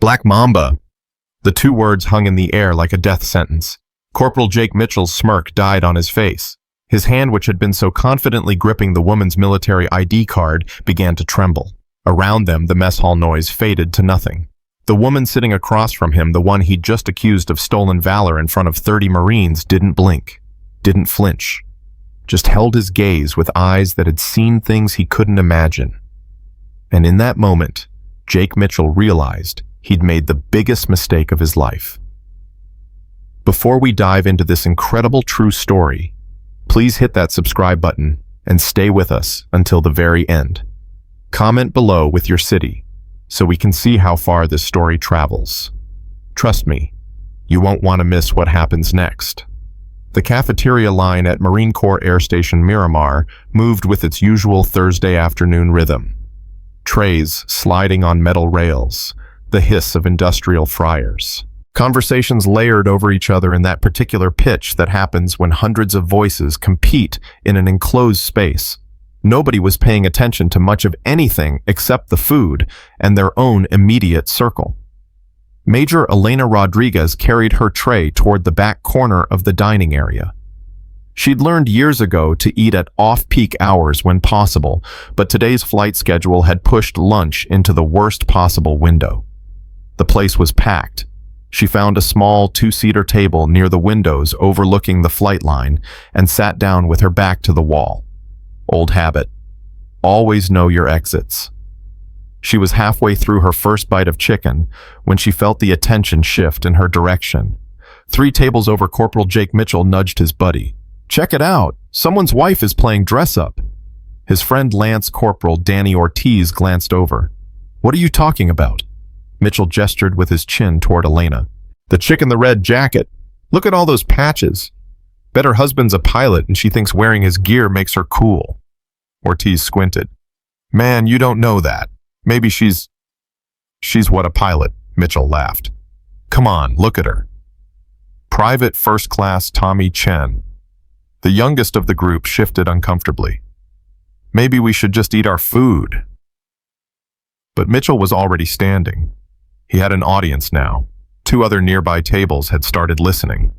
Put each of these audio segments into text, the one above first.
Black Mamba. The two words hung in the air like a death sentence. Corporal Jake Mitchell's smirk died on his face. His hand, which had been so confidently gripping the woman's military ID card, began to tremble. Around them, the mess hall noise faded to nothing. The woman sitting across from him, the one he'd just accused of stolen valor in front of 30 Marines, didn't blink, didn't flinch, just held his gaze with eyes that had seen things he couldn't imagine. And in that moment, Jake Mitchell realized he'd made the biggest mistake of his life. Before we dive into this incredible true story, please hit that subscribe button and stay with us until the very end. Comment below with your city so we can see how far this story travels. Trust me, you won't want to miss what happens next. The cafeteria line at Marine Corps Air Station Miramar moved with its usual Thursday afternoon rhythm. Trays sliding on metal rails, the hiss of industrial fryers. Conversations layered over each other in that particular pitch that happens when hundreds of voices compete in an enclosed space. Nobody was paying attention to much of anything except the food and their own immediate circle. Major Elena Rodriguez carried her tray toward the back corner of the dining area. She'd learned years ago to eat at off-peak hours when possible, but today's flight schedule had pushed lunch into the worst possible window. The place was packed. She found a small two-seater table near the windows overlooking the flight line and sat down with her back to the wall. Old habit. Always know your exits. She was halfway through her first bite of chicken when she felt the attention shift in her direction. 3 tables over, Corporal Jake Mitchell nudged his buddy. "Check it out. Someone's wife is playing dress-up." His friend Lance Corporal Danny Ortiz glanced over. "What are you talking about?" Mitchell gestured with his chin toward Elena. "The chick in the red jacket. Look at all those patches. Bet her husband's a pilot and she thinks wearing his gear makes her cool." Ortiz squinted. "Man, you don't know that. Maybe she's what, a pilot?" Mitchell laughed. "Come on, look at her." Private First Class Tommy Chen. The youngest of the group shifted uncomfortably. "Maybe we should just eat our food." But Mitchell was already standing. He had an audience now. 2 other nearby tables had started listening.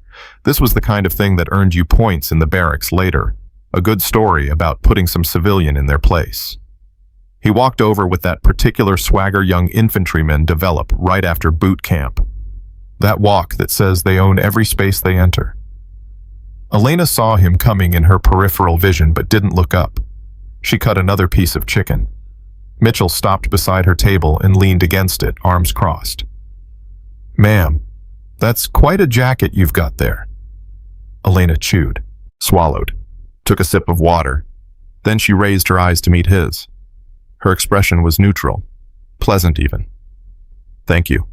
This was the kind of thing that earned you points in the barracks later. A good story about putting some civilian in their place. He walked over with that particular swagger young infantrymen develop right after boot camp. That walk that says they own every space they enter. Elena saw him coming in her peripheral vision but didn't look up. She cut another piece of chicken. Mitchell stopped beside her table and leaned against it, arms crossed. "Ma'am, that's quite a jacket you've got there." Elena chewed, swallowed, took a sip of water. Then she raised her eyes to meet his. Her expression was neutral, pleasant even. "Thank you."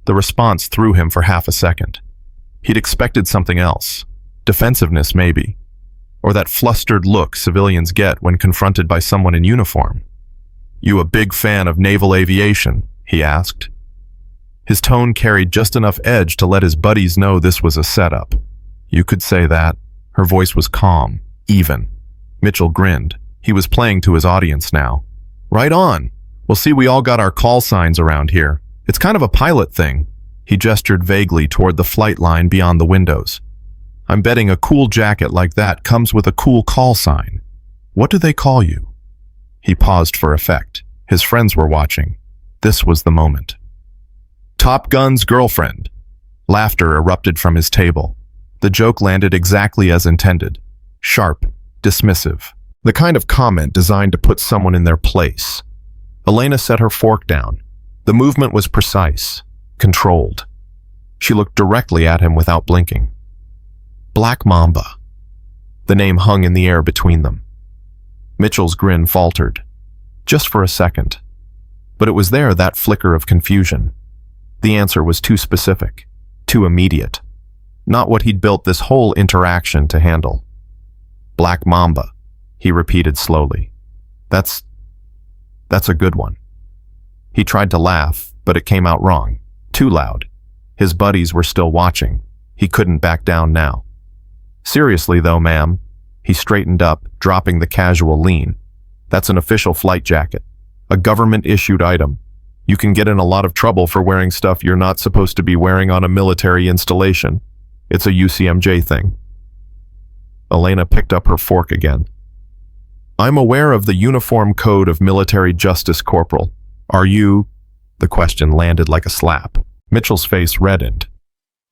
The response threw him for half a second. He'd expected something else. Defensiveness, maybe. Or that flustered look civilians get when confronted by someone in uniform. "You a big fan of naval aviation?" he asked. His tone carried just enough edge to let his buddies know this was a setup. "You could say that." Her voice was calm, even. Mitchell grinned. He was playing to his audience now. "Right on. Well, see, we all got our call signs around here. It's kind of a pilot thing." He gestured vaguely toward the flight line beyond the windows. "I'm betting a cool jacket like that comes with a cool call sign. What do they call you?" He paused for effect. His friends were watching. This was the moment. "Top Gun's girlfriend." Laughter erupted from his table. The joke landed exactly as intended. Sharp, dismissive. The kind of comment designed to put someone in their place. Elena set her fork down. The movement was precise, controlled. She looked directly at him without blinking. Black Mamba. The name hung in the air between them. Mitchell's grin faltered. Just for a second. But it was there, that flicker of confusion. The answer was too specific, too immediate. Not what he'd built this whole interaction to handle. Black Mamba, he repeated slowly. That's a good one. He tried to laugh, but it came out wrong. Too loud. His buddies were still watching. He couldn't back down now. Seriously though, ma'am. He straightened up, dropping the casual lean. That's an official flight jacket. A government-issued item. You can get in a lot of trouble for wearing stuff you're not supposed to be wearing on a military installation. It's a UCMJ thing. Elena picked up her fork again. I'm aware of the Uniform Code of Military Justice, Corporal. Are you? The question landed like a slap. Mitchell's face reddened.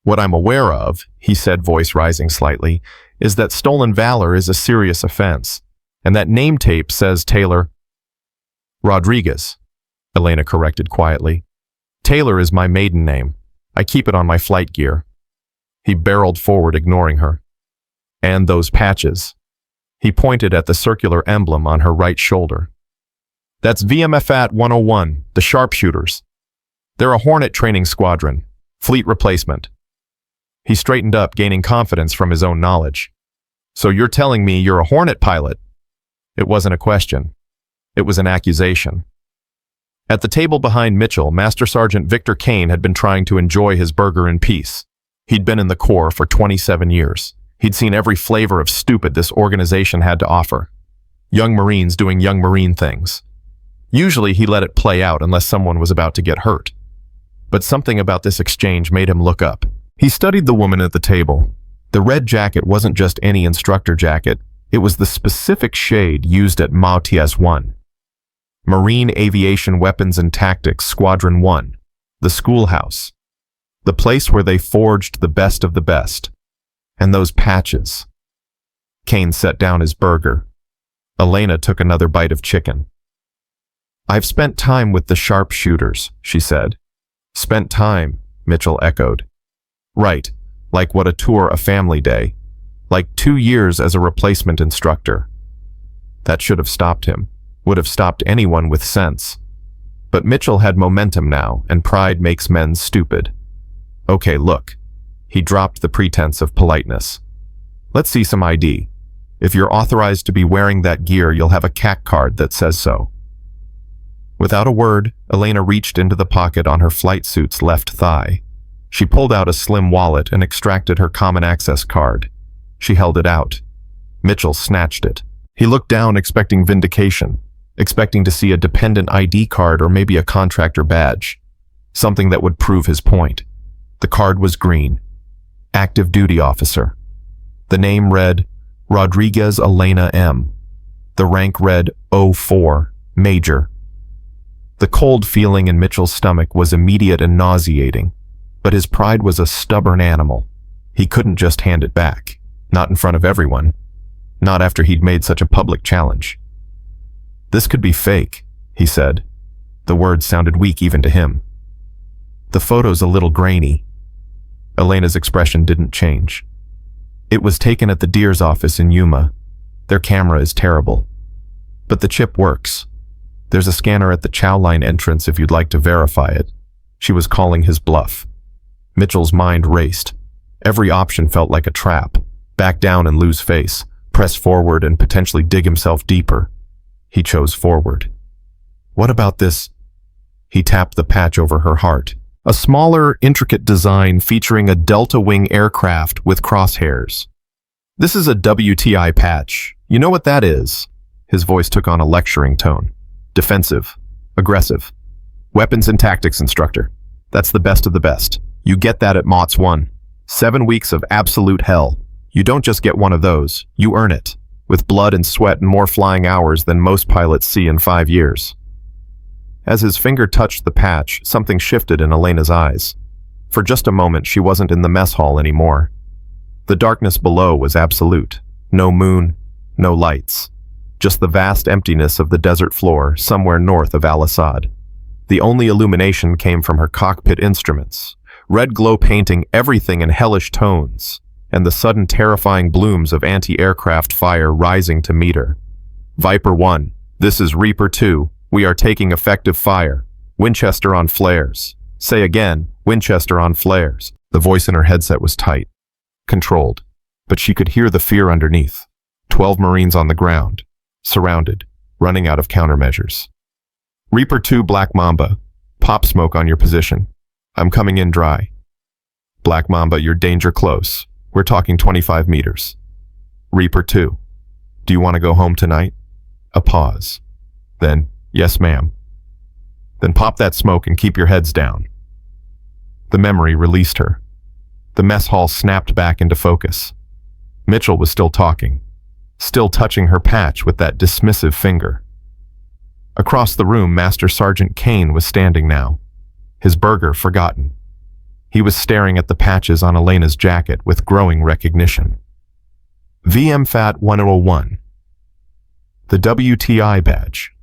What I'm aware of, he said, voice rising slightly, is that stolen valor is a serious offense, and that name tape says Taylor. Rodriguez, Elena corrected quietly. Taylor is my maiden name. I keep it on my flight gear. He barreled forward, ignoring her. And those patches. He pointed at the circular emblem on her right shoulder. That's VMFAT 101, the sharpshooters. They're a Hornet training squadron, fleet replacement. He straightened up, gaining confidence from his own knowledge. So you're telling me you're a Hornet pilot? It wasn't a question. It was an accusation. At the table behind Mitchell, Master Sergeant Victor Kane had been trying to enjoy his burger in peace. He'd been in the Corps for 27 years. He'd seen every flavor of stupid this organization had to offer. Young Marines doing young Marine things. Usually he let it play out unless someone was about to get hurt. But something about this exchange made him look up. He studied the woman at the table. The red jacket wasn't just any instructor jacket. It was the specific shade used at MAUTS 1. Marine Aviation Weapons and Tactics Squadron 1. The schoolhouse. The place where they forged the best of the best. And those patches. Kane set down his burger. Elena took another bite of chicken. I've spent time with the sharpshooters, she said. Spent time, Mitchell echoed. Right, like what a tour a family day. Like 2 years as a replacement instructor. That should have stopped him. Would have stopped anyone with sense. But Mitchell had momentum now, and pride makes men stupid. Okay, look. He dropped the pretense of politeness. Let's see some ID. If you're authorized to be wearing that gear, you'll have a CAC card that says so. Without a word, Elena reached into the pocket on her flight suit's left thigh. She pulled out a slim wallet and extracted her common access card. She held it out. Mitchell snatched it. He looked down, expecting vindication, expecting to see a dependent ID card or maybe a contractor badge, something that would prove his point. The card was green. Active duty officer. The name read Rodriguez Elena M. The rank read 04, Major. The cold feeling in Mitchell's stomach was immediate and nauseating, but his pride was a stubborn animal. He couldn't just hand it back, not in front of everyone, not after he'd made such a public challenge. This could be fake, he said. The words sounded weak even to him. The photo's a little grainy. Elena's expression didn't change. It was taken at the Deer's office in Yuma. Their camera is terrible. But the chip works. There's a scanner at the chow line entrance if you'd like to verify it. She was calling his bluff. Mitchell's mind raced. Every option felt like a trap. Back down and lose face. Press forward and potentially dig himself deeper. He chose forward. What about this? He tapped the patch over her heart. A smaller, intricate design featuring a delta wing aircraft with crosshairs. This is a WTI patch. You know what that is? His voice took on a lecturing tone. Defensive. Aggressive. Weapons and tactics instructor. That's the best of the best. You get that at MAUTS 1. 7 weeks of absolute hell. You don't just get one of those. You earn it. With blood and sweat and more flying hours than most pilots see in 5 years. As his finger touched the patch, something shifted in Elena's eyes. For just a moment, she wasn't in the mess hall anymore. The darkness below was absolute. No moon, no lights. Just the vast emptiness of the desert floor somewhere north of Al-Assad. The only illumination came from her cockpit instruments, red glow painting everything in hellish tones, and the sudden terrifying blooms of anti-aircraft fire rising to meet her. Viper 1, this is Reaper 2. We are taking effective fire. Winchester on flares. Say again, Winchester on flares. The voice in her headset was tight, controlled, but she could hear the fear underneath. 12 Marines on the ground, surrounded, running out of countermeasures. Reaper 2 Black Mamba, pop smoke on your position. I'm coming in dry. Black Mamba, you're danger close. We're talking 25 meters. Reaper 2, do you want to go home tonight? A pause. Then, yes, ma'am. Then pop that smoke and keep your heads down. The memory released her. The mess hall snapped back into focus. Mitchell was still talking, still touching her patch with that dismissive finger. Across the room, Master Sergeant Kane was standing now, his burger forgotten. He was staring at the patches on Elena's jacket with growing recognition. VMFAT 1001. The WTI badge.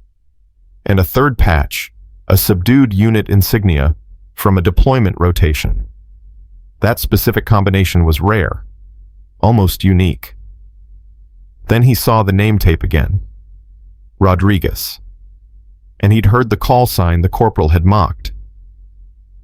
And a third patch, a subdued unit insignia from a deployment rotation. That specific combination was rare, almost unique. Then he saw the name tape again. Rodriguez. And he'd heard the call sign the corporal had mocked.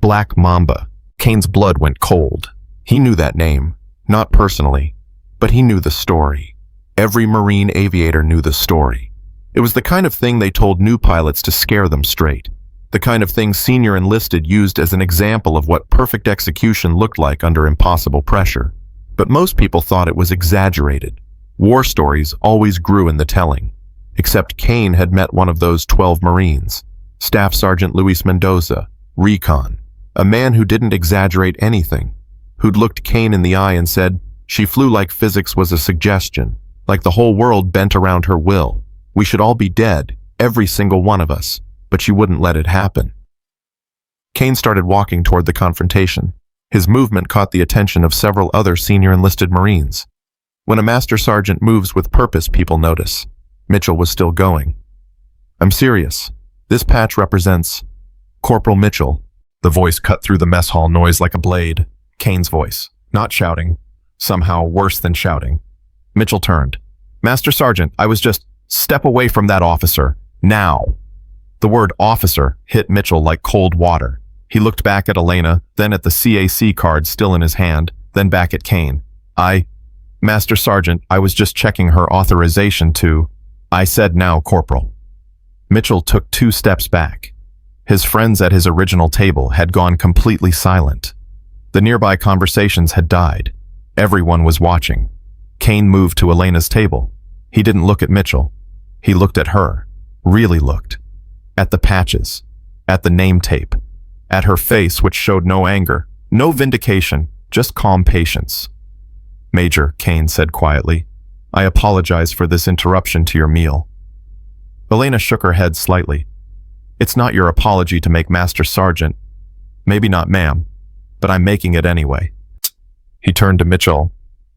Black Mamba. Kane's blood went cold. He knew that name, not personally, but he knew the story. Every Marine aviator knew the story. It was the kind of thing they told new pilots to scare them straight. The kind of thing senior enlisted used as an example of what perfect execution looked like under impossible pressure. But most people thought it was exaggerated. War stories always grew in the telling. Except Kane had met one of those 12 Marines, Staff Sergeant Luis Mendoza, Recon, a man who didn't exaggerate anything, who'd looked Kane in the eye and said, "She flew like physics was a suggestion, like the whole world bent around her will. We should all be dead, every single one of us, but she wouldn't let it happen." Kane started walking toward the confrontation. His movement caught the attention of several other senior enlisted Marines. When a master sergeant moves with purpose, people notice. Mitchell was still going. "I'm serious. This patch represents Corporal Mitchell." The voice cut through the mess hall noise like a blade. Kane's voice, not shouting, somehow worse than shouting. Mitchell turned. "Master Sergeant, I was just, step away from that officer, now." The word officer hit Mitchell like cold water. He looked back at Elena, then at the CAC card still in his hand, then back at Kane. Master Sergeant, I was just checking her authorization to..." "I said now, Corporal." Mitchell took 2 steps back. His friends at his original table had gone completely silent. The nearby conversations had died. Everyone was watching. Kane moved to Elena's table. He didn't look at Mitchell. He looked at her. Really looked. At the patches. At the name tape. At her face, which showed no anger, no vindication, just calm patience. "Major," Kane said quietly, "I apologize for this interruption to your meal." Elena shook her head slightly. "It's not your apology to make, Master Sergeant." "Maybe not, ma'am, but I'm making it anyway." He turned to Mitchell.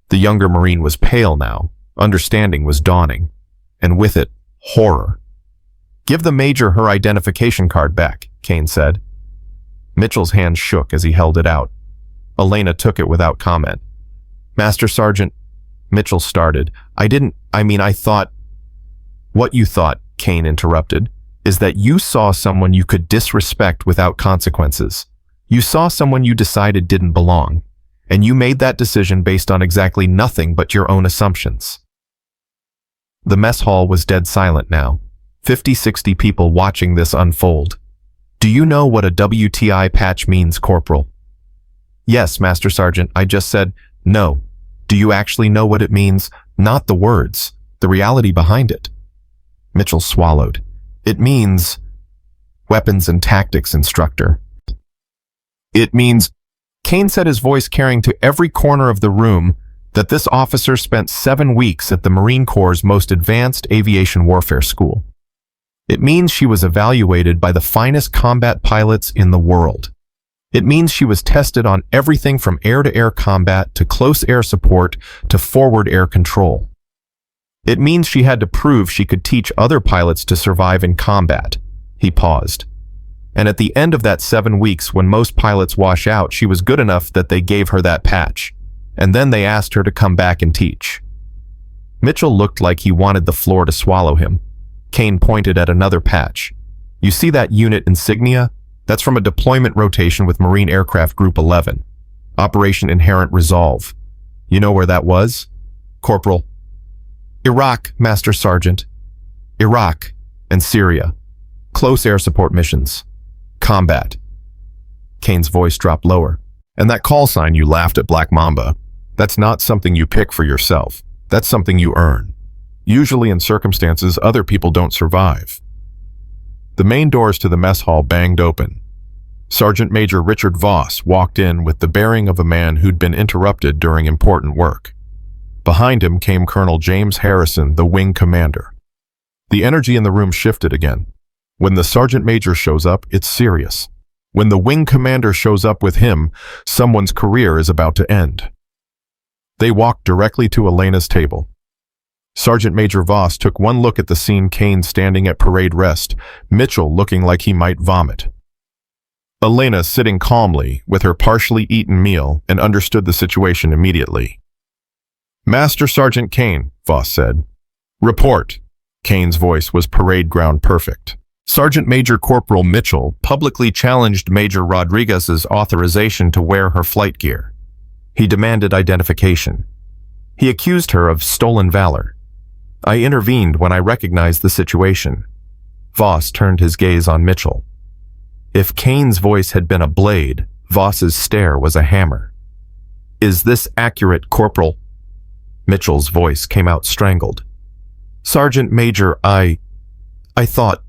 The younger Marine was pale now. Understanding was dawning. And with it, horror. "Give the Major her identification card back," Kane said. Mitchell's hand shook as he held it out. Elena took it without comment. "Master Sergeant," Mitchell started. I thought..." "What you thought," Kane interrupted, "is that you saw someone you could disrespect without consequences. You saw someone you decided didn't belong, and you made that decision based on exactly nothing but your own assumptions." The mess hall was dead silent now, 50-60 people watching this unfold. "Do you know what a WTI patch means, Corporal?" "Yes, Master Sergeant, I just said..." "No. Do you actually know what it means? Not the words, the reality behind it." Mitchell swallowed. "It means weapons and tactics instructor." "It means..." Kane said, his voice carrying to every corner of the room, that this officer spent 7 weeks at the Marine Corps' most advanced aviation warfare school. "It means she was evaluated by the finest combat pilots in the world. It means she was tested on everything from air-to-air combat to close air support to forward air control. It means she had to prove she could teach other pilots to survive in combat." He paused. "And at the end of that 7 weeks, when most pilots wash out, she was good enough that they gave her that patch. And then they asked her to come back and teach." Mitchell looked like he wanted the floor to swallow him. Kane pointed at another patch. "You see that unit insignia? That's from a deployment rotation with Marine Aircraft Group 11. Operation Inherent Resolve. You know where that was?" "Corporal." "Iraq, Master Sergeant. Iraq and Syria. Close air support missions. Combat." Kane's voice dropped lower. "And that call sign you laughed at, Black Mamba, that's not something you pick for yourself. That's something you earn. Usually in circumstances other people don't survive." The main doors to the mess hall banged open. Sergeant Major Richard Voss walked in with the bearing of a man who'd been interrupted during important work. Behind him came Colonel James Harrison, the wing commander. The energy in the room shifted again. When the sergeant major shows up, it's serious. When the wing commander shows up with him, someone's career is about to end. They walked directly to Elena's table. Sergeant Major Voss took one look at the scene: Kane standing at parade rest, Mitchell looking like he might vomit. Elena sitting calmly with her partially eaten meal and understood the situation immediately. "Master Sergeant Kane," Voss said. "Report." Kane's voice was parade ground perfect. Sergeant Major Corporal Mitchell publicly challenged Major Rodriguez's authorization to wear her flight gear. He demanded identification. He accused her of stolen valor. I intervened when I recognized the situation. Voss turned his gaze on Mitchell. If Kane's voice had been a blade, Voss's stare was a hammer. "Is this accurate, Corporal?" Mitchell's voice came out strangled. "Sergeant Major, I thought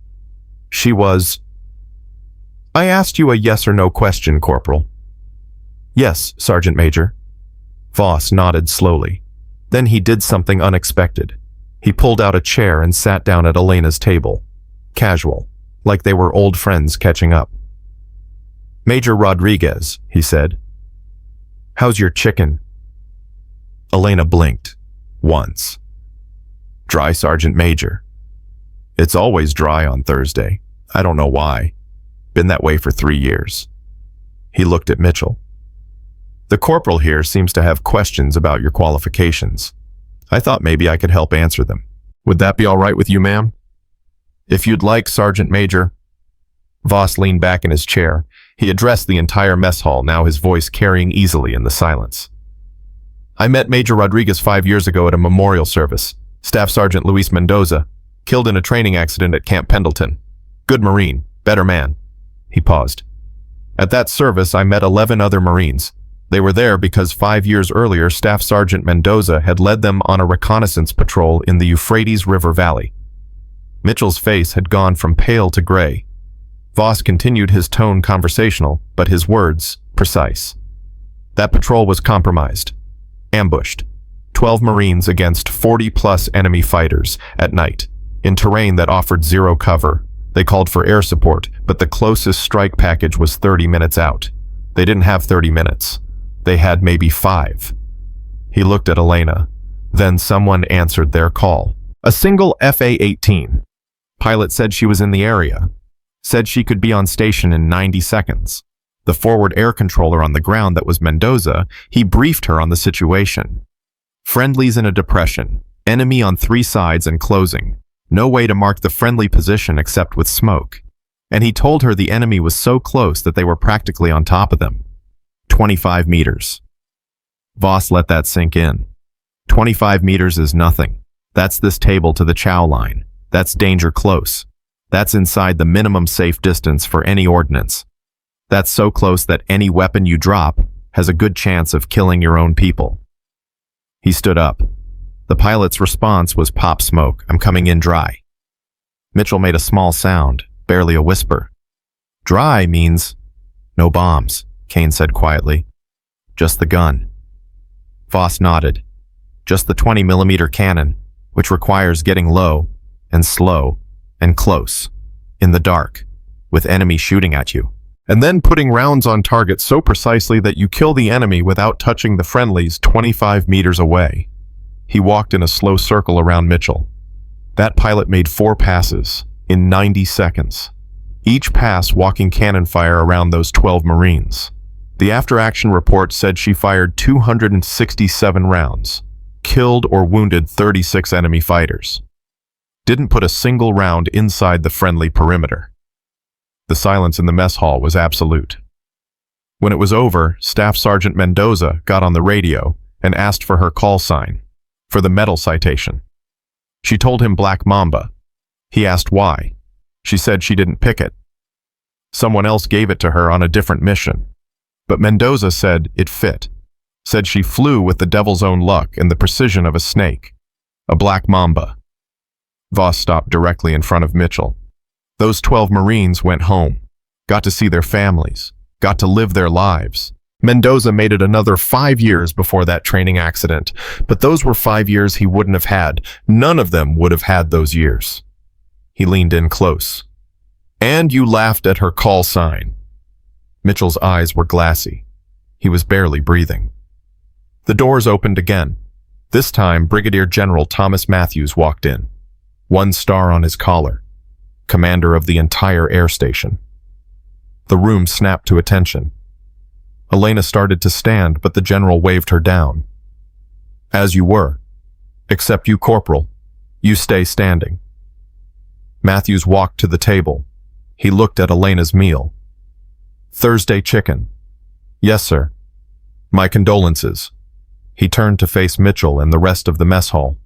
she was..." "I asked you a yes or no question, Corporal." "Yes, Sergeant Major." Voss nodded slowly. Then he did something unexpected. He pulled out a chair and sat down at Elena's table. Casual, like they were old friends catching up. "Major Rodriguez," he said. "How's your chicken?" Elena blinked. Once. "Dry, Sergeant Major." "It's always dry on Thursday. I don't know why. Been that way for 3 years." He looked at Mitchell. "The corporal here seems to have questions about your qualifications. I thought maybe I could help answer them. Would that be all right with you, ma'am?" "If you'd like, Sergeant Major." Voss leaned back in his chair. He addressed the entire mess hall, now his voice carrying easily in the silence. "I met Major Rodriguez 5 years ago at a memorial service. Staff Sergeant Luis Mendoza, killed in a training accident at Camp Pendleton. Good Marine, better man." He paused. "At that service, I met 11 other Marines. They were there because 5 years earlier, Staff Sergeant Mendoza had led them on a reconnaissance patrol in the Euphrates River Valley." Mitchell's face had gone from pale to gray. Voss continued, his tone conversational, but his words precise. "That patrol was compromised. Ambushed. 12 Marines against 40-plus enemy fighters at night, in terrain that offered zero cover. They called for air support, but the closest strike package was 30 minutes out. They didn't have 30 minutes. They had maybe 5. He looked at Elena. Then someone answered their call. A single FA-18. Pilot said she was in the area. Said she could be on station in 90 seconds. The forward air controller on the ground, that was Mendoza, he briefed her on the situation. Friendlies in a depression. Enemy on 3 sides and closing. No way to mark the friendly position except with smoke. And he told her the enemy was so close that they were practically on top of them. 25 meters. Voss let that sink in. 25 meters is nothing. That's this table to the chow line. That's danger close. That's inside the minimum safe distance for any ordnance. That's so close that any weapon you drop has a good chance of killing your own people. He stood up. The pilot's response was, "Pop smoke, I'm coming in dry." Mitchell made a small sound, barely a whisper. "Dry means no bombs," Kane said quietly. "Just the gun." Voss nodded. "Just the 20mm cannon, which requires getting low and slow and close, in the dark, with enemy shooting at you. And then putting rounds on target so precisely that you kill the enemy without touching the friendlies 25 meters away." He walked in a slow circle around Mitchell. That pilot made 4 passes in 90 seconds. Each pass walking cannon fire around those 12 Marines. The after-action report said she fired 267 rounds, killed or wounded 36 enemy fighters. Didn't put a single round inside the friendly perimeter. The silence in the mess hall was absolute. When it was over, Staff Sergeant Mendoza got on the radio and asked for her call sign, for the medal citation. She told him Black Mamba. He asked why. She said she didn't pick it. Someone else gave it to her on a different mission. But Mendoza said it fit. Said she flew with the devil's own luck and the precision of a snake. A Black Mamba. Voss stopped directly in front of Mitchell. Those 12 Marines went home, got to see their families, got to live their lives. Mendoza made it another 5 years before that training accident, but those were 5 years he wouldn't have had. None of them would have had those years. He leaned in close. And you laughed at her call sign. Mitchell's eyes were glassy. He was barely breathing. The doors opened again. This time, Brigadier General Thomas Matthews walked in. 1 star on his collar. Commander of the entire air station. The room snapped to attention. Elena started to stand, but the general waved her down. As you were. Except you, Corporal. You stay standing. Matthews walked to the table. He looked at Elena's meal. Thursday chicken. Yes, sir. My condolences. He turned to face Mitchell and the rest of the mess hall.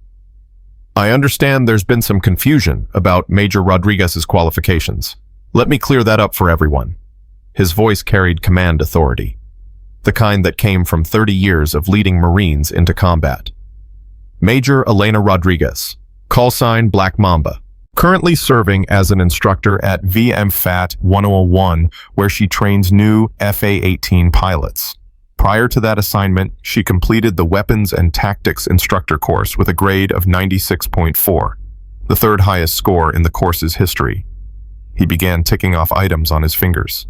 I understand there's been some confusion about Major Rodriguez's qualifications. Let me clear that up for everyone. His voice carried command authority, the kind that came from 30 years of leading Marines into combat. Major Elena Rodriguez, call sign Black Mamba, currently serving as an instructor at VMFAT 1001, where she trains new FA-18 pilots. Prior to that assignment, she completed the Weapons and Tactics Instructor course with a grade of 96.4, the 3rd highest score in the course's history. He began ticking off items on his fingers.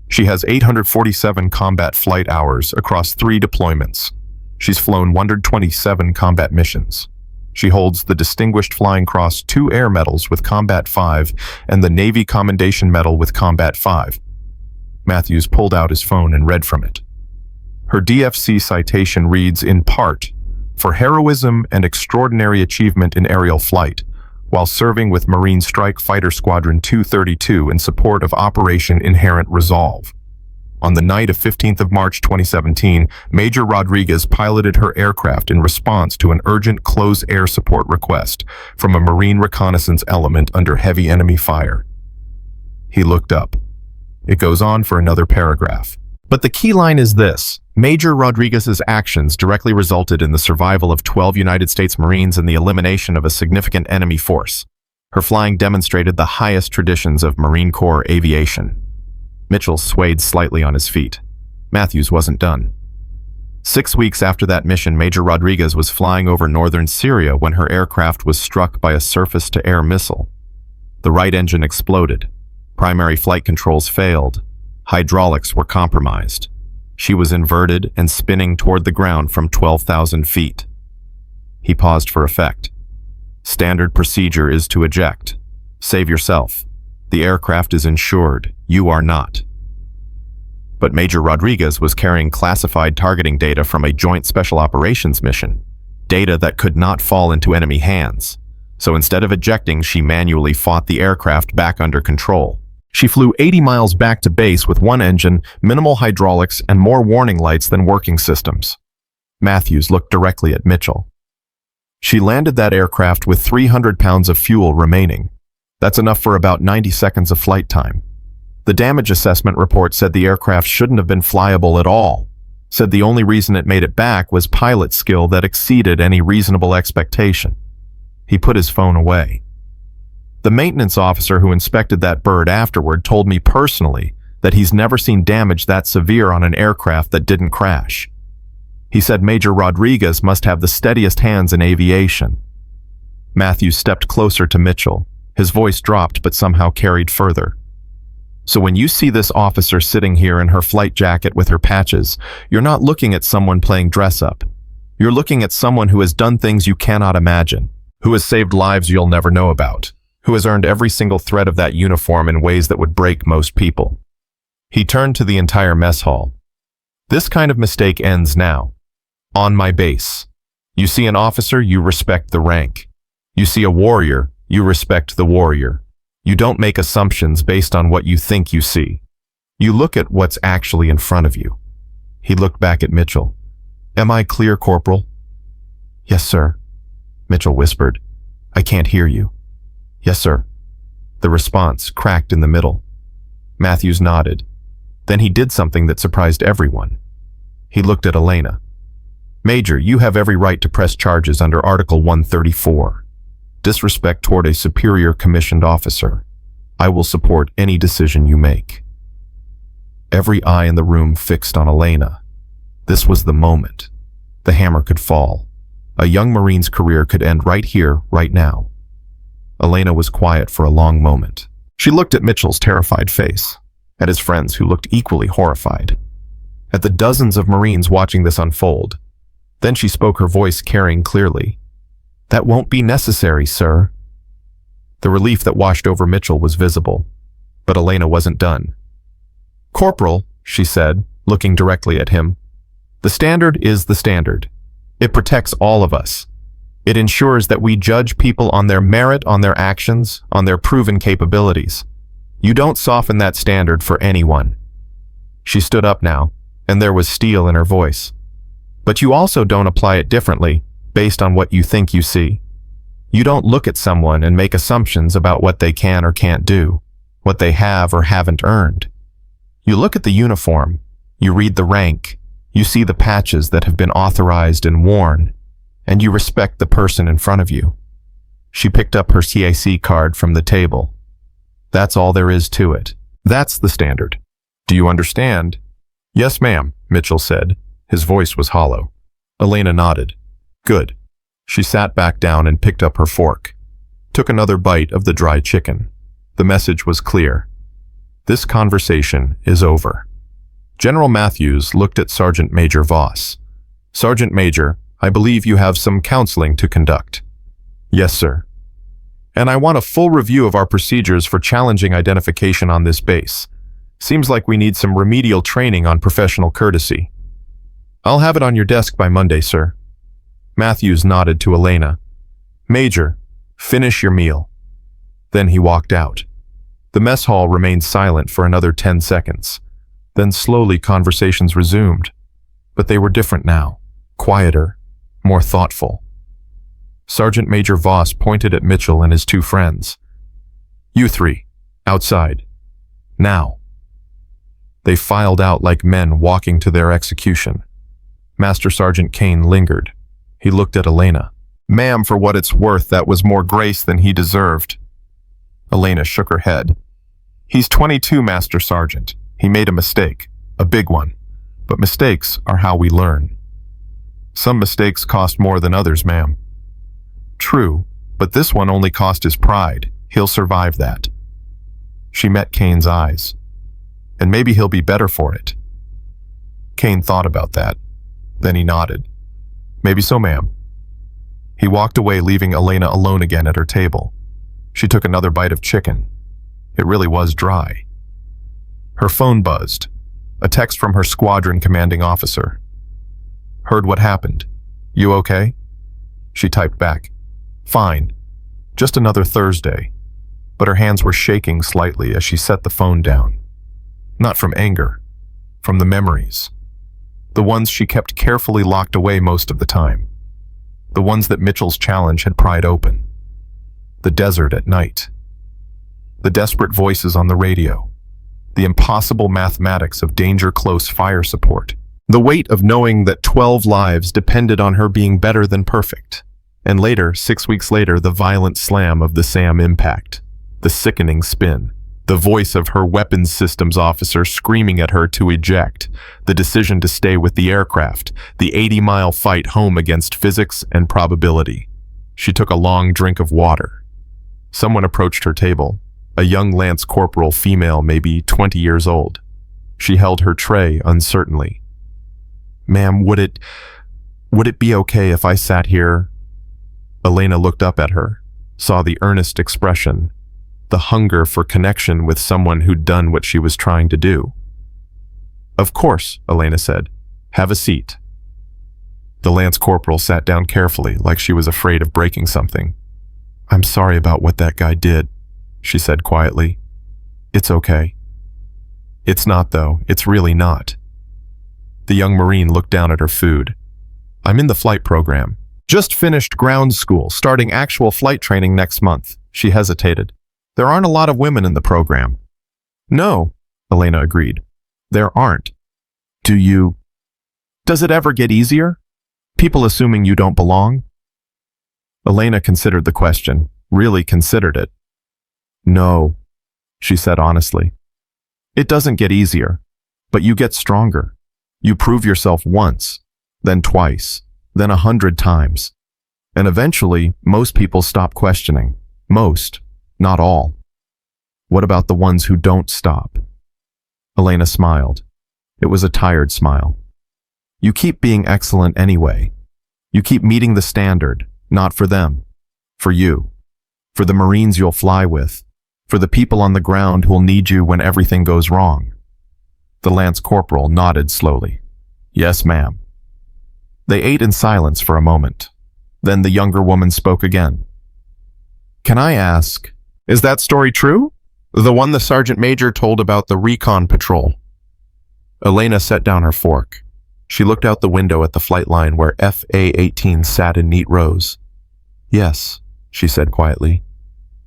She has 847 combat flight hours across 3 deployments. She's flown 127 combat missions. She holds the Distinguished Flying Cross 2 Air Medals with Combat 5 and the Navy Commendation Medal with Combat 5. Matthews pulled out his phone and read from it. Her DFC citation reads, in part, for heroism and extraordinary achievement in aerial flight, while serving with Marine Strike Fighter Squadron 232 in support of Operation Inherent Resolve. On the night of 15th of March 2017, Major Rodriguez piloted her aircraft in response to an urgent close air support request from a Marine reconnaissance element under heavy enemy fire. He looked up. It goes on for another paragraph. But the key line is this. Major Rodriguez's actions directly resulted in the survival of 12 United States Marines and the elimination of a significant enemy force. Her flying demonstrated the highest traditions of Marine Corps aviation. Mitchell swayed slightly on his feet. Matthews wasn't done. 6 weeks after that mission, Major Rodriguez was flying over northern Syria when her aircraft was struck by a surface-to-air missile. The right engine exploded. Primary flight controls failed. Hydraulics were compromised. She was inverted and spinning toward the ground from 12,000 feet. He paused for effect. Standard procedure is to eject. Save yourself. The aircraft is insured. You are not. But Major Rodriguez was carrying classified targeting data from a joint special operations mission, data that could not fall into enemy hands. So instead of ejecting, she manually fought the aircraft back under control. She flew 80 miles back to base with 1 engine, minimal hydraulics, and more warning lights than working systems. Matthews looked directly at Mitchell. She landed that aircraft with 300 pounds of fuel remaining. That's enough for about 90 seconds of flight time. The damage assessment report said the aircraft shouldn't have been flyable at all. Said the only reason it made it back was pilot skill that exceeded any reasonable expectation. He put his phone away. The maintenance officer who inspected that bird afterward told me personally that he's never seen damage that severe on an aircraft that didn't crash. He said Major Rodriguez must have the steadiest hands in aviation. Matthews stepped closer to Mitchell. His voice dropped but somehow carried further. So when you see this officer sitting here in her flight jacket with her patches, you're not looking at someone playing dress-up. You're looking at someone who has done things you cannot imagine, who has saved lives you'll never know about, who has earned every single thread of that uniform in ways that would break most people. He turned to the entire mess hall. This kind of mistake ends now. On my base. You see an officer, you respect the rank. You see a warrior, you respect the warrior. You don't make assumptions based on what you think you see. You look at what's actually in front of you. He looked back at Mitchell. Am I clear, Corporal? Yes, sir. Mitchell whispered. I can't hear you. Yes, sir. The response cracked in the middle. Matthews nodded. Then he did something that surprised everyone. He looked at Elena. Major, you have every right to press charges under Article 134. Disrespect toward a superior commissioned officer. I will support any decision you make. Every eye in the room fixed on Elena. This was the moment. The hammer could fall. A young Marine's career could end right here, right now. Elena was quiet for a long moment. She looked at Mitchell's terrified face, at his friends who looked equally horrified, at the dozens of Marines watching this unfold. Then she spoke, her voice carrying clearly. "That won't be necessary, sir." The relief that washed over Mitchell was visible, but Elena wasn't done. "Corporal," she said, looking directly at him, "the standard is the standard. It protects all of us. It ensures that we judge people on their merit, on their actions, on their proven capabilities. You don't soften that standard for anyone." She stood up now, and there was steel in her voice. "But you also don't apply it differently, based on what you think you see. You don't look at someone and make assumptions about what they can or can't do, what they have or haven't earned. You look at the uniform, you read the rank, you see the patches that have been authorized and worn, and you respect the person in front of you." She picked up her CAC card from the table. "That's all there is to it. That's the standard. Do you understand?" "Yes, ma'am," Mitchell said. His voice was hollow. Elena nodded. "Good." She sat back down and picked up her fork, took another bite of the dry chicken. The message was clear. This conversation is over. General Matthews looked at Sergeant Major Voss. "Sergeant Major, I believe you have some counseling to conduct." "Yes, sir. And I want a full review of our procedures for challenging identification on this base. Seems like we need some remedial training on professional courtesy." "I'll have it on your desk by Monday, sir." Matthews nodded to Elena. "Major, finish your meal." Then he walked out. The mess hall remained silent for another 10 seconds. Then slowly conversations resumed. But they were different now, quieter, more thoughtful. Sergeant Major Voss pointed at Mitchell and his two friends. "You three, outside. Now." They filed out like men walking to their execution. Master Sergeant Kane lingered. He looked at Elena. "Ma'am, for what it's worth, that was more grace than he deserved." Elena shook her head. "He's 22, Master Sergeant. He made a mistake, a big one. But mistakes are how we learn." "Some mistakes cost more than others, ma'am." "True, but this one only cost his pride. He'll survive that." She met Kane's eyes. "And maybe he'll be better for it." Kane thought about that. Then he nodded. "Maybe so, ma'am." He walked away, leaving Elena alone again at her table. She took another bite of chicken. It really was dry. Her phone buzzed. A text from her squadron commanding officer. "Heard what happened. You okay?" She typed back. "Fine. Just another Thursday." But her hands were shaking slightly as she set the phone down. Not from anger, from the memories. The ones she kept carefully locked away most of the time. The ones that Mitchell's challenge had pried open. The desert at night. The desperate voices on the radio. The impossible mathematics of danger-close fire support. The weight of knowing that 12 lives depended on her being better than perfect. And later, 6 weeks later, the violent slam of the SAM impact. The sickening spin. The voice of her weapons systems officer screaming at her to eject. The decision to stay with the aircraft. The 80-mile fight home against physics and probability. She took a long drink of water. Someone approached her table. A young Lance Corporal female, maybe 20 years old. She held her tray uncertainly. "Ma'am, would it be okay if I sat here?" Elena looked up at her, saw the earnest expression, the hunger for connection with someone who'd done what she was trying to do. "Of course," Elena said. "Have a seat." The Lance Corporal sat down carefully, like she was afraid of breaking something. "I'm sorry about what that guy did," she said quietly. "It's okay." "It's not, though. It's really not." The young Marine looked down at her food. "I'm in the flight program. Just finished ground school, starting actual flight training next month." She hesitated. "There aren't a lot of women in the program." "No," Elena agreed. "There aren't. Does it ever get easier? People assuming you don't belong?" Elena considered the question, really considered it. "No." she said honestly. It doesn't get easier, but you get stronger. You prove yourself once, then twice, then 100 times. And eventually, most people stop questioning. Most, not all. What about the ones who don't stop? Elena smiled. It was a tired smile. You keep being excellent anyway. You keep meeting the standard, not for them, for you, for the Marines you'll fly with, for the people on the ground who'll need you when everything goes wrong. The Lance Corporal nodded slowly. Yes, ma'am. They ate in silence for a moment. Then the younger woman spoke again. Can I ask, is that story true? The one the sergeant major told about the recon patrol? Elena set down her fork. She looked out the window at the flight line where FA-18 sat in neat rows. Yes, she said quietly.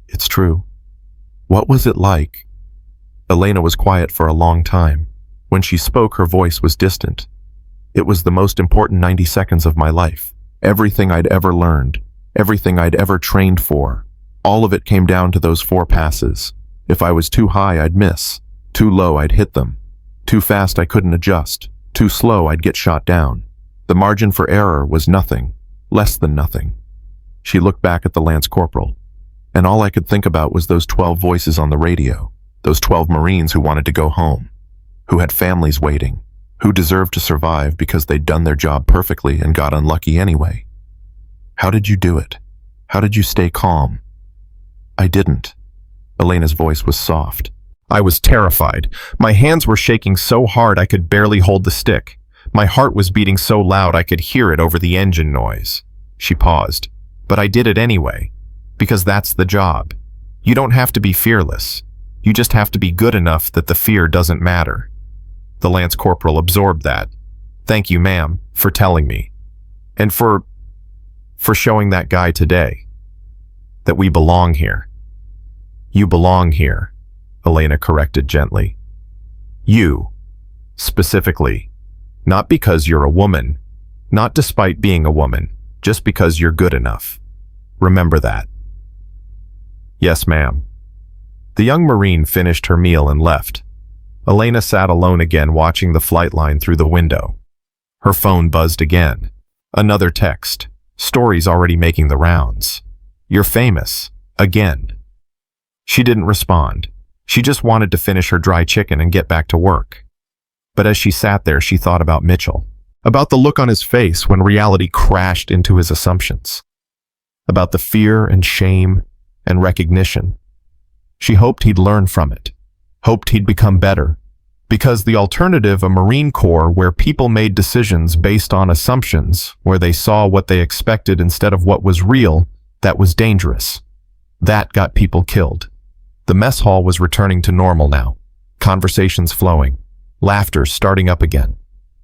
It's true. What was it like? Elena was quiet for a long time. When she spoke, her voice was distant. It was the most important 90 seconds of my life. Everything I'd ever learned, everything I'd ever trained for, all of it came down to those 4 passes. If I was too high, I'd miss. Too low, I'd hit them. Too fast, I couldn't adjust. Too slow, I'd get shot down. The margin for error was nothing, less than nothing. She looked back at the Lance Corporal, and all I could think about was those 12 voices on the radio, those 12 Marines who wanted to go home, who had families waiting, who deserved to survive because they'd done their job perfectly and got unlucky anyway. How did you do it? How did you stay calm? I didn't. Elena's voice was soft. I was terrified. My hands were shaking so hard I could barely hold the stick. My heart was beating so loud I could hear it over the engine noise. She paused. But I did it anyway, because that's the job. You don't have to be fearless. You just have to be good enough that the fear doesn't matter. The Lance Corporal absorbed that. Thank you, ma'am, for telling me. And for showing that guy today that we belong here. You belong here, Elena corrected gently. You, specifically. Not because you're a woman, not despite being a woman, just because you're good enough. Remember that. Yes, ma'am. The young Marine finished her meal and left. Elena sat alone again watching the flight line through the window. Her phone buzzed again. Another text. Stories already making the rounds. You're famous. Again. She didn't respond. She just wanted to finish her dry chicken and get back to work. But as she sat there, she thought about Mitchell. About the look on his face when reality crashed into his assumptions. About the fear and shame and recognition. She hoped he'd learn from it. Hoped he'd become better. Because the alternative, a Marine Corps where people made decisions based on assumptions, where they saw what they expected instead of what was real, that was dangerous. That got people killed. The mess hall was returning to normal now. Conversations flowing. Laughter starting up again.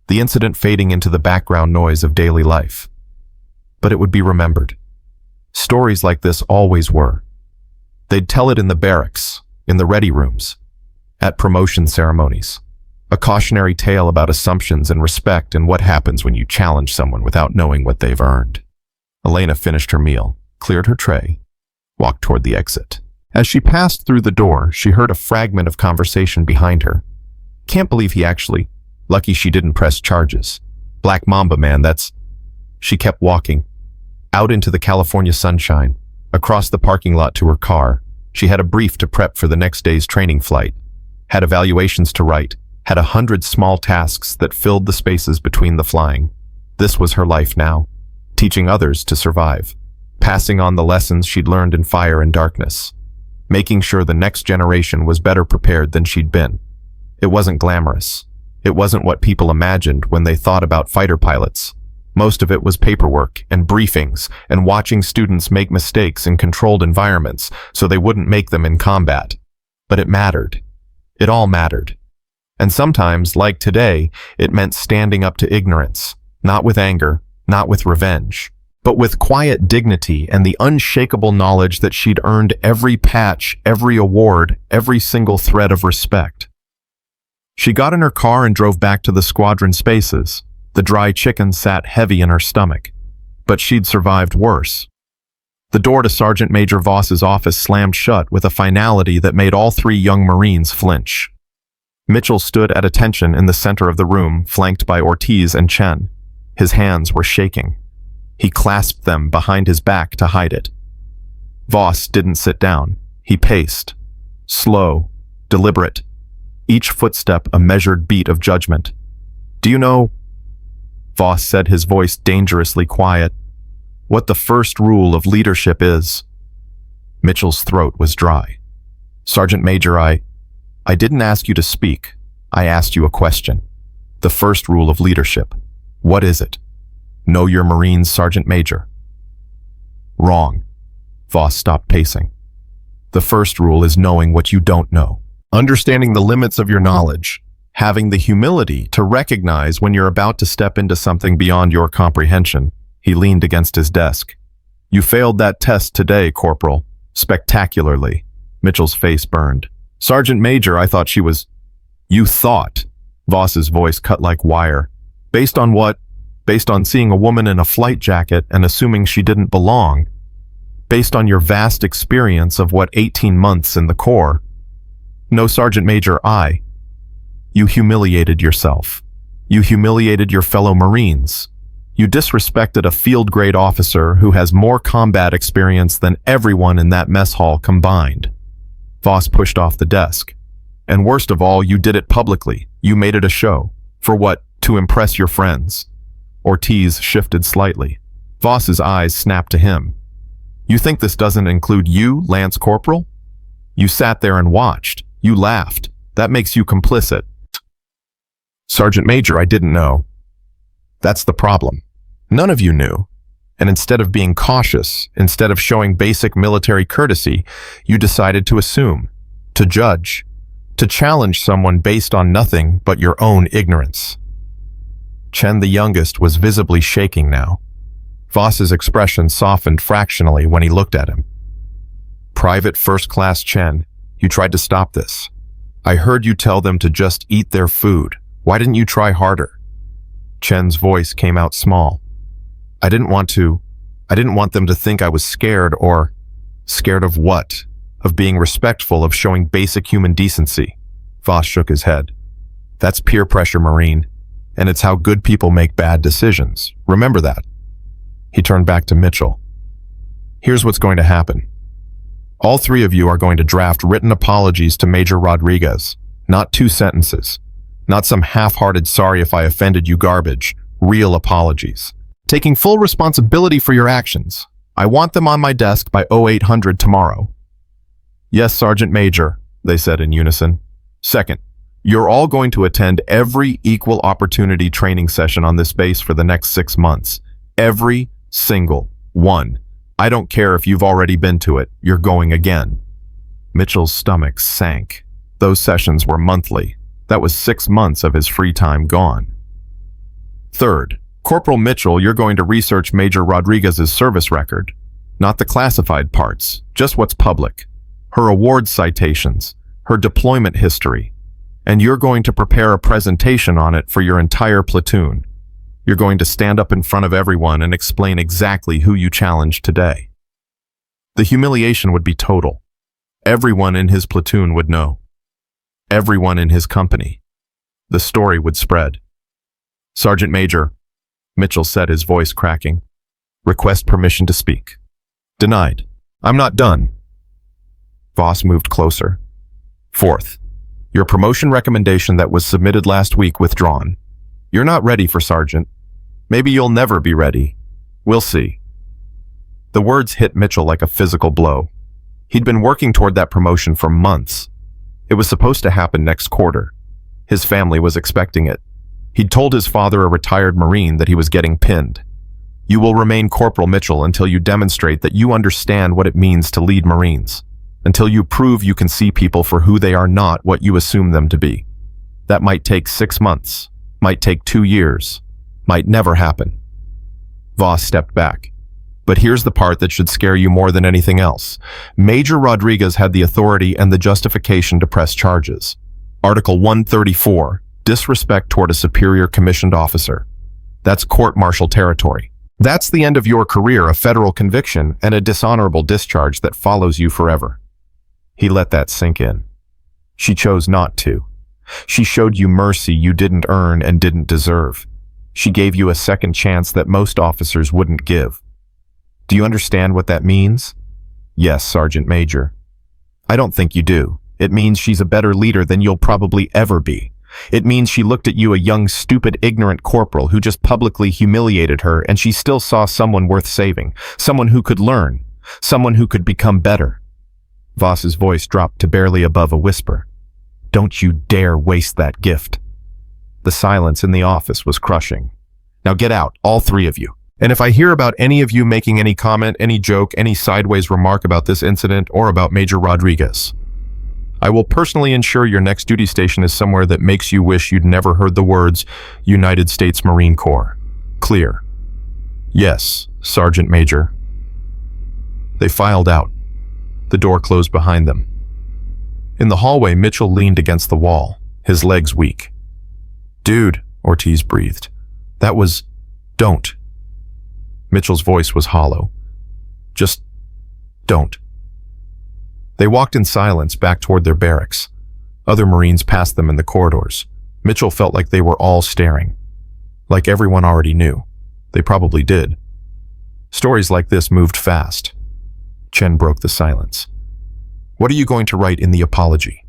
The incident fading into the background noise of daily life. But it would be remembered. Stories like this always were. They'd tell it in the barracks, in the ready rooms, at promotion ceremonies. A cautionary tale about assumptions and respect and what happens when you challenge someone without knowing what they've earned. Elena finished her meal, cleared her tray, walked toward the exit. As she passed through the door, she heard a fragment of conversation behind her. Can't believe he actually... Lucky she didn't press charges. Black Mamba, man, that's... She kept walking. Out into the California sunshine. Across the parking lot to her car. She had a brief to prep for the next day's training flight. Had evaluations to write. Had 100 small tasks that filled the spaces between the flying. This was her life now. Teaching others to survive. Passing on the lessons she'd learned in fire and darkness. Making sure the next generation was better prepared than she'd been. It wasn't glamorous. It wasn't what people imagined when they thought about fighter pilots. Most of it was paperwork and briefings and watching students make mistakes in controlled environments so they wouldn't make them in combat. But it mattered. It all mattered. And sometimes, like today, it meant standing up to ignorance, not with anger, not with revenge, but with quiet dignity and the unshakable knowledge that she'd earned every patch, every award, every single thread of respect. She got in her car and drove back to the squadron spaces. The dry chicken sat heavy in her stomach, but she'd survived worse. The door to Sergeant Major Voss's office slammed shut with a finality that made all three young Marines flinch. Mitchell stood at attention in the center of the room, flanked by Ortiz and Chen. His hands were shaking. He clasped them behind his back to hide it. Voss didn't sit down. He paced. Slow, deliberate. Each footstep a measured beat of judgment. "Do you know," Voss said, his voice dangerously quiet, "what the first rule of leadership is?" Mitchell's throat was dry. "Sergeant Major, I didn't ask you to speak. I asked you a question. The first rule of leadership. What is it? Know your Marines, Sergeant Major." "Wrong." Voss stopped pacing. "The first rule is knowing what you don't know. Understanding the limits of your knowledge. Having the humility to recognize when you're about to step into something beyond your comprehension." He leaned against his desk. "You failed that test today, Corporal. Spectacularly." Mitchell's face burned. "Sergeant Major, I thought she was..." "You thought." Voss's voice cut like wire. "Based on what? Based on seeing a woman in a flight jacket and assuming she didn't belong. Based on your vast experience of 18 months in the Corps. No, Sergeant Major, You humiliated yourself. You humiliated your fellow Marines. You disrespected a field-grade officer who has more combat experience than everyone in that mess hall combined." Voss pushed off the desk. "And worst of all, you did it publicly. You made it a show. For what? To impress your friends." Ortiz shifted slightly. Voss's eyes snapped to him. "You think this doesn't include you, Lance Corporal? You sat there and watched. You laughed. That makes you complicit." "Sergeant Major, I didn't know." "That's the problem. None of you knew. And instead of being cautious, instead of showing basic military courtesy, you decided to assume, to judge, to challenge someone based on nothing but your own ignorance." Chen, the youngest, was visibly shaking now. Voss's expression softened fractionally when he looked at him. "Private First Class Chen, you tried to stop this. I heard you tell them to just eat their food. Why didn't you try harder?" Chen's voice came out small. I didn't want them to think I was scared or..." "Scared of what? Of being respectful, of showing basic human decency." Voss shook his head. "That's peer pressure, Marine. And it's how good people make bad decisions. Remember that." He turned back to Mitchell. "Here's what's going to happen. All three of you are going to draft written apologies to Major Rodriguez. Not 2 sentences. Not some half-hearted sorry if I offended you garbage. Real apologies. Taking full responsibility for your actions. I want them on my desk by 0800 tomorrow." "Yes, Sergeant Major," they said in unison. "Second, you're all going to attend every equal opportunity training session on this base for the next 6 months. Every single one. I don't care if you've already been to it. You're going again." Mitchell's stomach sank. Those sessions were monthly. That was 6 months of his free time gone. "Third, Corporal Mitchell, you're going to research Major Rodriguez's service record. Not the classified parts, just what's public. Her award citations, her deployment history. And you're going to prepare a presentation on it for your entire platoon. You're going to stand up in front of everyone and explain exactly who you challenged today. The humiliation would be total. Everyone in his platoon would know. Everyone in his company. The story would spread." "Sergeant Major," Mitchell said, his voice cracking. "Request permission to speak." "Denied. I'm not done." Voss moved closer. "Fourth, your promotion recommendation that was submitted last week withdrawn. You're not ready for sergeant. Maybe you'll never be ready. We'll see." The words hit Mitchell like a physical blow. He'd been working toward that promotion for months. It was supposed to happen next quarter. His family was expecting it. He'd told his father, a retired Marine, that he was getting pinned. "You will remain Corporal Mitchell until you demonstrate that you understand what it means to lead Marines. Until you prove you can see people for who they are, not what you assume them to be. That might take 6 months, might take 2 years, might never happen." Voss stepped back. "But here's the part that should scare you more than anything else. Major Rodriguez had the authority and the justification to press charges. Article 134, disrespect toward a superior commissioned officer. That's court-martial territory. That's the end of your career, a federal conviction and a dishonorable discharge that follows you forever. He let that sink in. She chose not to. She showed you mercy you didn't earn and didn't deserve. She gave you a second chance that most officers wouldn't give. Do you understand what that means? Yes, Sergeant Major. I don't think you do. It means she's a better leader than you'll probably ever be. It means she looked at you, a young, stupid, ignorant corporal who just publicly humiliated her, and she still saw someone worth saving, someone who could learn, someone who could become better. Voss's voice dropped to barely above a whisper. Don't you dare waste that gift. The silence in the office was crushing. Now get out, all three of you. And if I hear about any of you making any comment, any joke, any sideways remark about this incident or about Major Rodriguez, I will personally ensure your next duty station is somewhere that makes you wish you'd never heard the words United States Marine Corps. Clear. Yes, Sergeant Major. They filed out. The door closed behind them. In the hallway, Mitchell leaned against the wall, his legs weak. Dude, Ortiz breathed. That was... Don't. Mitchell's voice was hollow. Just... don't. They walked in silence back toward their barracks. Other Marines passed them in the corridors. Mitchell felt like they were all staring. Like everyone already knew. They probably did. Stories like this moved fast. Chen broke the silence. What are you going to write in the apology?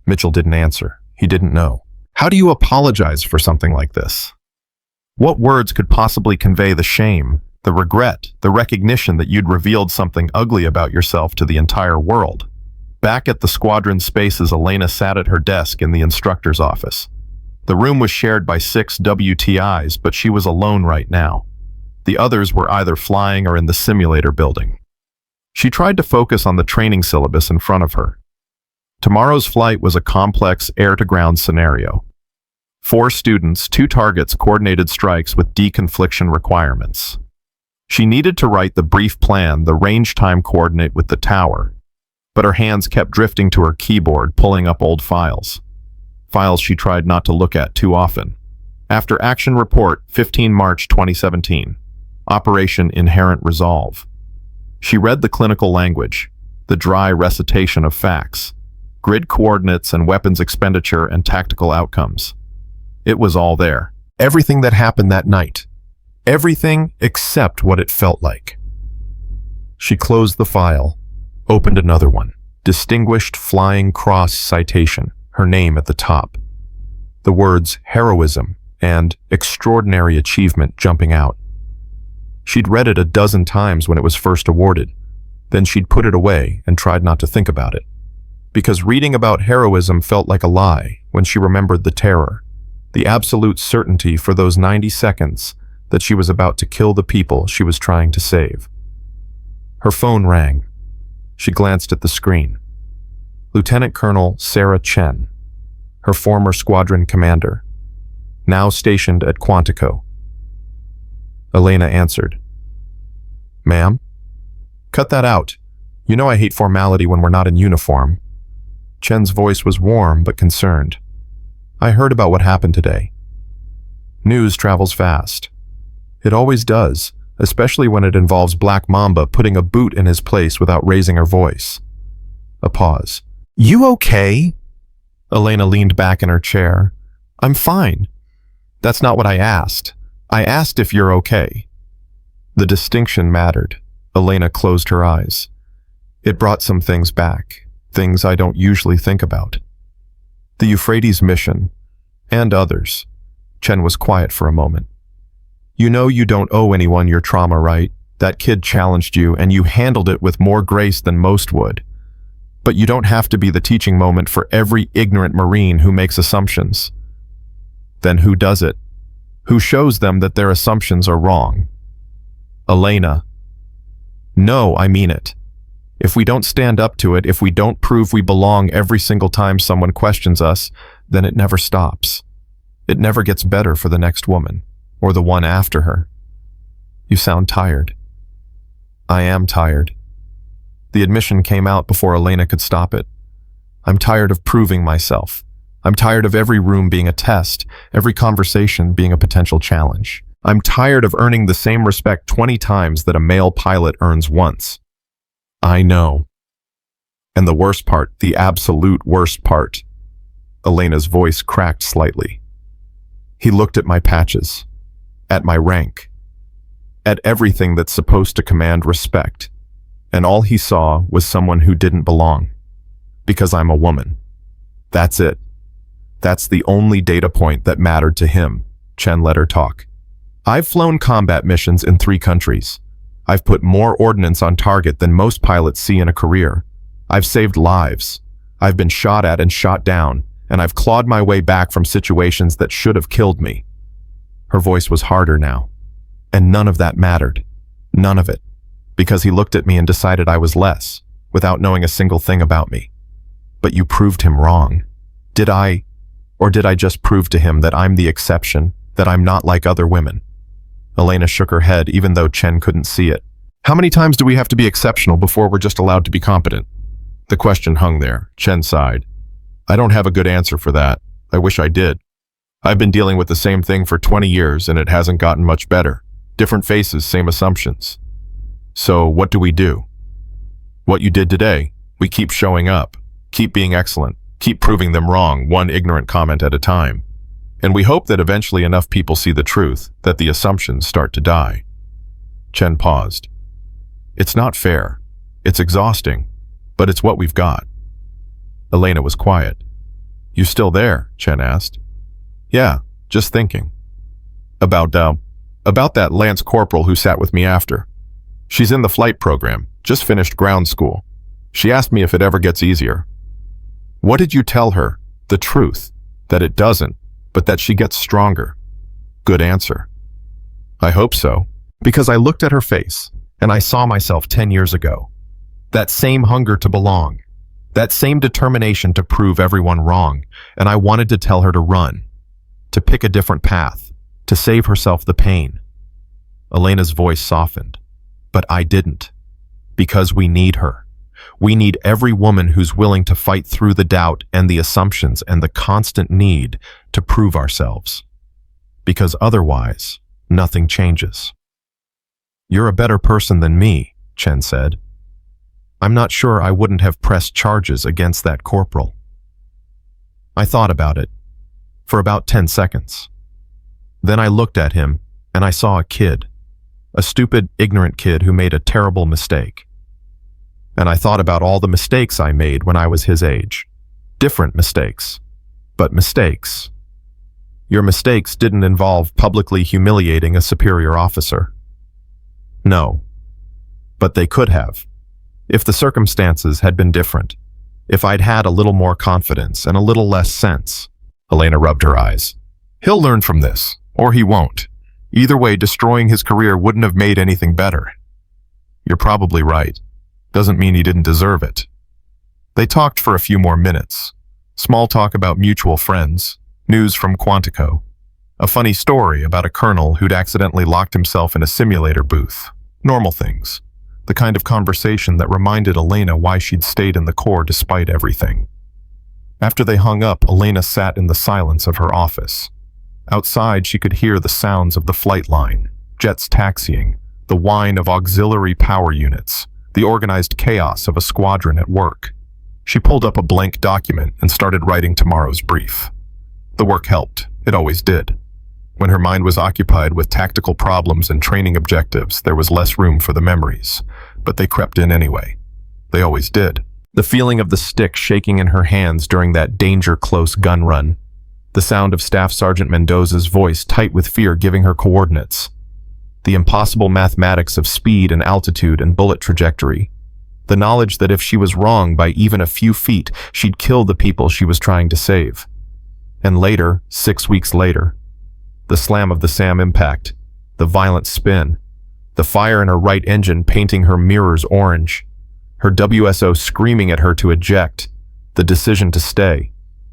Mitchell didn't answer. He didn't know. How do you apologize for something like this? What words could possibly convey the shame, the regret, the recognition that you'd revealed something ugly about yourself to the entire world? Back at the squadron spaces, Elena sat at her desk in the instructor's office. The room was shared by 6 WTIs, but she was alone right now. The others were either flying or in the simulator building. She tried to focus on the training syllabus in front of her. Tomorrow's flight was a complex air-to-ground scenario. 4 students, 2 targets, coordinated strikes with deconfliction requirements. She needed to write the brief plan, the range time coordinate with the tower, but her hands kept drifting to her keyboard, pulling up old files. Files she tried not to look at too often. After Action Report, 15 March 2017. Operation Inherent Resolve. She read the clinical language, the dry recitation of facts, grid coordinates and weapons expenditure and tactical outcomes. It was all there. Everything that happened that night. Everything except what it felt like. She closed the file, opened another one. Distinguished Flying Cross citation, her name at the top. The words heroism and extraordinary achievement jumping out. She'd read it a dozen times when it was first awarded. Then she'd put it away and tried not to think about it. Because reading about heroism felt like a lie when she remembered the terror, the absolute certainty for those 90 seconds that she was about to kill the people she was trying to save. Her phone rang. She glanced at the screen. Lieutenant Colonel Sarah Chen, her former squadron commander, now stationed at Quantico. Elena answered. Ma'am? Cut that out. You know I hate formality when we're not in uniform. Chen's voice was warm but concerned. I heard about what happened today. News travels fast. It always does, especially when it involves Black Mamba putting a boot in his place without raising her voice. A pause. You okay? Elena leaned back in her chair. I'm fine. That's not what I asked. I asked if you're okay. The distinction mattered. Elena closed her eyes. It brought some things back, things I don't usually think about. The Euphrates mission, and others. Chen was quiet for a moment. You know you don't owe anyone your trauma, right? That kid challenged you, and you handled it with more grace than most would. But you don't have to be the teaching moment for every ignorant Marine who makes assumptions. Then who does it? Who shows them that their assumptions are wrong? Elena. No, I mean it. If we don't stand up to it, if we don't prove we belong every single time someone questions us, then it never stops. It never gets better for the next woman, or the one after her. You sound tired. I am tired. The admission came out before Elena could stop it. I'm tired of proving myself. I'm tired of every room being a test, every conversation being a potential challenge. I'm tired of earning the same respect 20 times that a male pilot earns once. I know. And the worst part, the absolute worst part. Elena's voice cracked slightly. He looked at my patches, at my rank, at everything that's supposed to command respect, and all he saw was someone who didn't belong. Because I'm a woman. That's it. That's the only data point that mattered to him. Chen let her talk. I've flown combat missions in 3 countries. I've put more ordnance on target than most pilots see in a career. I've saved lives. I've been shot at and shot down, and I've clawed my way back from situations that should have killed me. Her voice was harder now. And none of that mattered. None of it. Because he looked at me and decided I was less, without knowing a single thing about me. But you proved him wrong. Did I? Or did I just prove to him that I'm the exception, that I'm not like other women? Elena shook her head even though Chen couldn't see it. How many times do we have to be exceptional before we're just allowed to be competent? The question hung there. Chen sighed. I don't have a good answer for that. I wish I did. I've been dealing with the same thing for 20 years and it hasn't gotten much better. Different faces, same assumptions. So what do we do? What you did today. We keep showing up. Keep being excellent. Keep proving them wrong, one ignorant comment at a time. And we hope that eventually enough people see the truth, that the assumptions start to die. Chen paused. It's not fair. It's exhausting. But it's what we've got. Elena was quiet. You still there? Chen asked. Yeah, just thinking. About that Lance Corporal who sat with me after. She's in the flight program, just finished ground school. She asked me if it ever gets easier. What did you tell her? The truth. That it doesn't, but that she gets stronger. Good answer. I hope so, because I looked at her face, and I saw myself 10 years ago. That same hunger to belong. That same determination to prove everyone wrong, and I wanted to tell her to run. To pick a different path. To save herself the pain. Elena's voice softened. But I didn't. Because we need her. We need every woman who's willing to fight through the doubt and the assumptions and the constant need to prove ourselves. Because otherwise, nothing changes. You're a better person than me, Chen said. I'm not sure I wouldn't have pressed charges against that corporal. I thought about it for about 10 seconds. Then I looked at him and I saw a kid, a stupid, ignorant kid who made a terrible mistake. And I thought about all the mistakes I made when I was his age. Different mistakes, but mistakes. Your mistakes didn't involve publicly humiliating a superior officer. No, but they could have. If the circumstances had been different, if I'd had a little more confidence and a little less sense. Elena rubbed her eyes. He'll learn from this, or he won't. Either way, destroying his career wouldn't have made anything better. You're probably right. Doesn't mean he didn't deserve it. They talked for a few more minutes. Small talk about mutual friends, news from Quantico, a funny story about a colonel who'd accidentally locked himself in a simulator booth. Normal things. The kind of conversation that reminded Elena why she'd stayed in the Corps despite everything. After they hung up, Elena sat in the silence of her office. Outside, she could hear the sounds of the flight line, jets taxiing, the whine of auxiliary power units, the organized chaos of a squadron at work. She pulled up a blank document and started writing tomorrow's brief. The work helped. It always did. When her mind was occupied with tactical problems and training objectives, there was less room for the memories, but they crept in anyway. They always did. The feeling of the stick shaking in her hands during that danger-close gun run. The sound of Staff Sergeant Mendoza's voice tight with fear giving her coordinates. The impossible mathematics of speed and altitude and bullet trajectory. The knowledge that if she was wrong by even a few feet, she'd kill the people she was trying to save. And later, 6 weeks later, the slam of the SAM impact, the violent spin, the fire in her right engine painting her mirrors orange, her WSO screaming at her to eject, the decision to stay,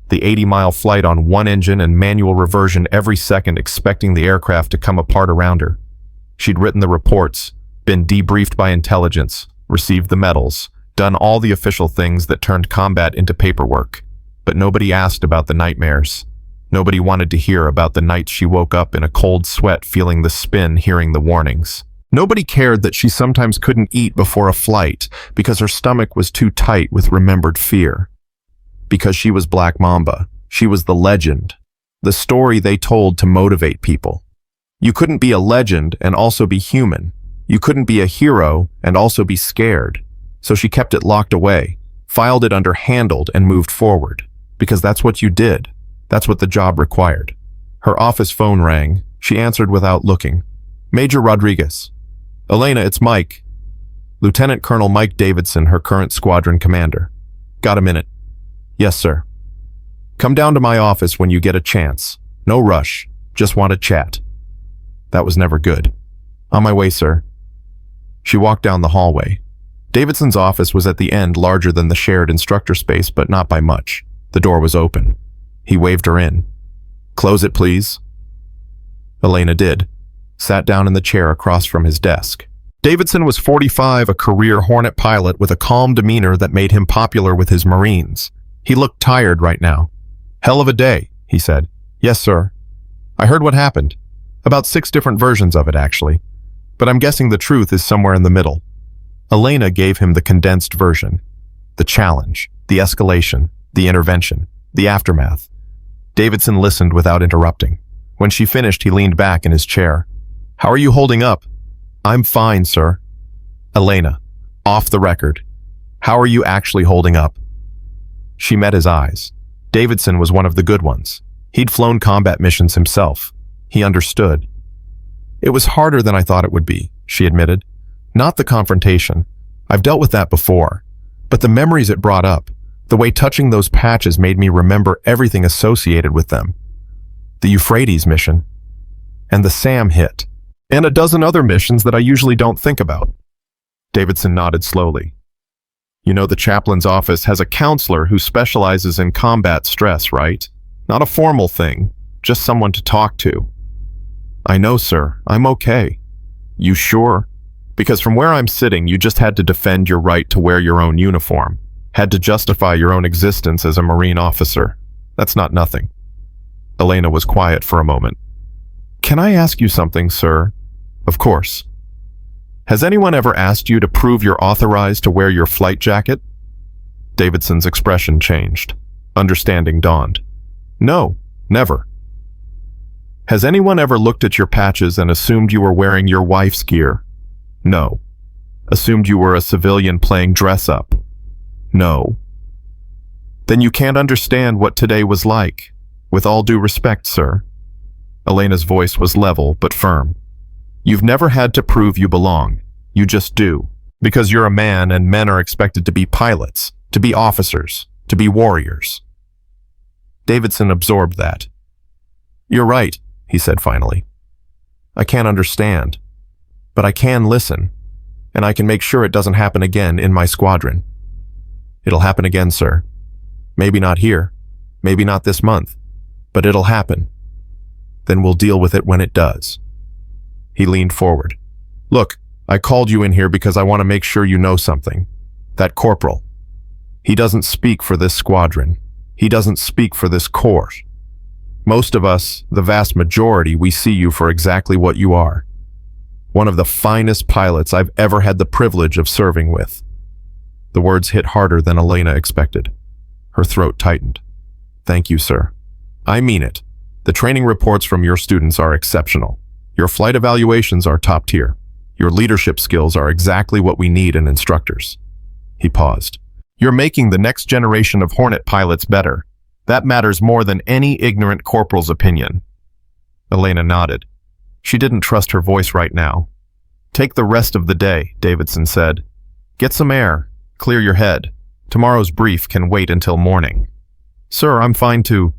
the 80-mile flight on one engine and manual reversion every second expecting the aircraft to come apart around her. She'd written the reports, been debriefed by intelligence, received the medals, done all the official things that turned combat into paperwork, but nobody asked about the nightmares. Nobody wanted to hear about the nights she woke up in a cold sweat feeling the spin, hearing the warnings. Nobody cared that she sometimes couldn't eat before a flight because her stomach was too tight with remembered fear. Because she was Black Mamba. She was the legend. The story they told to motivate people. You couldn't be a legend and also be human. You couldn't be a hero and also be scared. So she kept it locked away, filed it under handled, and moved forward. Because that's what you did. That's what the job required. Her office phone rang. She answered without looking. Major Rodriguez. Elena, it's Mike. Lieutenant Colonel Mike Davidson, her current squadron commander. Got a minute? Yes, sir. Come down to my office when you get a chance. No rush. Just want to chat. That was never good. On my way, sir. She walked down the hallway. Davidson's office was at the end, larger than the shared instructor space, but not by much. The door was open. He waved her in. Close it, please. Elena did. Sat down in the chair across from his desk. Davidson was 45, a career Hornet pilot with a calm demeanor that made him popular with his Marines. He looked tired right now. Hell of a day, he said. Yes, sir. I heard what happened. About 6 different versions of it, actually. But I'm guessing the truth is somewhere in the middle. Elena gave him the condensed version. The challenge, the escalation, the intervention, the aftermath. Davidson listened without interrupting. When she finished, he leaned back in his chair. How are you holding up? I'm fine, sir. Elena, off the record. How are you actually holding up? She met his eyes. Davidson was one of the good ones. He'd flown combat missions himself. He understood. It was harder than I thought it would be, she admitted. Not the confrontation. I've dealt with that before. But the memories it brought up, the way touching those patches made me remember everything associated with them. The Euphrates mission. And the SAM hit. And a dozen other missions that I usually don't think about. Davidson nodded slowly. You know, the chaplain's office has a counselor who specializes in combat stress, right? Not a formal thing, just someone to talk to. I know, sir. I'm okay. You sure? Because from where I'm sitting, you just had to defend your right to wear your own uniform. Had to justify your own existence as a Marine officer. That's not nothing. Elena was quiet for a moment. Can I ask you something, sir? Of course. Has anyone ever asked you to prove you're authorized to wear your flight jacket? Davidson's expression changed. Understanding dawned. No, never. Has anyone ever looked at your patches and assumed you were wearing your wife's gear? No. Assumed you were a civilian playing dress-up? No. Then you can't understand what today was like. With all due respect, sir. Elena's voice was level but firm. You've never had to prove you belong. You just do. Because you're a man and men are expected to be pilots, to be officers, to be warriors. Davidson absorbed that. You're right, he said finally. I can't understand. But I can listen. And I can make sure it doesn't happen again in my squadron. It'll happen again, sir. Maybe not here. Maybe not this month. But it'll happen. Then we'll deal with it when it does. He leaned forward. Look, I called you in here because I want to make sure you know something. That corporal. He doesn't speak for this squadron. He doesn't speak for this corps. Most of us, the vast majority, we see you for exactly what you are. One of the finest pilots I've ever had the privilege of serving with. The words hit harder than Elena expected. Her throat tightened. Thank you, sir. I mean it. The training reports from your students are exceptional. Your flight evaluations are top tier. Your leadership skills are exactly what we need in instructors. He paused. You're making the next generation of Hornet pilots better. That matters more than any ignorant corporal's opinion. Elena nodded. She didn't trust her voice right now. Take the rest of the day, Davidson said. Get some air. Clear your head. Tomorrow's brief can wait until morning. Sir, I'm fine too.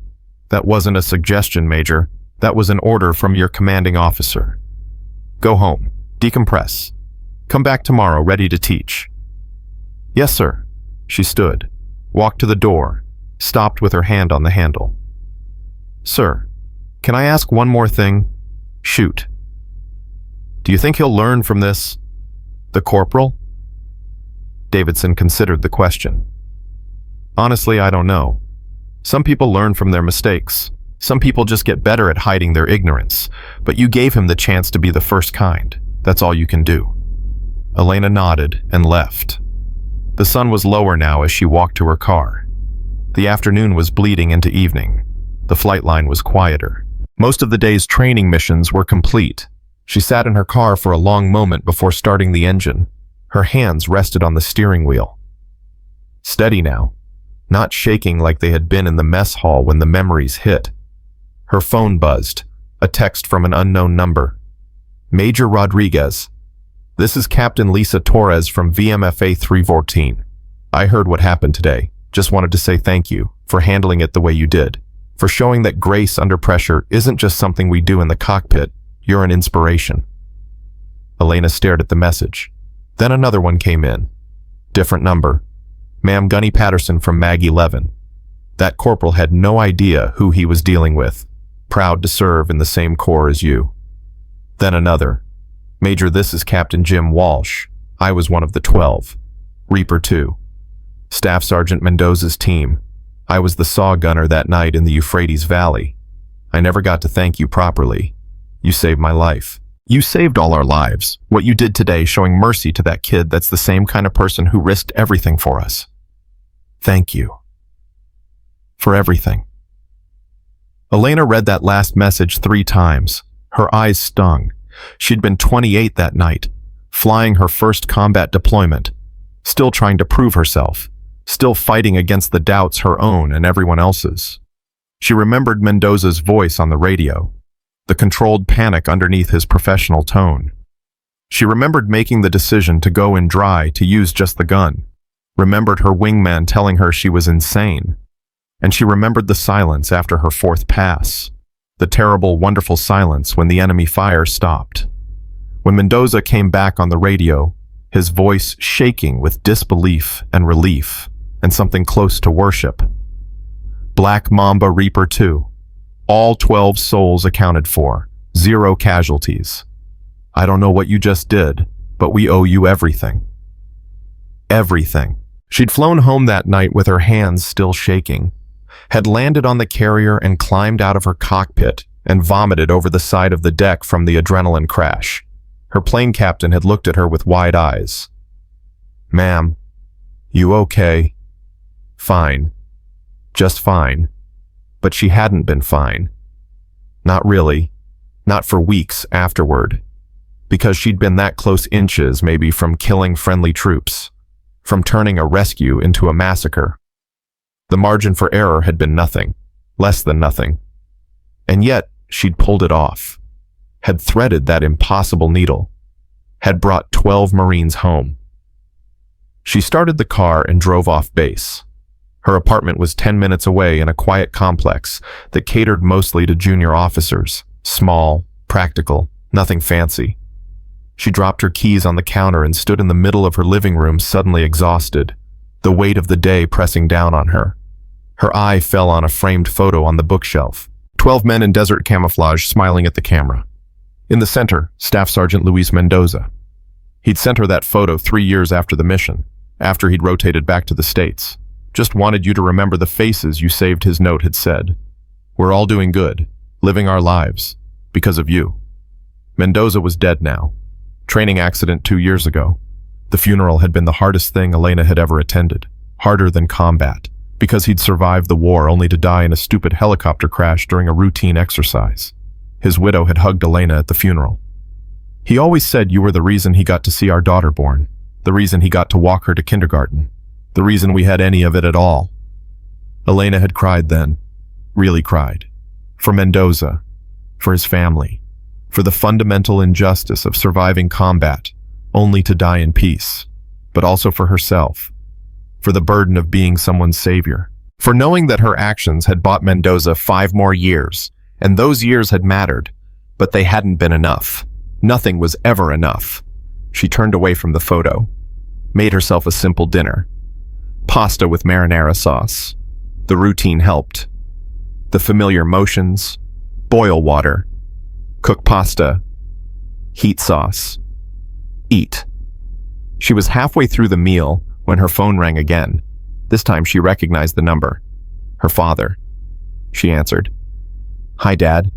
That wasn't a suggestion, Major. That was an order from your commanding officer. Go home. Decompress. Come back tomorrow ready to teach. Yes, sir. She stood, walked to the door, stopped with her hand on the handle. Sir, can I ask one more thing? Shoot. Do you think he'll learn from this? The corporal? Davidson considered the question. Honestly, I don't know. Some people learn from their mistakes. Some people just get better at hiding their ignorance, but you gave him the chance to be the first kind. That's all you can do." Elena nodded and left. The sun was lower now as she walked to her car. The afternoon was bleeding into evening. The flight line was quieter. Most of the day's training missions were complete. She sat in her car for a long moment before starting the engine. Her hands rested on the steering wheel. Steady now, not shaking like they had been in the mess hall when the memories hit. Her phone buzzed, a text from an unknown number. "Major Rodriguez. This is Captain Lisa Torres from VMFA 314. I heard what happened today. Just wanted to say thank you for handling it the way you did, for showing that grace under pressure isn't just something we do in the cockpit. You're an inspiration." Elena stared at the message. Then another one came in. Different number. "Ma'am Gunny Patterson from MAG 11. That corporal had no idea who he was dealing with. Proud to serve in the same corps as you." Then another. "Major, this is Captain Jim Walsh. I was one of the 12. Reaper 2. Staff Sergeant Mendoza's team. I was the saw gunner that night in the Euphrates Valley. I never got to thank you properly. You saved my life. You saved all our lives. What you did today showing mercy to that kid, that's the same kind of person who risked everything for us. Thank you. For everything." Elena read that last message 3 times. Her eyes stung. She'd been 28 that night, flying her first combat deployment, still trying to prove herself, still fighting against the doubts her own and everyone else's. She remembered Mendoza's voice on the radio, the controlled panic underneath his professional tone. She remembered making the decision to go in dry to use just the gun, remembered her wingman telling her she was insane, and she remembered the silence after her 4th pass, the terrible, wonderful silence when the enemy fire stopped. When Mendoza came back on the radio, his voice shaking with disbelief and relief, and something close to worship. "Black Mamba Reaper 2. All 12 souls accounted for. 0 casualties. I don't know what you just did, but we owe you everything." Everything. She'd flown home that night with her hands still shaking, had landed on the carrier and climbed out of her cockpit and vomited over the side of the deck from the adrenaline crash. Her plane captain had looked at her with wide eyes. "Ma'am, you okay?" "Fine. Just fine." But she hadn't been fine. Not really. Not for weeks afterward. Because she'd been that close inches maybe from killing friendly troops, from turning a rescue into a massacre. The margin for error had been nothing, less than nothing. And yet, she'd pulled it off, had threaded that impossible needle, had brought 12 Marines home. She started the car and drove off base. Her apartment was 10 minutes away in a quiet complex that catered mostly to junior officers, small, practical, nothing fancy. She dropped her keys on the counter and stood in the middle of her living room suddenly exhausted, the weight of the day pressing down on her. Her eye fell on a framed photo on the bookshelf. 12 men in desert camouflage smiling at the camera. In the center, Staff Sergeant Luis Mendoza. He'd sent her that photo 3 years after the mission, after he'd rotated back to the States. "Just wanted you to remember the faces you saved," his note had said. "We're all doing good, living our lives, because of you." Mendoza was dead now. Training accident 2 years ago. The funeral had been the hardest thing Elena had ever attended, harder than combat, because he'd survived the war only to die in a stupid helicopter crash during a routine exercise. His widow had hugged Elena at the funeral. "He always said you were the reason he got to see our daughter born, the reason he got to walk her to kindergarten, the reason we had any of it at all." Elena had cried then, really cried, for Mendoza, for his family, for the fundamental injustice of surviving combat, only to die in peace, but also for herself, for the burden of being someone's savior, for knowing that her actions had bought Mendoza 5 more years, and those years had mattered, but they hadn't been enough. Nothing was ever enough. She turned away from the photo, made herself a simple dinner. Pasta with marinara sauce. The routine helped. The familiar motions, boil water, cook pasta, heat sauce, eat. She was halfway through the meal when her phone rang again. This time she recognized the number. Her father. She answered. Hi, Dad.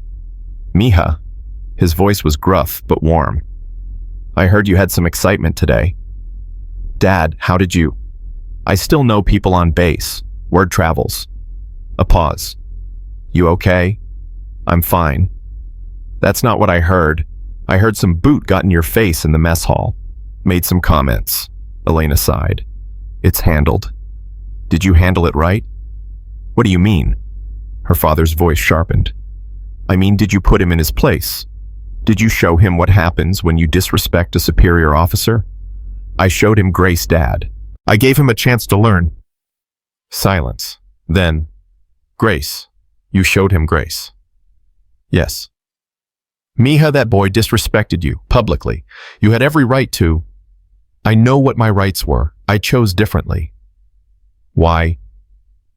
Mija. His voice was gruff but warm. I heard you had some excitement today. Dad, how did you? I still know people on base. Word travels. A pause. You okay? I'm fine. That's not what I heard. I heard some boot got in your face in the mess hall. Made some comments. Elena sighed. It's handled. Did you handle it right? What do you mean? Her father's voice sharpened. I mean, did you put him in his place? Did you show him what happens when you disrespect a superior officer? I showed him grace, Dad. I gave him a chance to learn. Silence. Then, Grace. You showed him grace. Yes. Mija, that boy disrespected you, publicly. You had every right to. I know what my rights were. I chose differently. Why?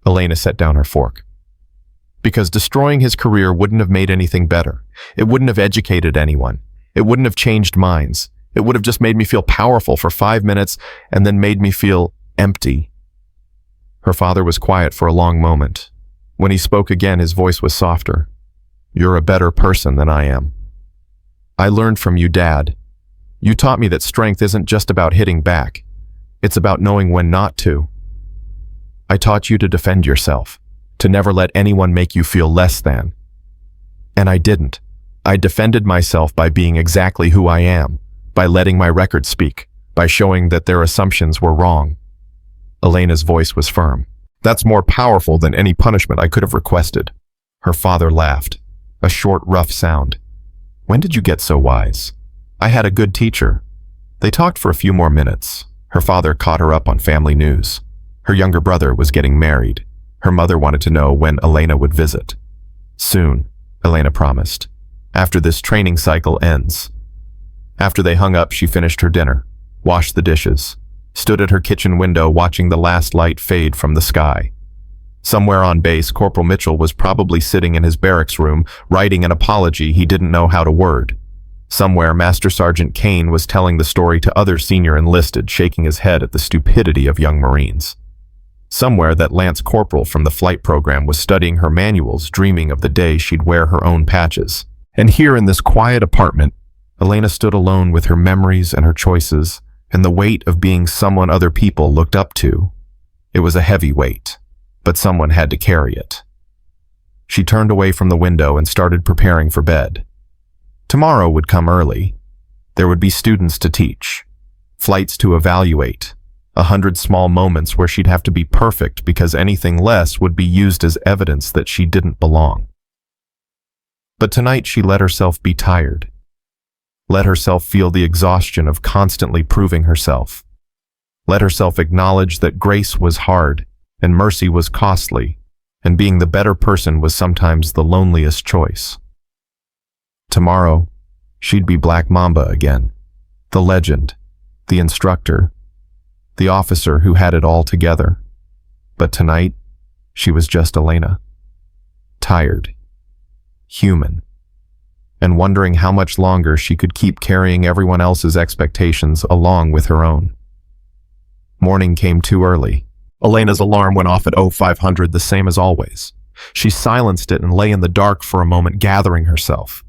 Elena set down her fork. Because destroying his career wouldn't have made anything better. It wouldn't have educated anyone. It wouldn't have changed minds. It would have just made me feel powerful for 5 minutes and then made me feel empty. Her father was quiet for a long moment. When he spoke again, his voice was softer. You're a better person than I am. I learned from you, Dad. You taught me that strength isn't just about hitting back. It's about knowing when not to. I taught you to defend yourself, to never let anyone make you feel less than. And I didn't. I defended myself by being exactly who I am, by letting my record speak, by showing that their assumptions were wrong. Elena's voice was firm. That's more powerful than any punishment I could have requested. Her father laughed, a short, rough sound. When did you get so wise? I had a good teacher. They talked for a few more minutes. Her father caught her up on family news. Her younger brother was getting married. Her mother wanted to know when Elena would visit. Soon, Elena promised. After this training cycle ends. After they hung up, she finished her dinner, washed the dishes, stood at her kitchen window watching the last light fade from the sky. Somewhere on base, Corporal Mitchell was probably sitting in his barracks room, writing an apology he didn't know how to word. Somewhere, Master Sergeant Kane was telling the story to other senior enlisted, shaking his head at the stupidity of young Marines. Somewhere, that Lance Corporal from the flight program was studying her manuals, dreaming of the day she'd wear her own patches. And here in this quiet apartment, Elena stood alone with her memories and her choices, and the weight of being someone other people looked up to. It was a heavy weight, but someone had to carry it. She turned away from the window and started preparing for bed. Tomorrow would come early. There would be students to teach, flights to evaluate, 100 small moments where she'd have to be perfect because anything less would be used as evidence that she didn't belong. But tonight she let herself be tired. Let herself feel the exhaustion of constantly proving herself. Let herself acknowledge that grace was hard and mercy was costly, and being the better person was sometimes the loneliest choice. Tomorrow, she'd be Black Mamba again, the legend, the instructor, the officer who had it all together. But tonight, she was just Elena. Tired, human, and wondering how much longer she could keep carrying everyone else's expectations along with her own. Morning came too early. Elena's alarm went off at 0500, the same as always. She silenced it and lay in the dark for a moment, gathering herself.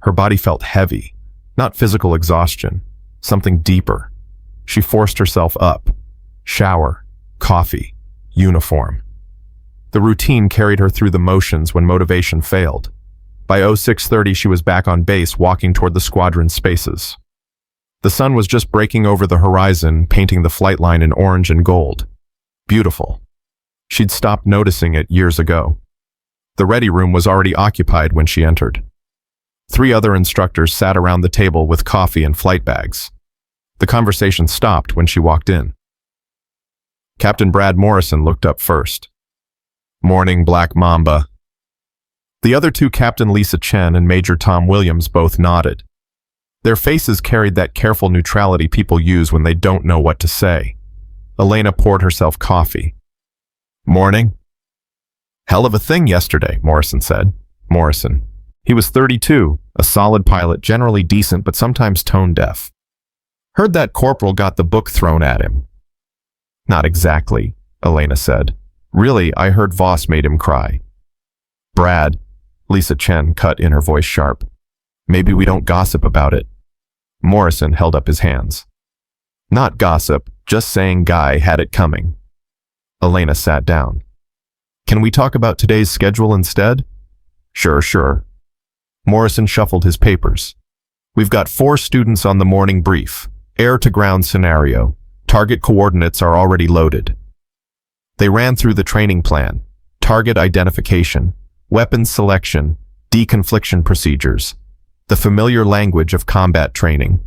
Her body felt heavy, not physical exhaustion, something deeper. She forced herself up. Shower, coffee, uniform. The routine carried her through the motions when motivation failed. By 0630, she was back on base, walking toward the squadron spaces. The sun was just breaking over the horizon, painting the flight line in orange and gold. Beautiful. She'd stopped noticing it years ago. The ready room was already occupied when she entered. 3 other instructors sat around the table with coffee and flight bags. The conversation stopped when she walked in. Captain Brad Morrison looked up first. Morning, Black Mamba. The other 2, Captain Lisa Chen and Major Tom Williams, both nodded. Their faces carried that careful neutrality people use when they don't know what to say. Elena poured herself coffee. Morning. Hell of a thing yesterday, Morrison said. Morrison. He was 32, a solid pilot, generally decent but sometimes tone-deaf. Heard that corporal got the book thrown at him. Not exactly, Elena said. Really, I heard Voss made him cry. Brad. Lisa Chen cut in, her voice sharp. Maybe we don't gossip about it. Morrison held up his hands. Not gossip, just saying Guy had it coming. Elena sat down. Can we talk about today's schedule instead? Sure. Morrison shuffled his papers. We've got 4 students on the morning brief. Air-to-ground scenario. Target coordinates are already loaded. They ran through the training plan. Target identification, weapons selection, deconfliction procedures, the familiar language of combat training.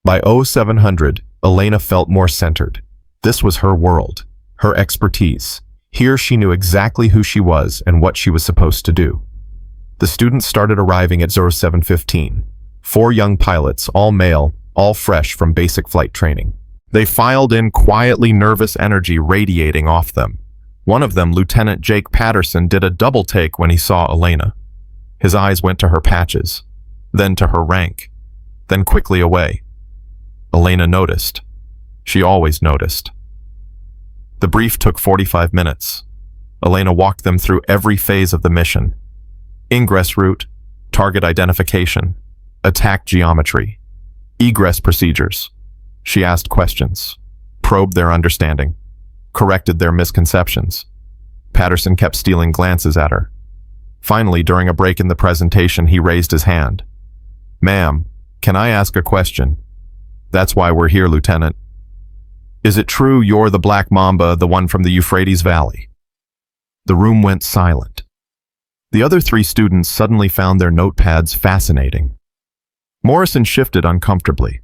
By 0700, Elena felt more centered. This was her world, her expertise. Here she knew exactly who she was and what she was supposed to do. The students started arriving at 0715. 4 young pilots, all male, all fresh from basic flight training. They filed in quietly, nervous energy radiating off them. One of them, Lieutenant Jake Patterson, did a double take when he saw Elena. His eyes went to her patches, then to her rank, then quickly away. Elena noticed. She always noticed. The brief took 45 minutes. Elena walked them through every phase of the mission. Ingress route, target identification, attack geometry, egress procedures. She asked questions, probed their understanding, corrected their misconceptions. Patterson kept stealing glances at her. Finally, during a break in the presentation, he raised his hand. Ma'am, can I ask a question? That's why we're here, Lieutenant. Is it true you're the Black Mamba, the one from the Euphrates Valley? The room went silent. The other 3 students suddenly found their notepads fascinating. Morrison shifted uncomfortably.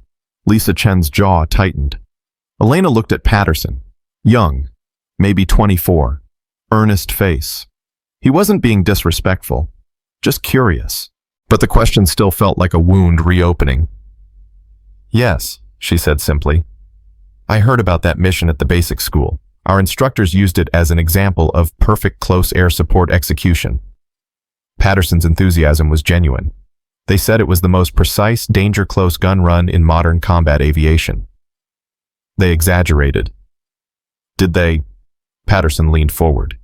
Lisa Chen's jaw tightened. Elena looked at Patterson. Young, maybe 24, earnest face. He wasn't being disrespectful, just curious. But the question still felt like a wound reopening. Yes, she said simply. I heard about that mission at the basic school. Our instructors used it as an example of perfect close air support execution. Patterson's enthusiasm was genuine. They said it was the most precise danger-close gun run in modern combat aviation. They exaggerated. Did they? Patterson leaned forward.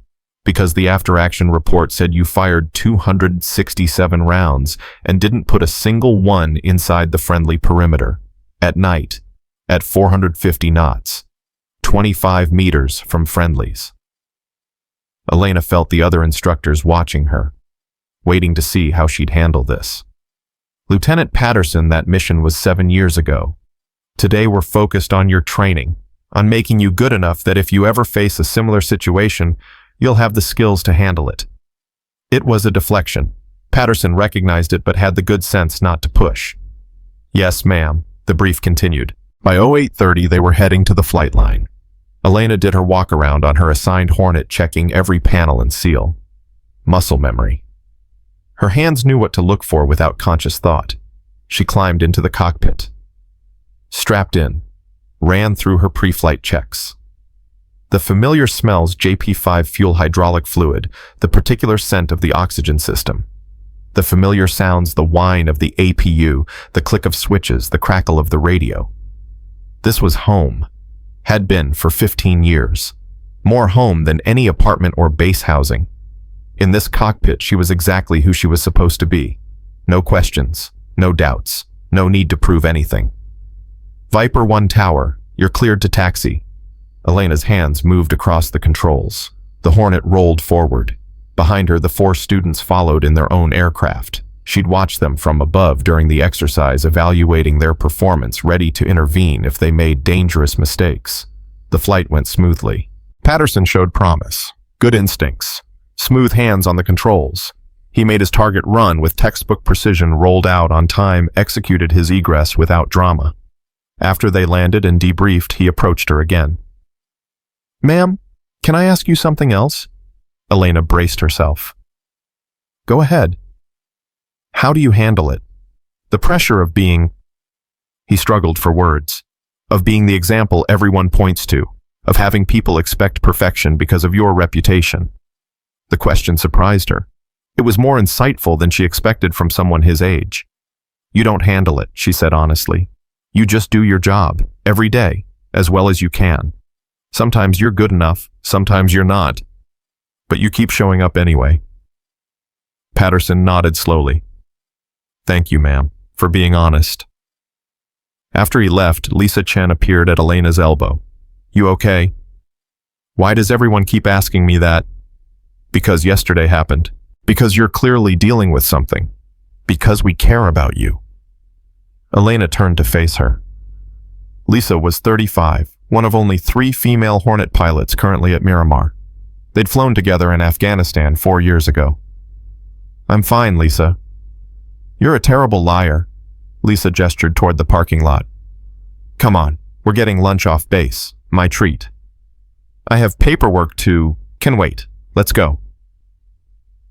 Because the after-action report said you fired 267 rounds and didn't put a single one inside the friendly perimeter. At night, at 450 knots, 25 meters from friendlies. Elena felt the other instructors watching her, waiting to see how she'd handle this. Lieutenant Patterson, that mission was 7 years ago. Today we're focused on your training, on making you good enough that if you ever face a similar situation, you'll have the skills to handle it. It was a deflection. Patterson recognized it but had the good sense not to push. Yes, ma'am, the brief continued. By 0830 they were heading to the flight line. Elena did her walk-around on her assigned Hornet, checking every panel and seal. Muscle memory. Her hands knew what to look for without conscious thought. She climbed into the cockpit. Strapped in, ran through her pre-flight checks. The familiar smells, JP5 fuel hydraulic fluid, the particular scent of the oxygen system. The familiar sounds, the whine of the APU, the click of switches, the crackle of the radio. This was home. Had been for 15 years. More home than any apartment or base housing. In this cockpit, she was exactly who she was supposed to be. No questions, no doubts, no need to prove anything. Viper 1 Tower, you're cleared to taxi. Elena's hands moved across the controls. The Hornet rolled forward. Behind her, the 4 students followed in their own aircraft. She'd watched them from above during the exercise, evaluating their performance, ready to intervene if they made dangerous mistakes. The flight went smoothly. Patterson showed promise, good instincts, smooth hands on the controls. He made his target run with textbook precision, rolled out on time, executed his egress without drama. After they landed and debriefed, he approached her again. Ma'am, can I ask you something else? Elena braced herself. Go ahead. How do you handle it? The pressure of being... He struggled for words. Of being the example everyone points to. Of having people expect perfection because of your reputation. The question surprised her. It was more insightful than she expected from someone his age. You don't handle it, she said honestly. You just do your job, every day, as well as you can. Sometimes you're good enough, sometimes you're not. But you keep showing up anyway. Patterson nodded slowly. Thank you, ma'am, for being honest. After he left, Lisa Chen appeared at Elena's elbow. You okay? Why does everyone keep asking me that? Because yesterday happened. Because you're clearly dealing with something. Because we care about you. Elena turned to face her. Lisa was 35, one of only 3 female Hornet pilots currently at Miramar. They'd flown together in Afghanistan 4 years ago. I'm fine, Lisa. You're a terrible liar. Lisa gestured toward the parking lot. Come on, we're getting lunch off base. My treat. I have paperwork to... Can wait. Let's go.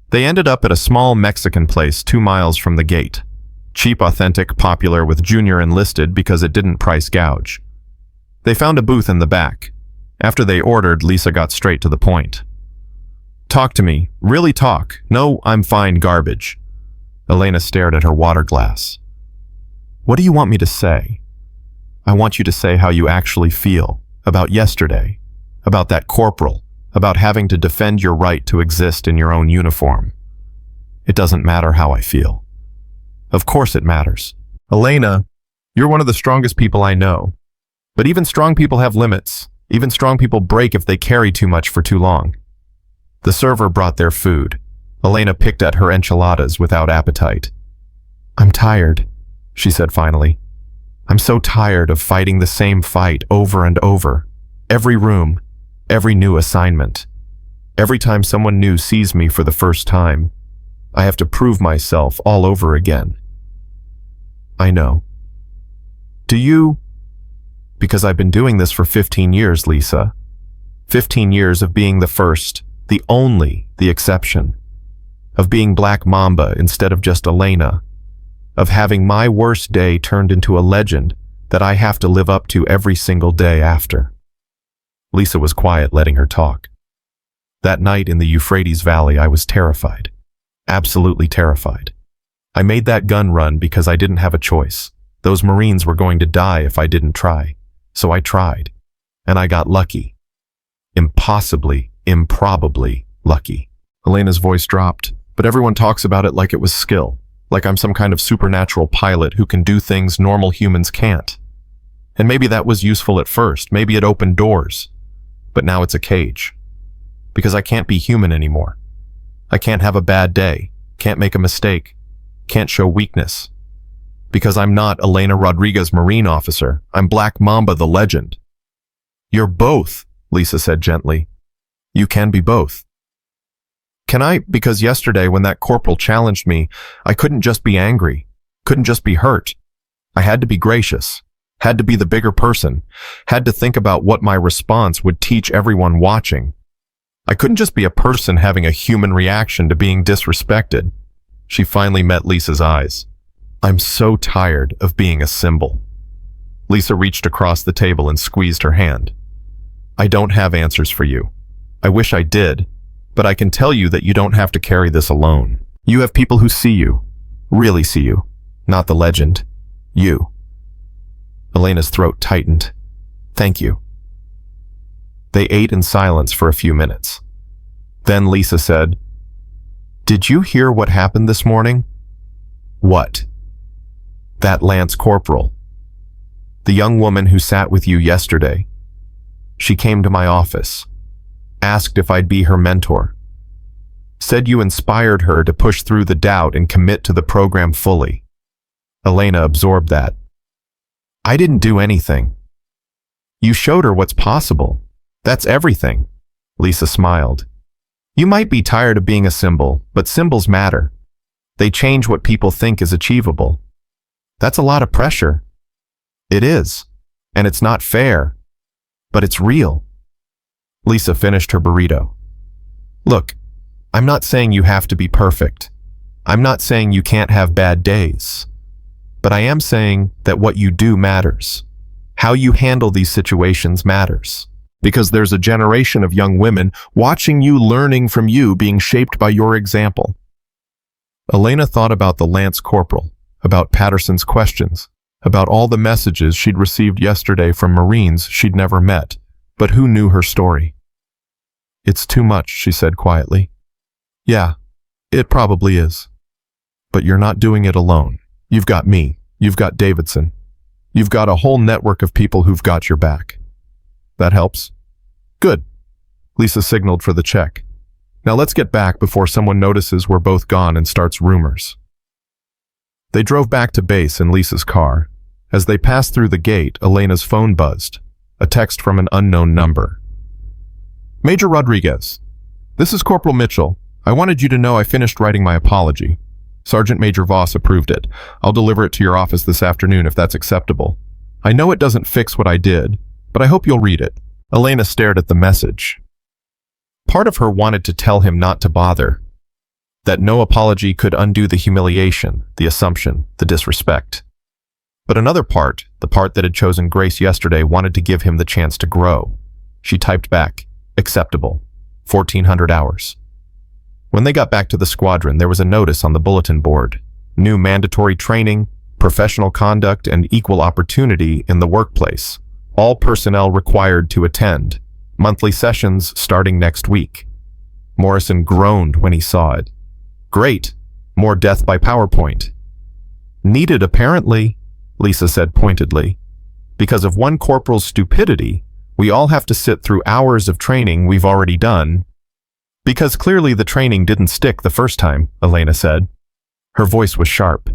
They ended up at a small Mexican place 2 miles from the gate. Cheap, authentic, popular with junior enlisted because it didn't price gouge. They found a booth in the back. After they ordered, Lisa got straight to the point. Talk to me. Really talk. No, I'm fine garbage. Elena stared at her water glass. What do you want me to say? I want you to say how you actually feel. About yesterday. About that corporal. About having to defend your right to exist in your own uniform. It doesn't matter how I feel. Of course it matters. Elena, you're one of the strongest people I know. But even strong people have limits. Even strong people break if they carry too much for too long. The server brought their food. Elena picked at her enchiladas without appetite. I'm tired, she said finally. I'm so tired of fighting the same fight over and over. Every room, every new assignment. Every time someone new sees me for the first time, I have to prove myself all over again. I know. Do you? Because I've been doing this for 15 years, Lisa. 15 years of being the first, the only, the exception. Of being Black Mamba instead of just Elena. Of having my worst day turned into a legend that I have to live up to every single day after. Lisa was quiet, letting her talk. That night in the Euphrates Valley, I was terrified. Absolutely terrified. I made that gun run because I didn't have a choice. Those Marines were going to die if I didn't try. So I tried. And I got lucky. Impossibly, improbably lucky. Elena's voice dropped, but everyone talks about it like it was skill. Like I'm some kind of supernatural pilot who can do things normal humans can't. And maybe that was useful at first. Maybe it opened doors. But now it's a cage. Because I can't be human anymore. I can't have a bad day. Can't make a mistake. Can't show weakness. Because I'm not Elena Rodriguez, Marine officer. I'm Black Mamba, the legend. You're both, Lisa said gently. You can be both. Can I? Because yesterday when that corporal challenged me, I couldn't just be angry. Couldn't just be hurt. I had to be gracious. Had to be the bigger person. Had to think about what my response would teach everyone watching. I couldn't just be a person having a human reaction to being disrespected. She finally met Lisa's eyes. I'm so tired of being a symbol. Lisa reached across the table and squeezed her hand. I don't have answers for you. I wish I did, but I can tell you that you don't have to carry this alone. You have people who see you, really see you, not the legend. You. Elena's throat tightened. Thank you. They ate in silence for a few minutes. Then Lisa said, Did you hear what happened this morning? What? That Lance Corporal. The young woman who sat with you yesterday. She came to my office. Asked if I'd be her mentor. Said you inspired her to push through the doubt and commit to the program fully. Elena absorbed that. I didn't do anything. You showed her what's possible. That's everything. Lisa smiled. You might be tired of being a symbol, but symbols matter. They change what people think is achievable. That's a lot of pressure. It is. And it's not fair. But it's real. Lisa finished her burrito. Look, I'm not saying you have to be perfect. I'm not saying you can't have bad days. But I am saying that what you do matters. How you handle these situations matters. Because there's a generation of young women watching you, learning from you, being shaped by your example. Elena thought about the Lance Corporal, about Patterson's questions, about all the messages she'd received yesterday from Marines she'd never met, but who knew her story. It's too much, she said quietly. Yeah, It probably is. But you're not doing it alone. You've got me. You've got Davidson. You've got a whole network of people who've got your back. That helps? Good. Lisa signaled for the check. Now let's get back before someone notices we're both gone and starts rumors. They drove back to base in Lisa's car. As they passed through the gate, Elena's phone buzzed. A text from an unknown number. Major Rodriguez. This is Corporal Mitchell. I wanted you to know I finished writing my apology. Sergeant Major Voss approved it. I'll deliver it to your office this afternoon if that's acceptable. I know it doesn't fix what I did, but I hope you'll read it. Elena stared at the message. Part of her wanted to tell him not to bother, that no apology could undo the humiliation, the assumption, the disrespect. But another part, the part that had chosen Grace yesterday, wanted to give him the chance to grow. She typed back, acceptable, 1400 hours. When they got back to the squadron, there was a notice on the bulletin board. New mandatory training, professional conduct, and equal opportunity in the workplace. All personnel required to attend. Monthly sessions starting next week. Morrison groaned when he saw it. Great. More death by PowerPoint. Needed, apparently, Lisa said pointedly. Because of one corporal's stupidity, we all have to sit through hours of training we've already done. Because clearly the training didn't stick the first time, Elena said. Her voice was sharp.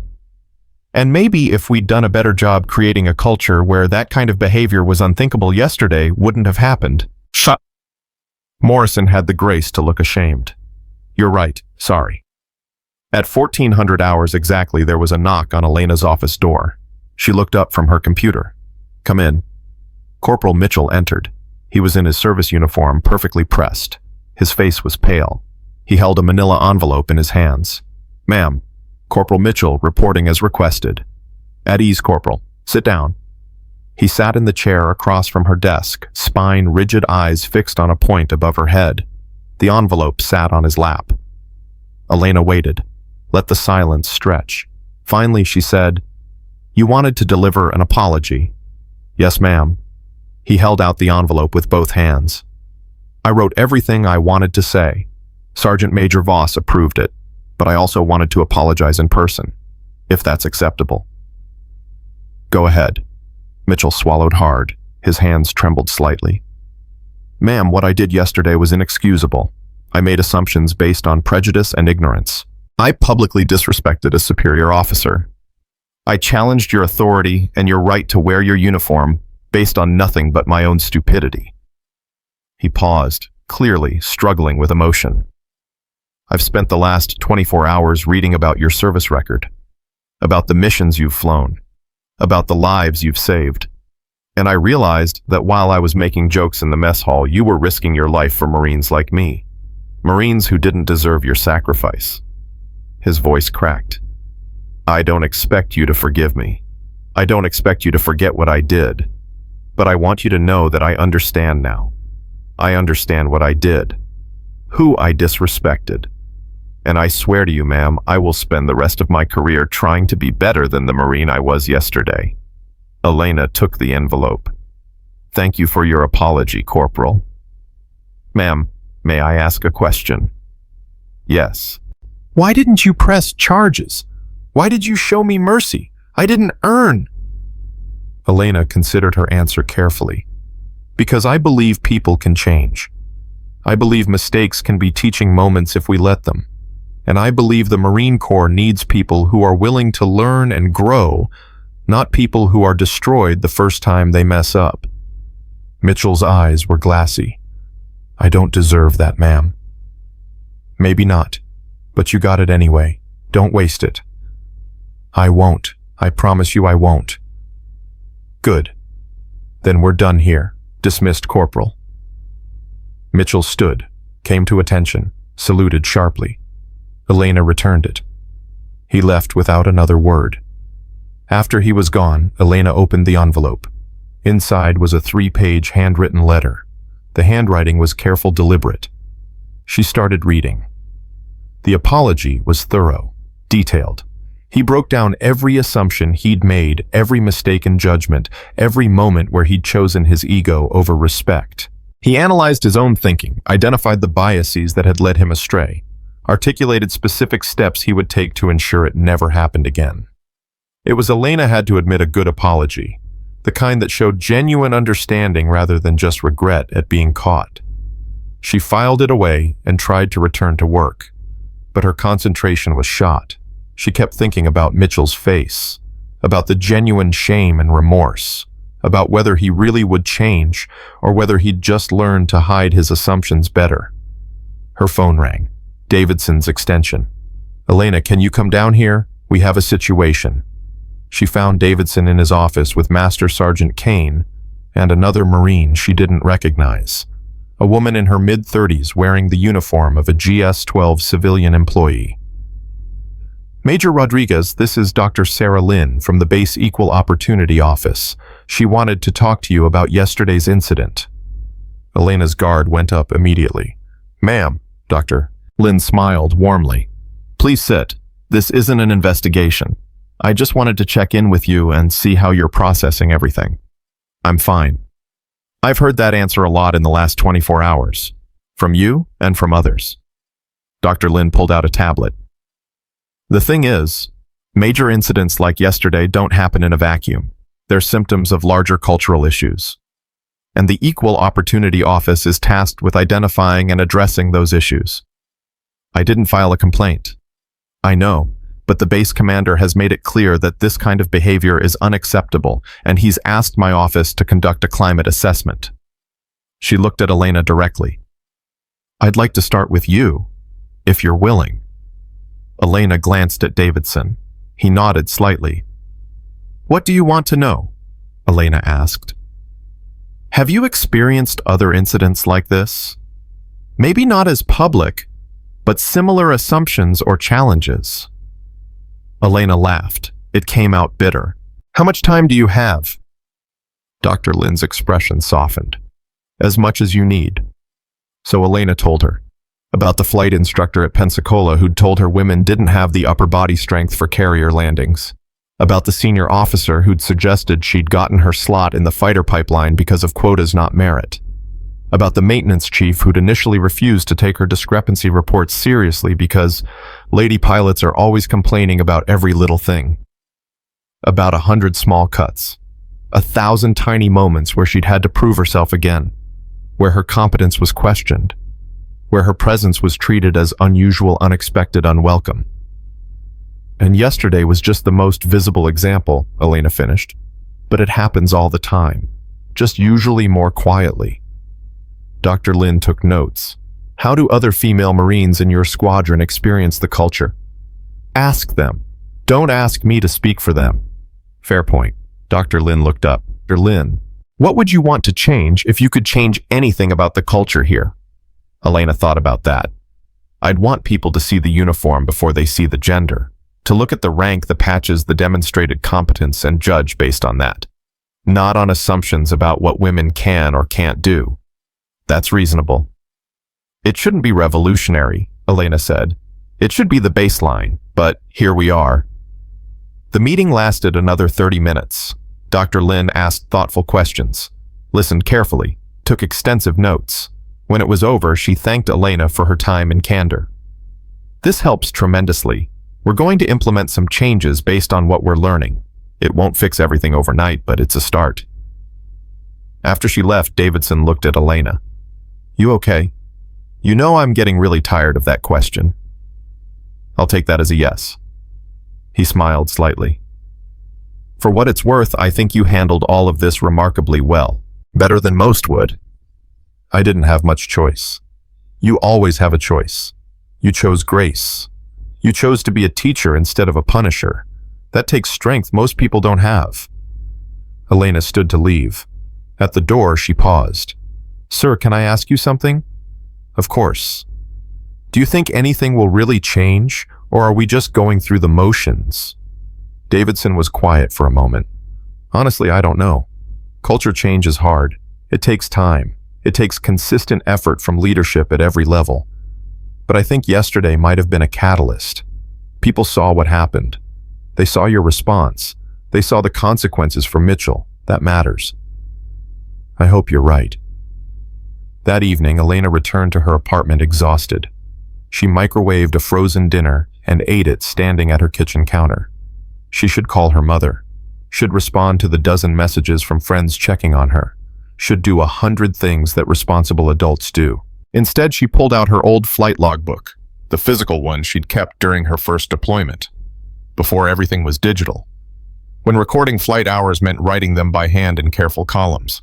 And maybe if we'd done a better job creating a culture where that kind of behavior was unthinkable yesterday, wouldn't have happened. Shut. Morrison had the grace to look ashamed. You're right, sorry. At 1400 hours exactly, there was a knock on Elena's office door. She looked up from her computer. Come in. Corporal Mitchell entered. He was in his service uniform, perfectly pressed. His face was pale. He held a manila envelope in his hands. Ma'am, Corporal Mitchell reporting as requested. At ease, Corporal. Sit down. He sat in the chair across from her desk, spine, rigid eyes fixed on a point above her head. The envelope sat on his lap. Elena waited, let the silence stretch. Finally, she said, You wanted to deliver an apology. Yes, ma'am. He held out the envelope with both hands. I wrote everything I wanted to say. Sergeant Major Voss approved it, but I also wanted to apologize in person, if that's acceptable. Go ahead. Mitchell swallowed hard. His hands trembled slightly. Ma'am, what I did yesterday was inexcusable. I made assumptions based on prejudice and ignorance. I publicly disrespected a superior officer. I challenged your authority and your right to wear your uniform based on nothing but my own stupidity. He paused, clearly struggling with emotion. I've spent the last 24 hours reading about your service record, about the missions you've flown, about the lives you've saved. And I realized that while I was making jokes in the mess hall, you were risking your life for Marines like me. Marines who didn't deserve your sacrifice. His voice cracked. I don't expect you to forgive me. I don't expect you to forget what I did. But I want you to know that I understand now. I understand what I did, who I disrespected. And I swear to you, ma'am, I will spend the rest of my career trying to be better than the Marine I was yesterday. Elena took the envelope. Thank you for your apology, Corporal. Ma'am, may I ask a question? Yes. Why didn't you press charges? Why did you show me mercy? I didn't earn. Elena considered her answer carefully. Because I believe people can change. I believe mistakes can be teaching moments if we let them. And I believe the Marine Corps needs people who are willing to learn and grow, not people who are destroyed the first time they mess up. Mitchell's eyes were glassy. I don't deserve that, ma'am. Maybe not, but you got it anyway. Don't waste it. I won't. I promise you I won't. Good. Then we're done here. Dismissed, Corporal. Mitchell stood, came to attention, saluted sharply. Elena returned it. He left without another word. After he was gone, Elena opened the envelope. Inside was a 3-page handwritten letter. The handwriting was careful, deliberate. She started reading. The apology was thorough, detailed. He broke down every assumption he'd made, every mistaken judgment, every moment where he'd chosen his ego over respect. He analyzed his own thinking, identified the biases that had led him astray, articulated specific steps he would take to ensure it never happened again. It was, Elena had to admit, a good apology, the kind that showed genuine understanding rather than just regret at being caught. She filed it away and tried to return to work, but her concentration was shot. She kept thinking about Mitchell's face, about the genuine shame and remorse, about whether he really would change or whether he'd just learned to hide his assumptions better. Her phone rang. Davidson's extension. "Elena, can you come down here? We have a situation." She found Davidson in his office with Master Sergeant Kane and another Marine she didn't recognize, a woman in her mid-30s wearing the uniform of a GS-12 civilian employee. "Major Rodriguez, this is Dr. Sarah Lynn from the Base Equal Opportunity Office. She wanted to talk to you about yesterday's incident." Elena's guard went up immediately. "Ma'am, Doctor." Lynn smiled warmly. "Please sit. This isn't an investigation. I just wanted to check in with you and see how you're processing everything." "I'm fine." "I've heard that answer a lot in the last 24 hours. From you and from others." Dr. Lynn pulled out a tablet. "The thing is, major incidents like yesterday don't happen in a vacuum. They're symptoms of larger cultural issues. And the Equal Opportunity Office is tasked with identifying and addressing those issues. I didn't file a complaint. I know, but the base commander has made it clear that this kind of behavior is unacceptable, and he's asked my office to conduct a climate assessment." She looked at Elena directly. "I'd like to start with you, if you're willing." Elena glanced at Davidson. He nodded slightly. "What do you want to know?" Elena asked. "Have you experienced other incidents like this? Maybe not as public, but similar assumptions or challenges?" Elena laughed. It came out bitter. "How much time do you have?" Dr. Lynn's expression softened. "As much as you need." So Elena told her about the flight instructor at Pensacola who'd told her women didn't have the upper body strength for carrier landings, about the senior officer who'd suggested she'd gotten her slot in the fighter pipeline because of quotas, not merit, about the maintenance chief who'd initially refused to take her discrepancy reports seriously because lady pilots are always complaining about every little thing, about 100 small cuts, 1,000 tiny moments where she'd had to prove herself again, where her competence was questioned, where her presence was treated as unusual, unexpected, unwelcome. "And yesterday was just the most visible example," Elena finished. "But it happens all the time, just usually more quietly." Dr. Lynn took notes. "How do other female Marines in your squadron experience the culture? Ask them. Don't ask me to speak for them." "Fair point." Dr. Lynn looked up. "Dr. Lynn, what would you want to change if you could change anything about the culture here?" Elena thought about that. "I'd want people to see the uniform before they see the gender, to look at the rank, the patches, the demonstrated competence, and judge based on that, not on assumptions about what women can or can't do." "That's reasonable." "It shouldn't be revolutionary," Elena said. "It should be the baseline, but here we are." The meeting lasted another 30 minutes. Dr. Lynn asked thoughtful questions, listened carefully, took extensive notes. When it was over, she thanked Elena for her time and candor. "This helps tremendously. We're going to implement some changes based on what we're learning. It won't fix everything overnight, but it's a start." After she left, Davidson looked at Elena. "You okay? You know I'm getting really tired of that question." "I'll take that as a yes." He smiled slightly. "For what it's worth, I think you handled all of this remarkably well. Better than most would." "I didn't have much choice." "You always have a choice. You chose grace. You chose to be a teacher instead of a punisher. That takes strength most people don't have." Elena stood to leave. At the door, she paused. "Sir, can I ask you something?" "Of course." "Do you think anything will really change, or are we just going through the motions?" Davidson was quiet for a moment. "Honestly, I don't know. Culture change is hard. It takes time. It takes consistent effort from leadership at every level. But I think yesterday might have been a catalyst. People saw what happened. They saw your response. They saw the consequences for Mitchell. That matters." "I hope you're right." That evening, Elena returned to her apartment exhausted. She microwaved a frozen dinner and ate it standing at her kitchen counter. She should call her mother, should respond to the dozen messages from friends checking on her, should do 100 things that responsible adults do. Instead, she pulled out her old flight logbook, the physical one she'd kept during her first deployment, before everything was digital, when recording flight hours meant writing them by hand in careful columns.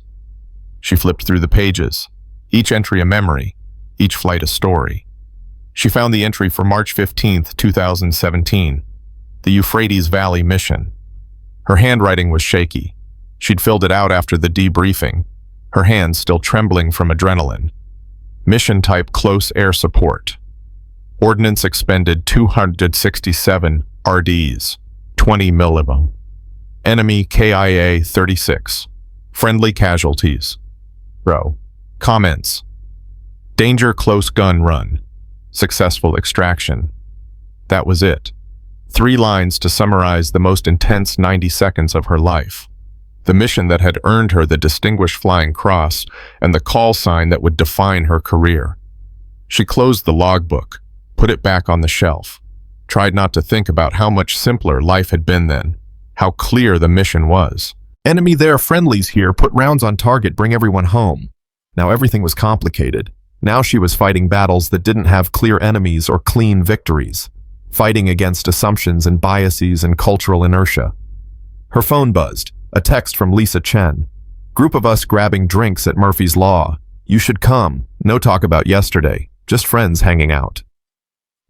She flipped through the pages, each entry a memory, each flight a story. She found the entry for March 15th, 2017, the Euphrates Valley mission. Her handwriting was shaky. She'd filled it out after the debriefing, her hands still trembling from adrenaline. Mission type close air support. Ordnance expended 267 RDs, 20 millim. Enemy KIA 36. Friendly casualties. Row. Comments. Danger close gun run. Successful extraction. That was it. 3 lines to summarize the most intense 90 seconds of her life. The mission that had earned her the Distinguished Flying Cross and the call sign that would define her career. She closed the logbook, put it back on the shelf, tried not to think about how much simpler life had been then, how clear the mission was. Enemy there, friendlies here, put rounds on target, bring everyone home. Now everything was complicated. Now she was fighting battles that didn't have clear enemies or clean victories, fighting against assumptions and biases and cultural inertia. Her phone buzzed, a text from Lisa Chen. Group of us grabbing drinks at Murphy's Law. You should come. No talk about yesterday, just friends hanging out.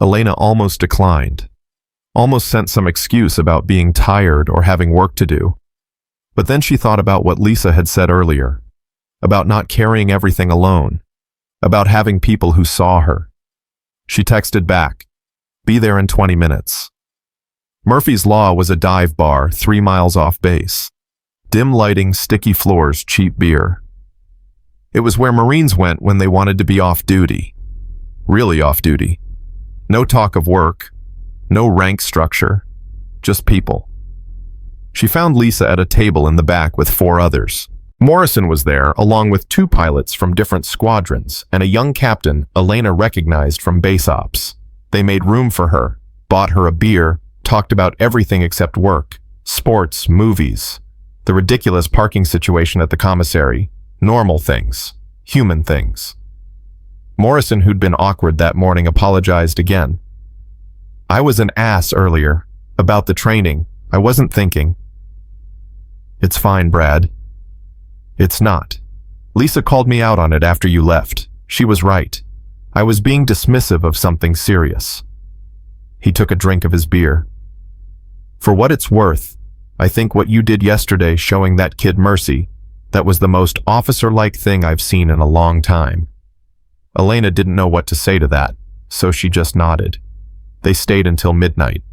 Elena almost declined, almost sent some excuse about being tired or having work to do. But then she thought about what Lisa had said earlier, about not carrying everything alone, about having people who saw her. She texted back, "Be there in 20 minutes." Murphy's Law was a dive bar 3 miles off base. Dim lighting, sticky floors, cheap beer. It was where Marines went when they wanted to be off duty. Really off duty. No talk of work, no rank structure, just people. She found Lisa at a table in the back with 4 others. Morrison was there, along with 2 pilots from different squadrons and a young captain Elena recognized from base ops. They made room for her, bought her a beer, talked about everything except work, sports, movies, the ridiculous parking situation at the commissary, normal things, human things. Morrison, who'd been awkward that morning, apologized again. "I was an ass earlier. About the training. I wasn't thinking." "It's fine, Brad." "It's not. Lisa called me out on it after you left. She was right. I was being dismissive of something serious." He took a drink of his beer. "For what it's worth, I think what you did yesterday showing that kid mercy, that was the most officer-like thing I've seen in a long time." Elena didn't know what to say to that, so she just nodded. They stayed until midnight,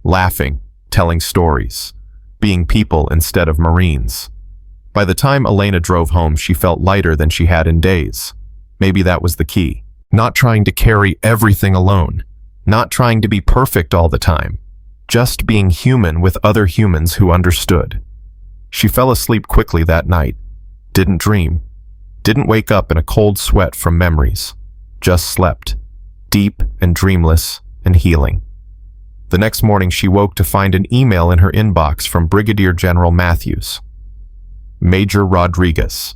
laughing, telling stories, being people instead of Marines. By the time Elena drove home, she felt lighter than she had in days. Maybe that was the key. Not trying to carry everything alone. Not trying to be perfect all the time. Just being human with other humans who understood. She fell asleep quickly that night. Didn't dream. Didn't wake up in a cold sweat from memories. Just slept. Deep and dreamless and healing. The next morning she woke to find an email in her inbox from Brigadier General Matthews. Major Rodriguez.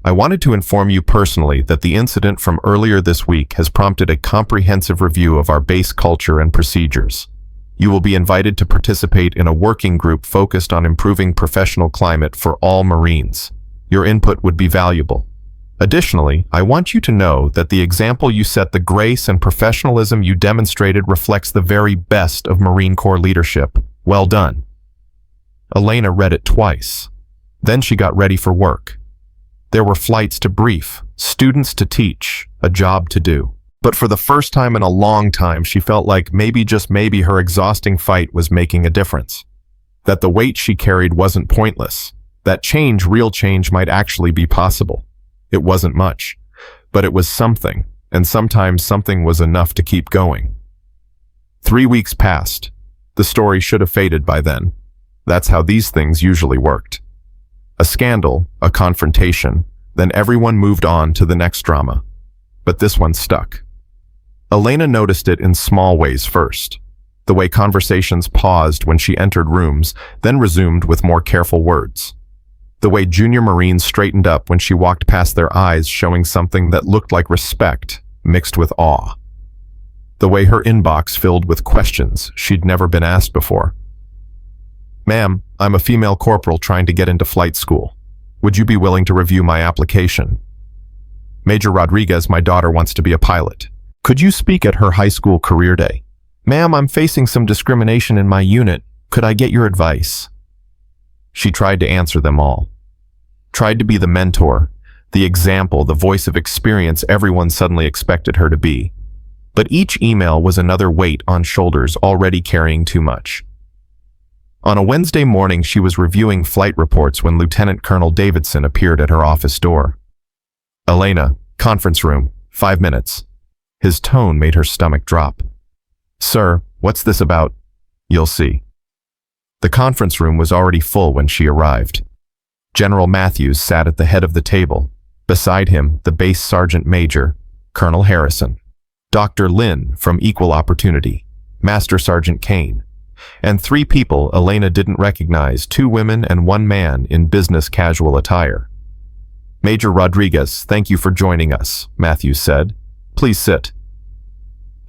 "I wanted to inform you personally that the incident from earlier this week has prompted a comprehensive review of our base culture and procedures. You will be invited to participate in a working group focused on improving professional climate for all Marines. Your input would be valuable. Additionally, I want you to know that the example you set, the grace and professionalism you demonstrated reflects the very best of Marine Corps leadership. Well done." Elena read it twice. Then she got ready for work. There were flights to brief, students to teach, a job to do. But for the first time in a long time, she felt like maybe, just maybe, her exhausting fight was making a difference. That the weight she carried wasn't pointless. That change, real change, might actually be possible. It wasn't much, but it was something, and sometimes something was enough to keep going. 3 weeks passed. The story should have faded by then. That's how these things usually worked. A scandal, a confrontation, then everyone moved on to the next drama. But this one stuck. Elena noticed it in small ways first. The way conversations paused when she entered rooms, then resumed with more careful words. The way junior Marines straightened up when she walked past their eyes, showing something that looked like respect, mixed with awe. The way her inbox filled with questions she'd never been asked before. "Ma'am, I'm a female corporal trying to get into flight school. Would you be willing to review my application?" "Major Rodriguez, my daughter wants to be a pilot. Could you speak at her high school career day?" "Ma'am, I'm facing some discrimination in my unit. Could I get your advice?" She tried to answer them all. Tried to be the mentor, the example, the voice of experience everyone suddenly expected her to be. But each email was another weight on shoulders already carrying too much. On a Wednesday morning, she was reviewing flight reports when Lieutenant Colonel Davidson appeared at her office door. "Elena, conference room, 5 minutes. His tone made her stomach drop. "Sir, what's this about?" "You'll see." The conference room was already full when she arrived. General Matthews sat at the head of the table. Beside him, the base sergeant major, Colonel Harrison, Dr. Lin from Equal Opportunity, Master Sergeant Kane, and 3 people Elena didn't recognize, 2 women and 1 man in business casual attire. "Major Rodriguez, thank you for joining us," Matthews said. "Please sit."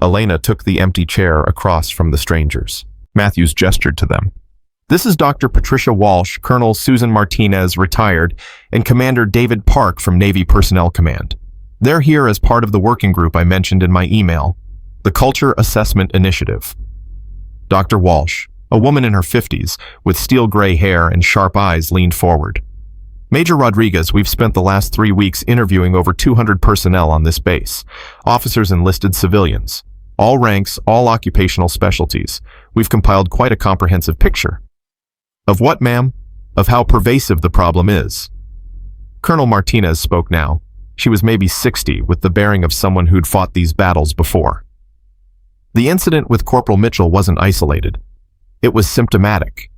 Elena took the empty chair across from the strangers. Matthews gestured to them. "This is Dr. Patricia Walsh, Colonel Susan Martinez, retired, and Commander David Park from Navy Personnel Command. They're here as part of the working group I mentioned in my email, the Culture Assessment Initiative." Dr. Walsh, a woman in her 50s, with steel gray hair and sharp eyes, leaned forward. "Major Rodriguez, we've spent the last 3 weeks interviewing over 200 personnel on this base, officers, enlisted civilians. All ranks, all occupational specialties. We've compiled quite a comprehensive picture." "Of what, ma'am?" "Of how pervasive the problem is." Colonel Martinez spoke now. She was maybe 60, with the bearing of someone who'd fought these battles before. "The incident with Corporal Mitchell wasn't isolated. It was symptomatic.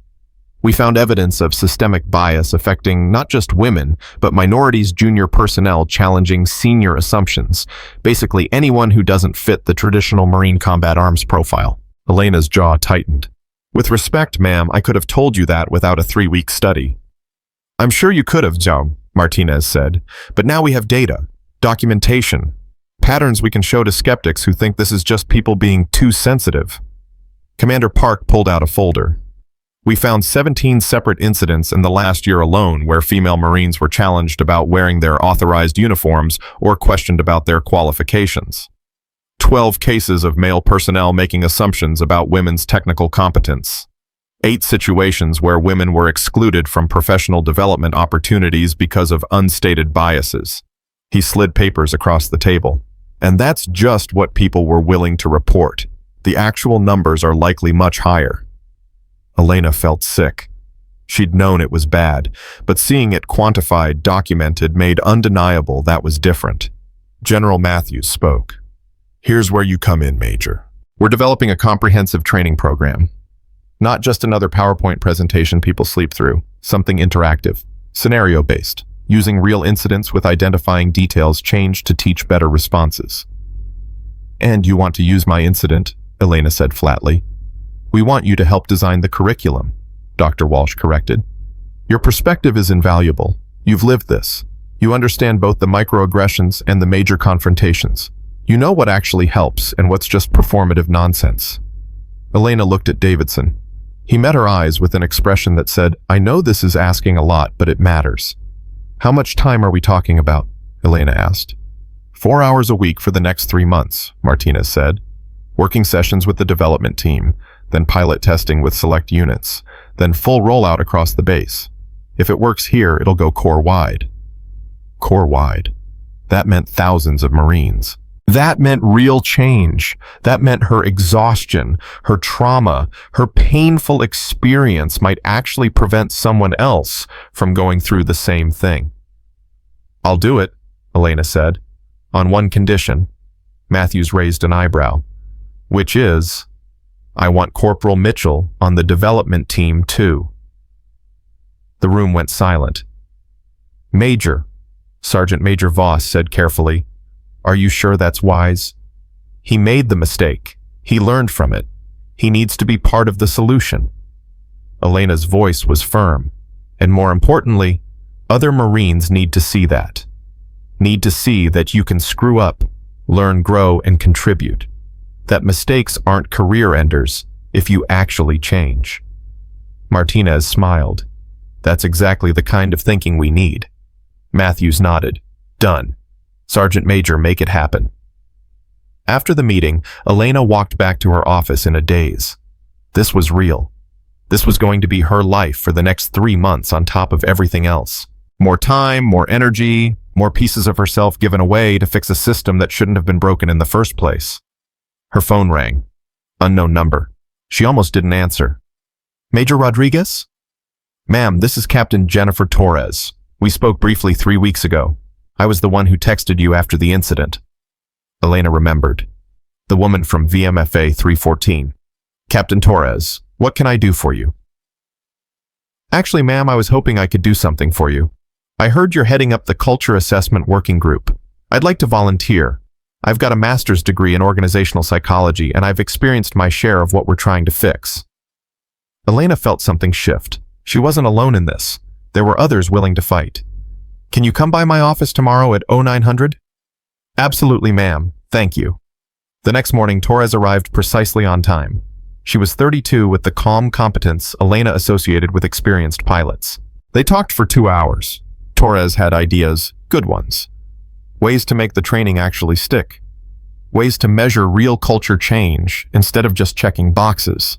We found evidence of systemic bias affecting not just women, but minorities, junior personnel challenging senior assumptions, basically anyone who doesn't fit the traditional Marine combat arms profile." Elena's jaw tightened. "With respect, ma'am, I could have told you that without a 3-week study." "I'm sure you could have, Joan," Martinez said, "but now we have data, documentation, patterns we can show to skeptics who think this is just people being too sensitive." Commander Park pulled out a folder. "We found 17 separate incidents in the last year alone where female Marines were challenged about wearing their authorized uniforms or questioned about their qualifications. 12 cases of male personnel making assumptions about women's technical competence. 8 situations where women were excluded from professional development opportunities because of unstated biases." He slid papers across the table. "And that's just what people were willing to report. The actual numbers are likely much higher." Elena felt sick. She'd known it was bad, but seeing it quantified, documented, made undeniable that was different. General Matthews spoke. "Here's where you come in, Major. We're developing a comprehensive training program. Not just another PowerPoint presentation people sleep through, something interactive, scenario-based, using real incidents with identifying details changed to teach better responses." "And you want to use my incident," Elena said flatly. "We want you to help design the curriculum," Dr. Walsh corrected. "Your perspective is invaluable. You've lived this. You understand both the microaggressions and the major confrontations. You know what actually helps and what's just performative nonsense." Elena looked at Davidson. He met her eyes with an expression that said, "I know this is asking a lot, but it matters." "How much time are we talking about?" Elena asked. 4 hours a week for the next 3 months, Martinez said. "Working sessions with the development team, then pilot testing with select units, then full rollout across the base. If it works here, it'll go Corps-wide." Corps-wide. That meant thousands of Marines. That meant real change. That meant her exhaustion, her trauma, her painful experience might actually prevent someone else from going through the same thing. "I'll do it," Elena said, "on one condition." Matthews raised an eyebrow. "Which is, I want Corporal Mitchell on the development team too." The room went silent. "Major," Sergeant Major Voss said carefully, "are you sure that's wise?" He made the mistake. He learned from it. He needs to be part of the solution. Elena's voice was firm, and more importantly, other Marines need to see that. Need to see that you can screw up, learn, grow, and contribute. That mistakes aren't career enders if you actually change. Martinez smiled. That's exactly the kind of thinking we need. Matthews nodded. Done. Sergeant Major, make it happen. After the meeting, Elena walked back to her office in a daze. This was real. This was going to be her life for the next 3 months on top of everything else. More time, more energy, more pieces of herself given away to fix a system that shouldn't have been broken in the first place. Her phone rang. Unknown number. She almost didn't answer. Major Rodriguez? Ma'am, this is Captain Jennifer Torres. We spoke briefly 3 weeks ago. I was the one who texted you after the incident. Elena remembered. The woman from VMFA 314. Captain Torres, what can I do for you? Actually, ma'am, I was hoping I could do something for you. I heard you're heading up the Culture Assessment Working Group. I'd like to volunteer. I've got a master's degree in organizational psychology, and I've experienced my share of what we're trying to fix. Elena felt something shift. She wasn't alone in this. There were others willing to fight. Can you come by my office tomorrow at 0900? Absolutely, ma'am. Thank you. The next morning, Torres arrived precisely on time. She was 32 with the calm competence Elena associated with experienced pilots. They talked for 2 hours. Torres had ideas, good ones. Ways to make the training actually stick. Ways to measure real culture change instead of just checking boxes.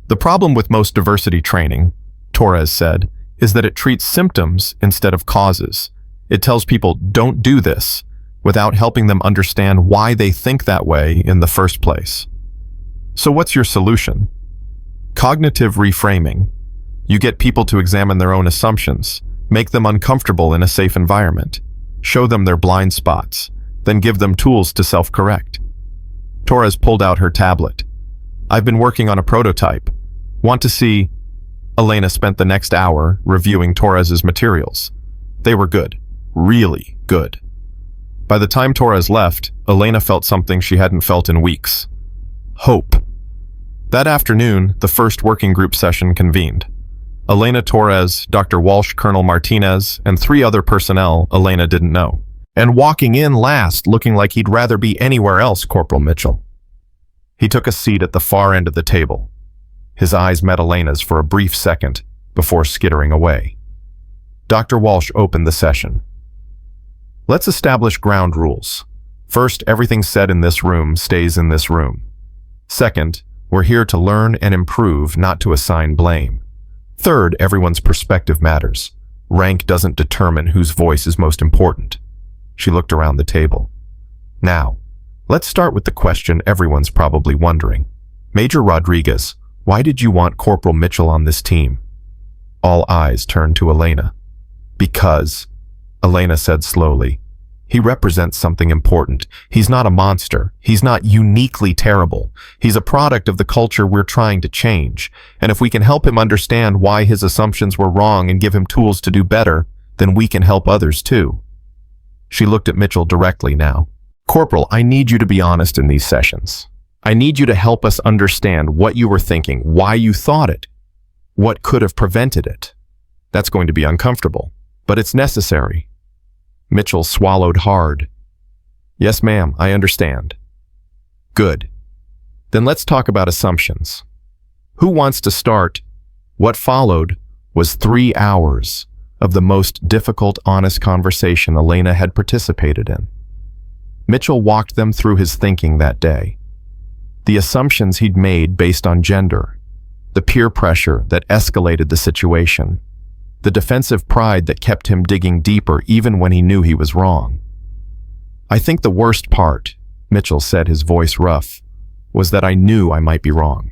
The problem with most diversity training, Torres said, is that it treats symptoms instead of causes. It tells people, don't do this, without helping them understand why they think that way in the first place. So what's your solution? Cognitive reframing. You get people to examine their own assumptions, make them uncomfortable in a safe environment, show them their blind spots, then give them tools to self-correct. Torres pulled out her tablet. I've been working on a prototype. Want to see? Elena spent the next hour reviewing Torres's materials. They were good, really good. By the time Torres left, Elena felt something she hadn't felt in weeks. Hope. That afternoon, the first working group session convened. Elena, Torres, Dr. Walsh, Colonel Martinez, and 3 other personnel Elena didn't know. And walking in last, looking like he'd rather be anywhere else, Corporal Mitchell. He took a seat at the far end of the table. His eyes met Elena's for a brief second before skittering away. Dr. Walsh opened the session. Let's establish ground rules. First, everything said in this room stays in this room. Second, we're here to learn and improve, not to assign blame. Third, everyone's perspective matters. Rank doesn't determine whose voice is most important. She looked around the table. Now, let's start with the question everyone's probably wondering. Major Rodriguez, why did you want Corporal Mitchell on this team? All eyes turned to Elena. Because, Elena said slowly, he represents something important. He's not a monster. He's not uniquely terrible. He's a product of the culture we're trying to change. And if we can help him understand why his assumptions were wrong and give him tools to do better, then we can help others too. She looked at Mitchell directly now. Corporal, I need you to be honest in these sessions. I need you to help us understand what you were thinking, why you thought it, what could have prevented it. That's going to be uncomfortable, but it's necessary. Mitchell swallowed hard. Yes, ma'am, I understand. Good. Then let's talk about assumptions. Who wants to start? What followed was 3 hours of the most difficult, honest conversation Elena had participated in. Mitchell walked them through his thinking that day. The assumptions he'd made based on gender, the peer pressure that escalated the situation, the defensive pride that kept him digging deeper even when he knew he was wrong. I think the worst part, Mitchell said, his voice rough, was that I knew I might be wrong.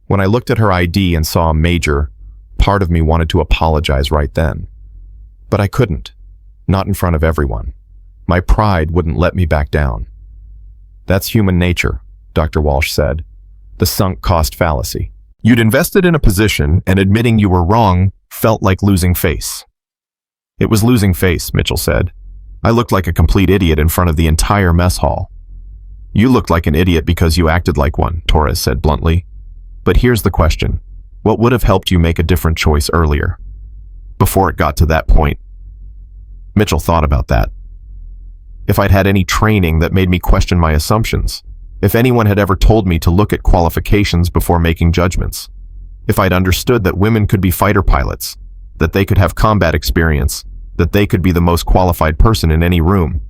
When I looked at her ID and saw a major, part of me wanted to apologize right then. But I couldn't, not in front of everyone. My pride wouldn't let me back down. That's human nature, Dr. Walsh said. The sunk cost fallacy. You'd invested in a position, and admitting you were wrong felt like losing face. It was losing face, Mitchell said. I looked like a complete idiot in front of the entire mess hall. You looked like an idiot because you acted like one, Torres said bluntly. But here's the question. What would have helped you make a different choice earlier? Before it got to that point. Mitchell thought about that. If I'd had any training that made me question my assumptions, if anyone had ever told me to look at qualifications before making judgments, if I'd understood that women could be fighter pilots, that they could have combat experience, that they could be the most qualified person in any room.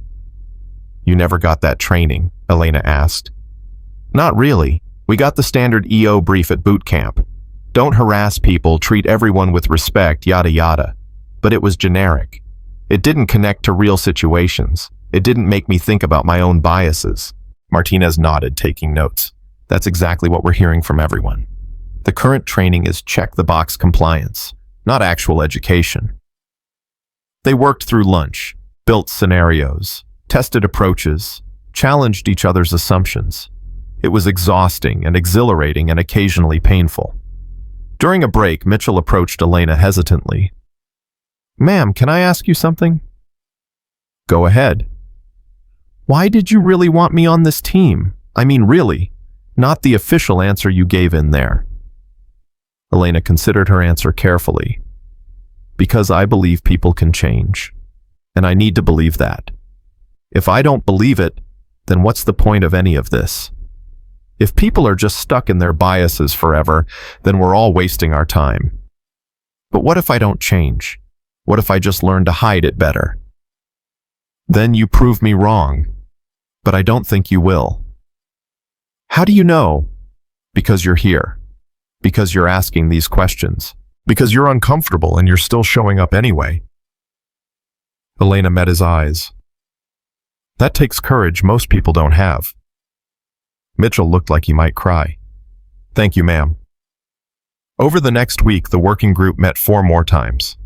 You never got that training, Elena asked. Not really. We got the standard EO brief at boot camp. Don't harass people, treat everyone with respect, yada yada. But it was generic. It didn't connect to real situations. It didn't make me think about my own biases. Martinez nodded, taking notes. That's exactly what we're hearing from everyone. The current training is check-the-box compliance, not actual education. They worked through lunch, built scenarios, tested approaches, challenged each other's assumptions. It was exhausting and exhilarating and occasionally painful. During a break, Mitchell approached Elena hesitantly. Ma'am, can I ask you something? Go ahead. Why did you really want me on this team? I mean, really, not the official answer you gave in there. Elena considered her answer carefully. Because I believe people can change, and I need to believe that. If I don't believe it, then what's the point of any of this? If people are just stuck in their biases forever, then we're all wasting our time. But what if I don't change? What if I just learn to hide it better? Then you prove me wrong, but I don't think you will. How do you know? Because you're here. Because you're asking these questions. Because you're uncomfortable and you're still showing up anyway. Elena met his eyes. That takes courage most people don't have. Mitchell looked like he might cry. Thank you, ma'am. Over the next week, the working group met 4 more times.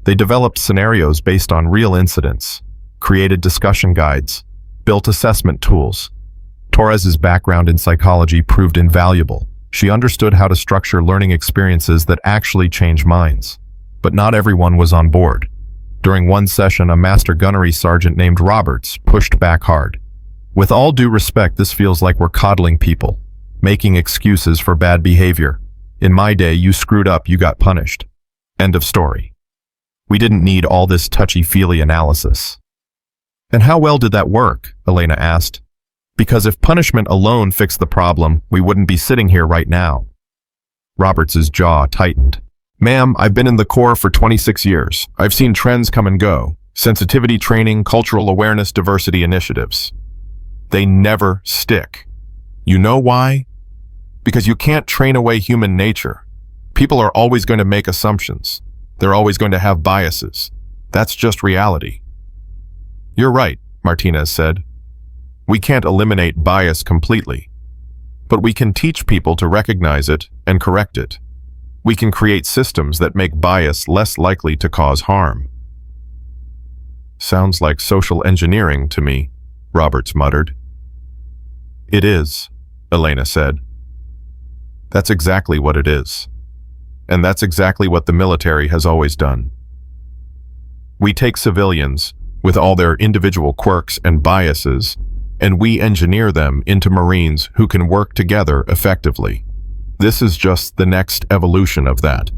They developed scenarios based on real incidents, created discussion guides, built assessment tools. Torres's background in psychology proved invaluable. She understood how to structure learning experiences that actually change minds. But not everyone was on board. During one session, a master gunnery sergeant named Roberts pushed back hard. With all due respect, this feels like we're coddling people, making excuses for bad behavior. In my day, you screwed up, you got punished. End of story. We didn't need all this touchy-feely analysis. And how well did that work? Elena asked. Because if punishment alone fixed the problem, we wouldn't be sitting here right now. Roberts's jaw tightened. Ma'am, I've been in the Corps for 26 years. I've seen trends come and go. Sensitivity training, cultural awareness, diversity initiatives. They never stick. You know why? Because you can't train away human nature. People are always going to make assumptions. They're always going to have biases. That's just reality. You're right, Martinez said. We can't eliminate bias completely, but we can teach people to recognize it and correct it. We can create systems that make bias less likely to cause harm. Sounds like social engineering to me, Roberts muttered. It is, Elena said. That's exactly what it is. And that's exactly what the military has always done. We take civilians, with all their individual quirks and biases, and we engineer them into Marines who can work together effectively. This is just the next evolution of that.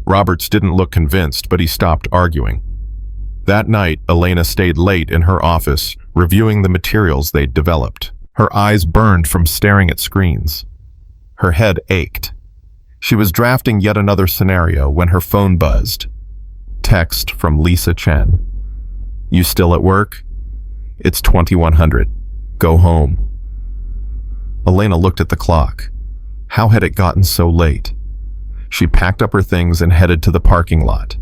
Roberts didn't look convinced, but he stopped arguing. That night, Elena stayed late in her office, reviewing the materials they'd developed. Her eyes burned from staring at screens. Her head ached. She was drafting yet another scenario when her phone buzzed. Text from Lisa Chen. You still at work? It's 2100. Go home. Elena looked at the clock. How had it gotten so late? She packed up her things and headed to the parking lot.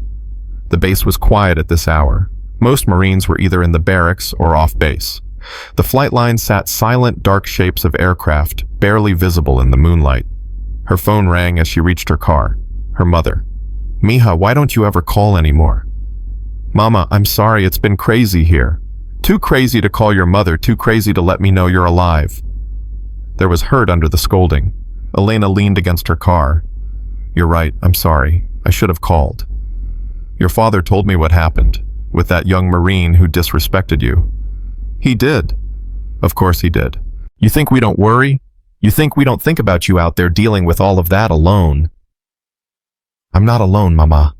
The base was quiet at this hour. Most Marines were either in the barracks or off base. The flight line sat silent, dark shapes of aircraft, barely visible in the moonlight. Her phone rang as she reached her car. Her mother. Mija, why don't you ever call anymore? Mama, I'm sorry, it's been crazy here. Too crazy to call your mother, too crazy to let me know you're alive. There was hurt under the scolding. Elena leaned against her car. You're right, I'm sorry. I should have called. Your father told me what happened, with that young Marine who disrespected you. He did. Of course he did. You think we don't worry? You think we don't think about you out there dealing with all of that alone? I'm not alone, Mama.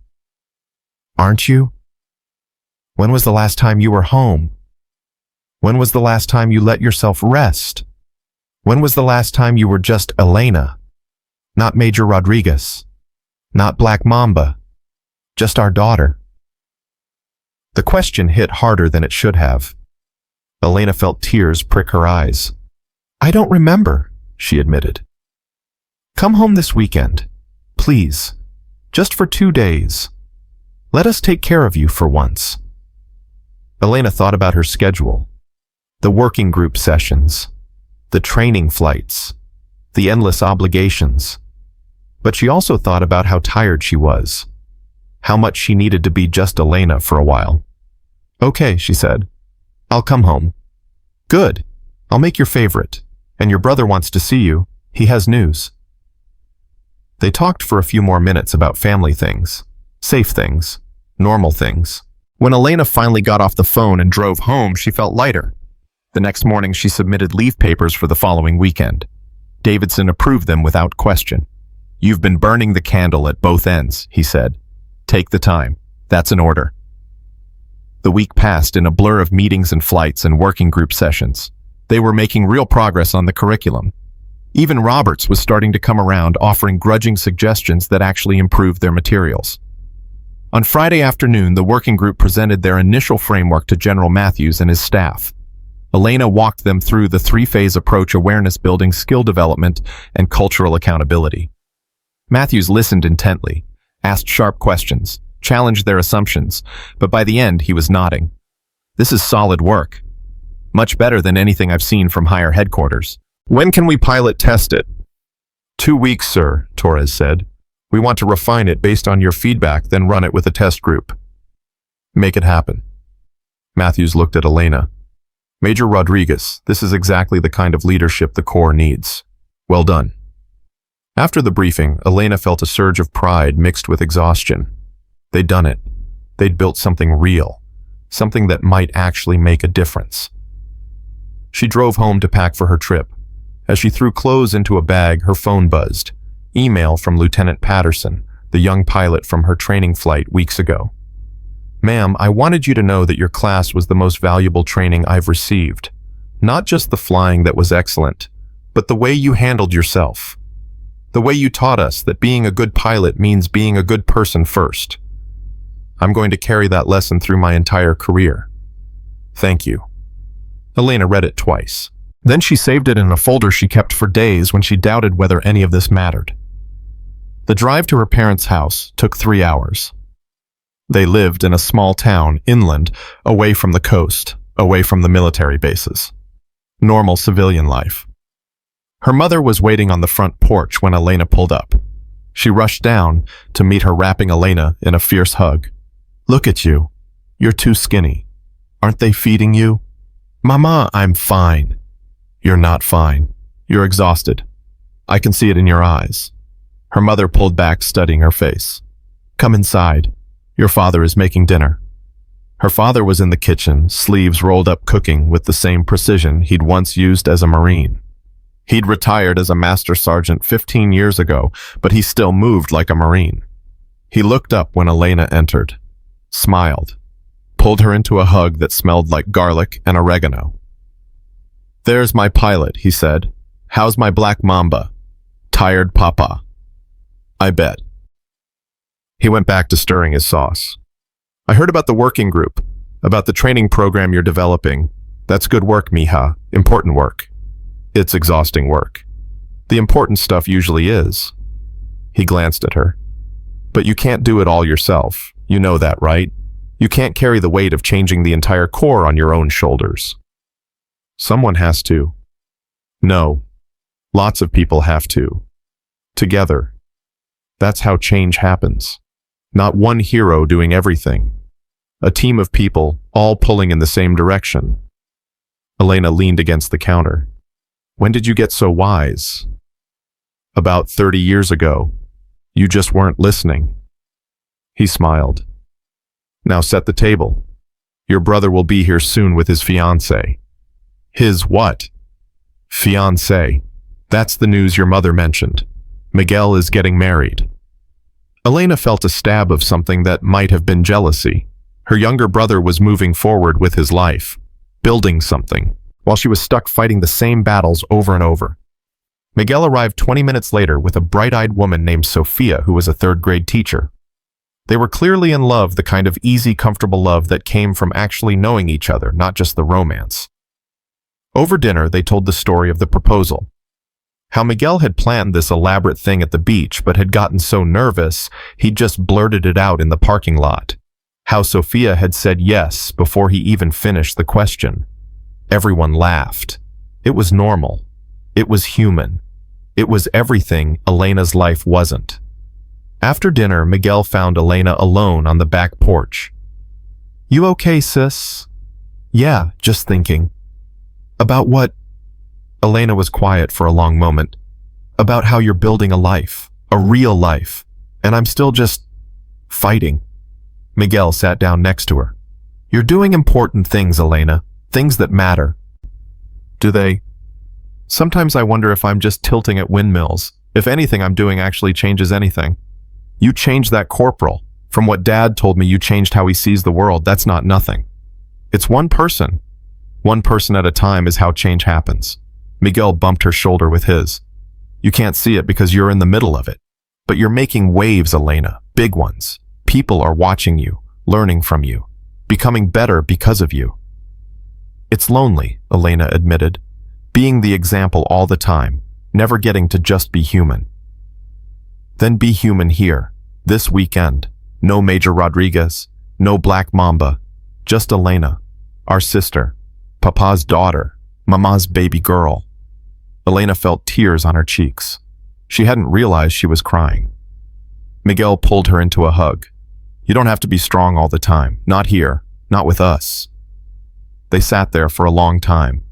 Aren't you? When was the last time you were home? When was the last time you let yourself rest? When was the last time you were just Elena? Not Major Rodriguez. Not Black Mamba. Just our daughter. The question hit harder than it should have. Elena felt tears prick her eyes. I don't remember, she admitted. Come home this weekend, please. Just for 2 days. Let us take care of you for once. Elena thought about her schedule, the working group sessions, the training flights, the endless obligations. But she also thought about how tired she was, how much she needed to be just Elena for a while. Okay, she said. I'll come home. Good. I'll make your favorite. And your brother wants to see you. He has news. They talked for a few more minutes about family things, safe things, normal things. When Elena finally got off the phone and drove home, she felt lighter. The next morning, she submitted leave papers for the following weekend. Davidson approved them without question. You've been burning the candle at both ends, he said. Take the time. That's an order. The week passed in a blur of meetings and flights and working group sessions. They were making real progress on the curriculum. Even Roberts was starting to come around, offering grudging suggestions that actually improved their materials. On Friday afternoon, the working group presented their initial framework to General Matthews and his staff. Elena walked them through the three-phase approach: awareness building, skill development, and cultural accountability. Matthews listened intently, asked sharp questions, challenged their assumptions, but by the end he was nodding. This is solid work. Much better than anything I've seen from higher headquarters. When can we pilot test it? 2 weeks, sir, Torres said. We want to refine it based on your feedback, then run it with a test group. Make it happen. Matthews looked at Elena. Major Rodriguez, this is exactly the kind of leadership the Corps needs. Well done. After the briefing, Elena felt a surge of pride mixed with exhaustion. They'd done it. They'd built something real, something that might actually make a difference. She drove home to pack for her trip. As she threw clothes into a bag, her phone buzzed. Email from Lieutenant Patterson, the young pilot from her training flight weeks ago. Ma'am, I wanted you to know that your class was the most valuable training I've received. Not just the flying that was excellent, but the way you handled yourself. The way you taught us that being a good pilot means being a good person first. I'm going to carry that lesson through my entire career. Thank you. Elena read it twice. Then she saved it in a folder she kept for days when she doubted whether any of this mattered. The drive to her parents' house took 3 hours. They lived in a small town, inland, away from the coast, away from the military bases. Normal civilian life. Her mother was waiting on the front porch when Elena pulled up. She rushed down to meet her, wrapping Elena in a fierce hug. Look at you. You're too skinny. Aren't they feeding you? Mama, I'm fine. You're not fine. You're exhausted. I can see it in your eyes. Her mother pulled back, studying her face. Come inside. Your father is making dinner. Her father was in the kitchen, sleeves rolled up, cooking with the same precision he'd once used as a Marine. He'd retired as a master sergeant 15 years ago, but he still moved like a Marine. He looked up when Elena entered, smiled, pulled her into a hug that smelled like garlic and oregano. There's my pilot, he said. How's my Black Mamba? Tired, Papa? I bet. He went back to stirring his sauce. I heard about the working group, about the training program you're developing. That's good work, mija. Important work. It's exhausting work. The important stuff usually is. He glanced at her. But you can't do it all yourself. You know that, right? You can't carry the weight of changing the entire Corps on your own shoulders. Someone has to. No. Lots of people have to. Together. That's how change happens. Not one hero doing everything. A team of people, all pulling in the same direction. Elena leaned against the counter. When did you get so wise? About 30 years ago. You just weren't listening. He smiled. Now set the table. Your brother will be here soon with his fiancée. His what? Fiancé. That's the news your mother mentioned. Miguel is getting married. Elena felt a stab of something that might have been jealousy. Her younger brother was moving forward with his life, building something, while she was stuck fighting the same battles over and over. Miguel arrived 20 minutes later with a bright-eyed woman named Sophia, who was a third-grade teacher. They were clearly in love, the kind of easy, comfortable love that came from actually knowing each other, not just the romance. Over dinner, they told the story of the proposal. How Miguel had planned this elaborate thing at the beach, but had gotten so nervous, he'd just blurted it out in the parking lot. How Sophia had said yes before he even finished the question. Everyone laughed. It was normal. It was human. It was everything Elena's life wasn't. After dinner, Miguel found Elena alone on the back porch. "You okay, sis?" "Yeah, just thinking." "About what?" Elena was quiet for a long moment. "About how you're building a life, a real life, and I'm still just fighting." Miguel sat down next to her. "You're doing important things, Elena, things that matter." "Do they?" "Sometimes I wonder if I'm just tilting at windmills, if anything I'm doing actually changes anything." "You changed that corporal. From what Dad told me, you changed how he sees the world. That's not nothing. It's one person. One person at a time is how change happens." Miguel bumped her shoulder with his. "You can't see it because you're in the middle of it. But you're making waves, Elena, big ones. People are watching you, learning from you, becoming better because of you." "It's lonely," Elena admitted, "being the example all the time, never getting to just be human." "Then be human here, this weekend. No Major Rodriguez, no Black Mamba, just Elena, our sister, Papa's daughter, Mama's baby girl." Elena felt tears on her cheeks. She hadn't realized she was crying. Miguel pulled her into a hug. "You don't have to be strong all the time. Not here. Not with us." They sat there for a long time.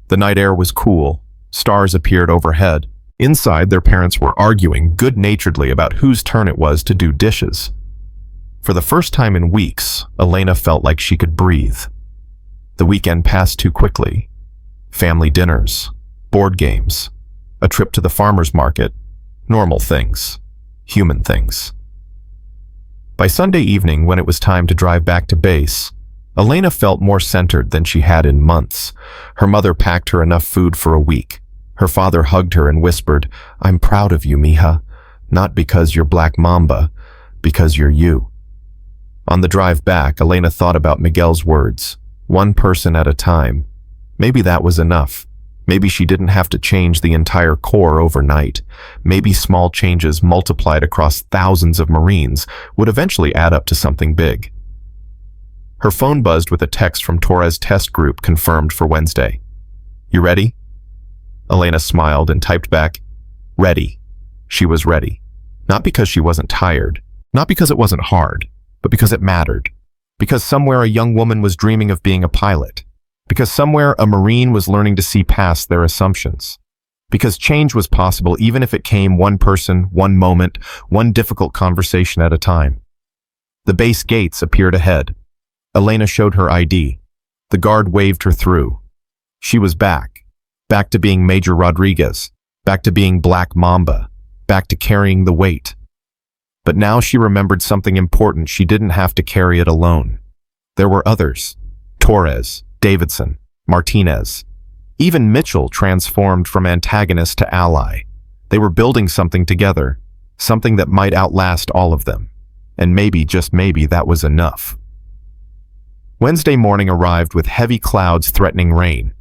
The night air was cool. Stars appeared overhead. Inside, their parents were arguing good-naturedly about whose turn it was to do dishes. For the first time in weeks, Elena felt like she could breathe. The weekend passed too quickly. Family dinners, board games, a trip to the farmer's market, normal things, human things. By Sunday evening, when it was time to drive back to base, Elena felt more centered than she had in months. Her mother packed her enough food for a week. Her father hugged her and whispered, "I'm proud of you, mija. Not because you're Black Mamba, because you're you." On the drive back, Elena thought about Miguel's words, one person at a time. Maybe that was enough. Maybe she didn't have to change the entire Corps overnight. Maybe small changes multiplied across thousands of Marines would eventually add up to something big. Her phone buzzed with a text from Torres' test group confirmed for Wednesday. "You ready?" Elena smiled and typed back, "Ready." She was ready. Not because she wasn't tired, not because it wasn't hard, but because it mattered. Because somewhere a young woman was dreaming of being a pilot. Because somewhere a Marine was learning to see past their assumptions. Because change was possible even if it came one person, one moment, one difficult conversation at a time. The base gates appeared ahead. Elena showed her ID. The guard waved her through. She was back. Back to being Major Rodriguez. Back to being Black Mamba. Back to carrying the weight. But now she remembered something important. She didn't have to carry it alone. There were others. Torres, Davidson, Martinez. Even Mitchell transformed from antagonist to ally. They were building something together, something that might outlast all of them. And maybe, just maybe, that was enough. Wednesday morning arrived with heavy clouds threatening rain.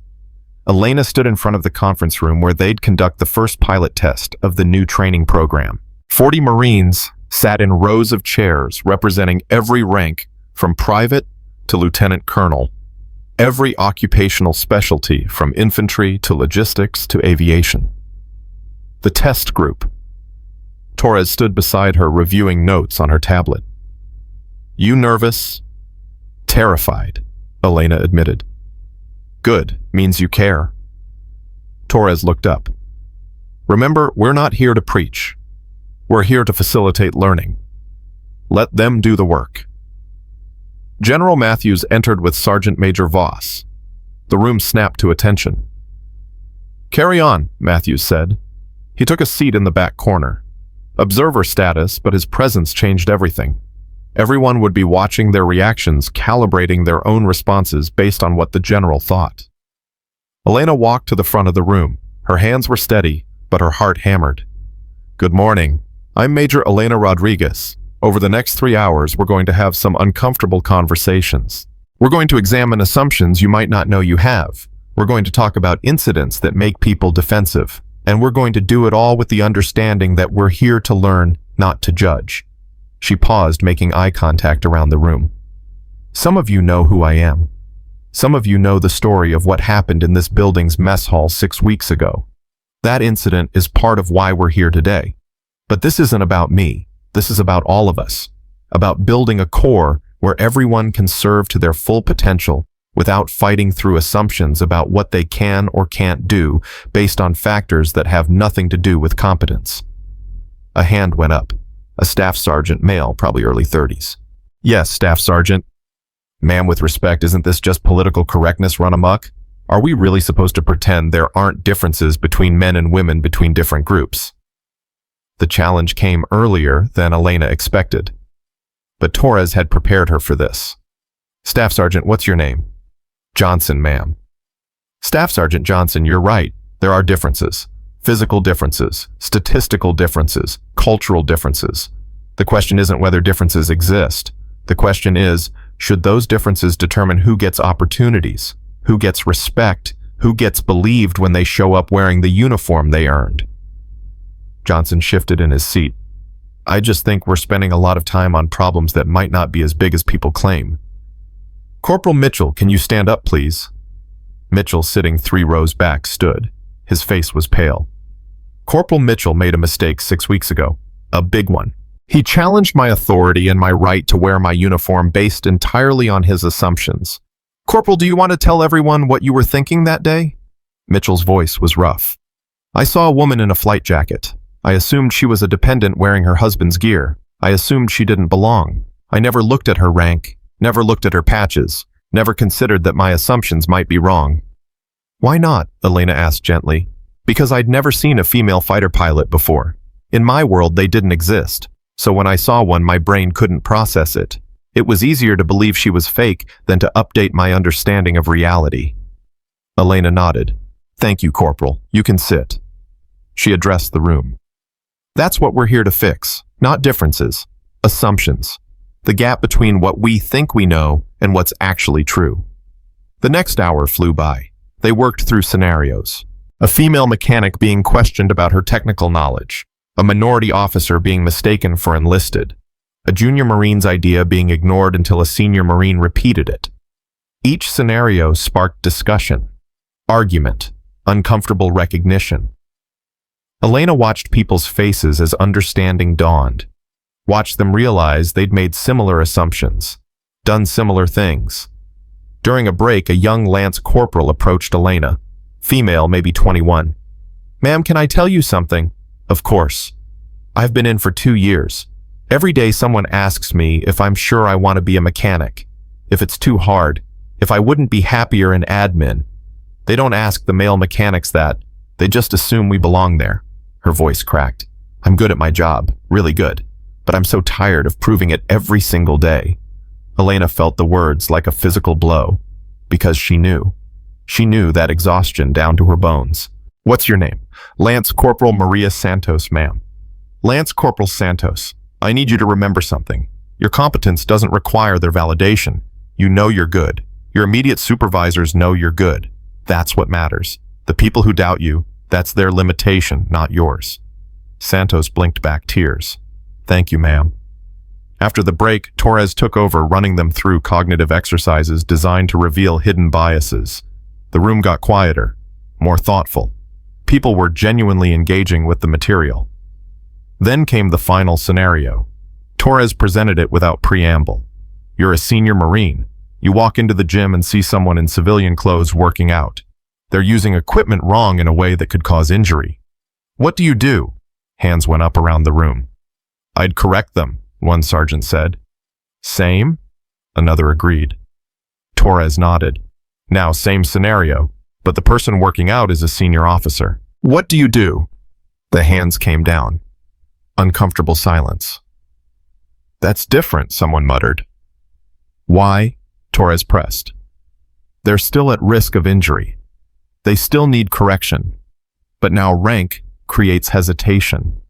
Elena stood in front of the conference room where they'd conduct the first pilot test of the new training program. 40 Marines sat in rows of chairs representing every rank from private to lieutenant colonel, every occupational specialty from infantry to logistics to aviation. The test group. Torres stood beside her reviewing notes on her tablet. "You nervous?" "Terrified," Elena admitted. "Good, means you care." Torres looked up. "Remember, we're not here to preach. We're here to facilitate learning. Let them do the work." General Matthews entered with Sergeant Major Voss. The room snapped to attention. Carry on, Matthews said. He took a seat in the back corner. Observer status, but his presence changed everything. Everyone would be watching their reactions, calibrating their own responses based on what the general thought. Elena walked to the front of the room. Her hands were steady, but her heart hammered. Good morning. I'm Major Elena Rodriguez. Over the next 3 hours, we're going to have some uncomfortable conversations. We're going to examine assumptions you might not know you have. We're going to talk about incidents that make people defensive. And we're going to do it all with the understanding that we're here to learn, not to judge. She paused, making eye contact around the room. Some of you know who I am. Some of you know the story of what happened in this building's mess hall 6 weeks ago. That incident is part of why we're here today. But this isn't about me. This is about all of us. About building a core where everyone can serve to their full potential without fighting through assumptions about what they can or can't do based on factors that have nothing to do with competence. A hand went up. A staff sergeant, male, probably early 30s. Yes, Staff Sergeant. Ma'am, with respect, isn't this just political correctness run amok? Are we really supposed to pretend there aren't differences between men and women between different groups? The challenge came earlier than Elena expected. But Torres had prepared her for this. Staff Sergeant, what's your name? Johnson, ma'am. Staff Sergeant Johnson, you're right. There are differences. Physical differences, statistical differences, cultural differences. The question isn't whether differences exist. The question is, should those differences determine who gets opportunities, who gets respect, who gets believed when they show up wearing the uniform they earned? Johnson shifted in his seat. I just think we're spending a lot of time on problems that might not be as big as people claim. Corporal Mitchell, can you stand up, please? Mitchell, sitting 3 rows back, stood. His face was pale. Corporal Mitchell made a mistake 6 weeks ago. A big one. He challenged my authority and my right to wear my uniform based entirely on his assumptions. Corporal, do you want to tell everyone what you were thinking that day? Mitchell's voice was rough. I saw a woman in a flight jacket. I assumed she was a dependent wearing her husband's gear. I assumed she didn't belong. I never looked at her rank, never looked at her patches, never considered that my assumptions might be wrong. Why not? Elena asked gently. Because I'd never seen a female fighter pilot before. In my world, they didn't exist. So when I saw one, my brain couldn't process it. It was easier to believe she was fake than to update my understanding of reality. Elena nodded. Thank you, Corporal. You can sit. She addressed the room. That's what we're here to fix. Not differences. Assumptions. The gap between what we think we know and what's actually true. The next hour flew by. They worked through scenarios. A female mechanic being questioned about her technical knowledge. A minority officer being mistaken for enlisted. A junior Marine's idea being ignored until a senior Marine repeated it. Each scenario sparked discussion, argument, uncomfortable recognition. Elena watched people's faces as understanding dawned. Watched them realize they'd made similar assumptions, done similar things. During a break, a young Lance Corporal approached Elena. Female, maybe 21. Ma'am, can I tell you something? Of course. I've been in for 2 years. Every day someone asks me if I'm sure I want to be a mechanic, if it's too hard, if I wouldn't be happier in admin. They don't ask the male mechanics that. They just assume we belong there. Her voice cracked. I'm good at my job, really good, but I'm so tired of proving it every single day. Elena felt the words like a physical blow, because she knew. She knew that exhaustion down to her bones. What's your name? Lance Corporal Maria Santos, ma'am. Lance Corporal Santos, I need you to remember something. Your competence doesn't require their validation. You know you're good. Your immediate supervisors know you're good. That's what matters. The people who doubt you, that's their limitation, not yours. Santos blinked back tears. Thank you, ma'am. After the break, Torres took over, running them through cognitive exercises designed to reveal hidden biases. The room got quieter, more thoughtful. People were genuinely engaging with the material. Then came the final scenario. Torres presented it without preamble. You're a senior Marine. You walk into the gym and see someone in civilian clothes working out. They're using equipment wrong in a way that could cause injury. What do you do? Hands went up around the room. I'd correct them, one sergeant said. Same? Another agreed. Torres nodded. Now, same scenario. but the person working out is a senior officer. What do you do? The hands came down. Uncomfortable silence. That's different, someone muttered. Why? Torres pressed. They're still at risk of injury. They still need correction. But now rank creates hesitation.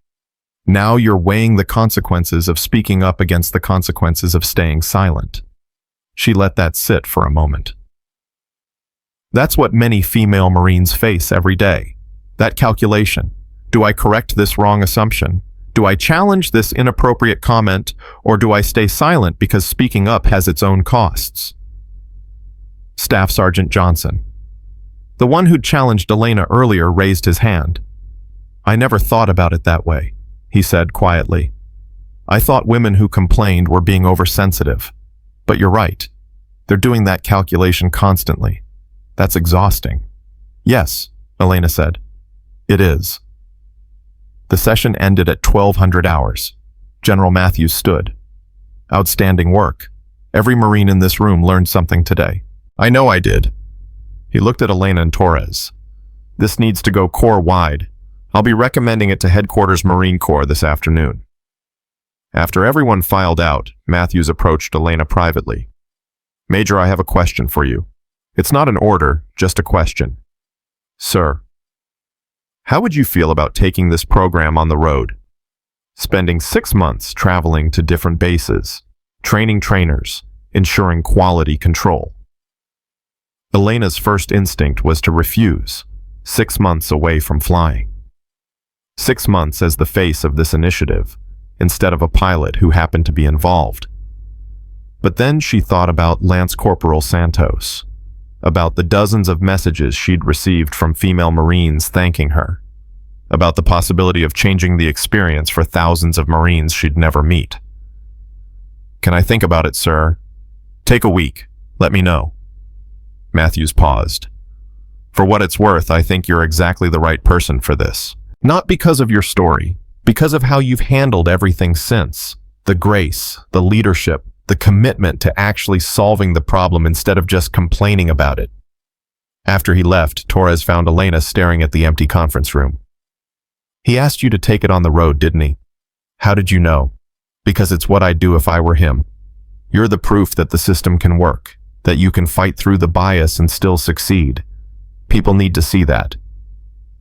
Now you're weighing the consequences of speaking up against the consequences of staying silent. She let that sit for a moment. That's what many female Marines face every day. That calculation. Do I correct this wrong assumption? Do I challenge this inappropriate comment, or do I stay silent because speaking up has its own costs? Staff Sergeant Johnson, the one who'd challenged Elena earlier, raised his hand. I never thought about it that way, he said quietly. I thought women who complained were being oversensitive. But you're right. They're doing that calculation constantly. That's exhausting. Yes, Elena said. It is. The session ended at 1200 hours. General Matthews stood. Outstanding work. Every Marine in this room learned something today. I know I did. He looked at Elena and Torres. This needs to go Corps-wide. I'll be recommending it to Headquarters Marine Corps this afternoon. After everyone filed out, Matthews approached Elena privately. Major, I have a question for you. It's not an order, just a question. Sir, how would you feel about taking this program on the road? Spending 6 months traveling to different bases, training trainers, ensuring quality control. Elena's first instinct was to refuse, 6 months away from flying. 6 months as the face of this initiative, instead of a pilot who happened to be involved. But then she thought about Lance Corporal Santos, about the dozens of messages she'd received from female Marines thanking her, about the possibility of changing the experience for thousands of Marines she'd never meet. Can I think about it, sir? Take a week. Let me know. Matthews paused. For what it's worth, I think you're exactly the right person for this. Not because of your story, because of how you've handled everything since. The grace, the leadership, the commitment to actually solving the problem instead of just complaining about it. After he left, Torres found Elena staring at the empty conference room. He asked you to take it on the road, didn't he? How did you know? Because it's what I'd do if I were him. You're the proof that the system can work, that you can fight through the bias and still succeed. People need to see that.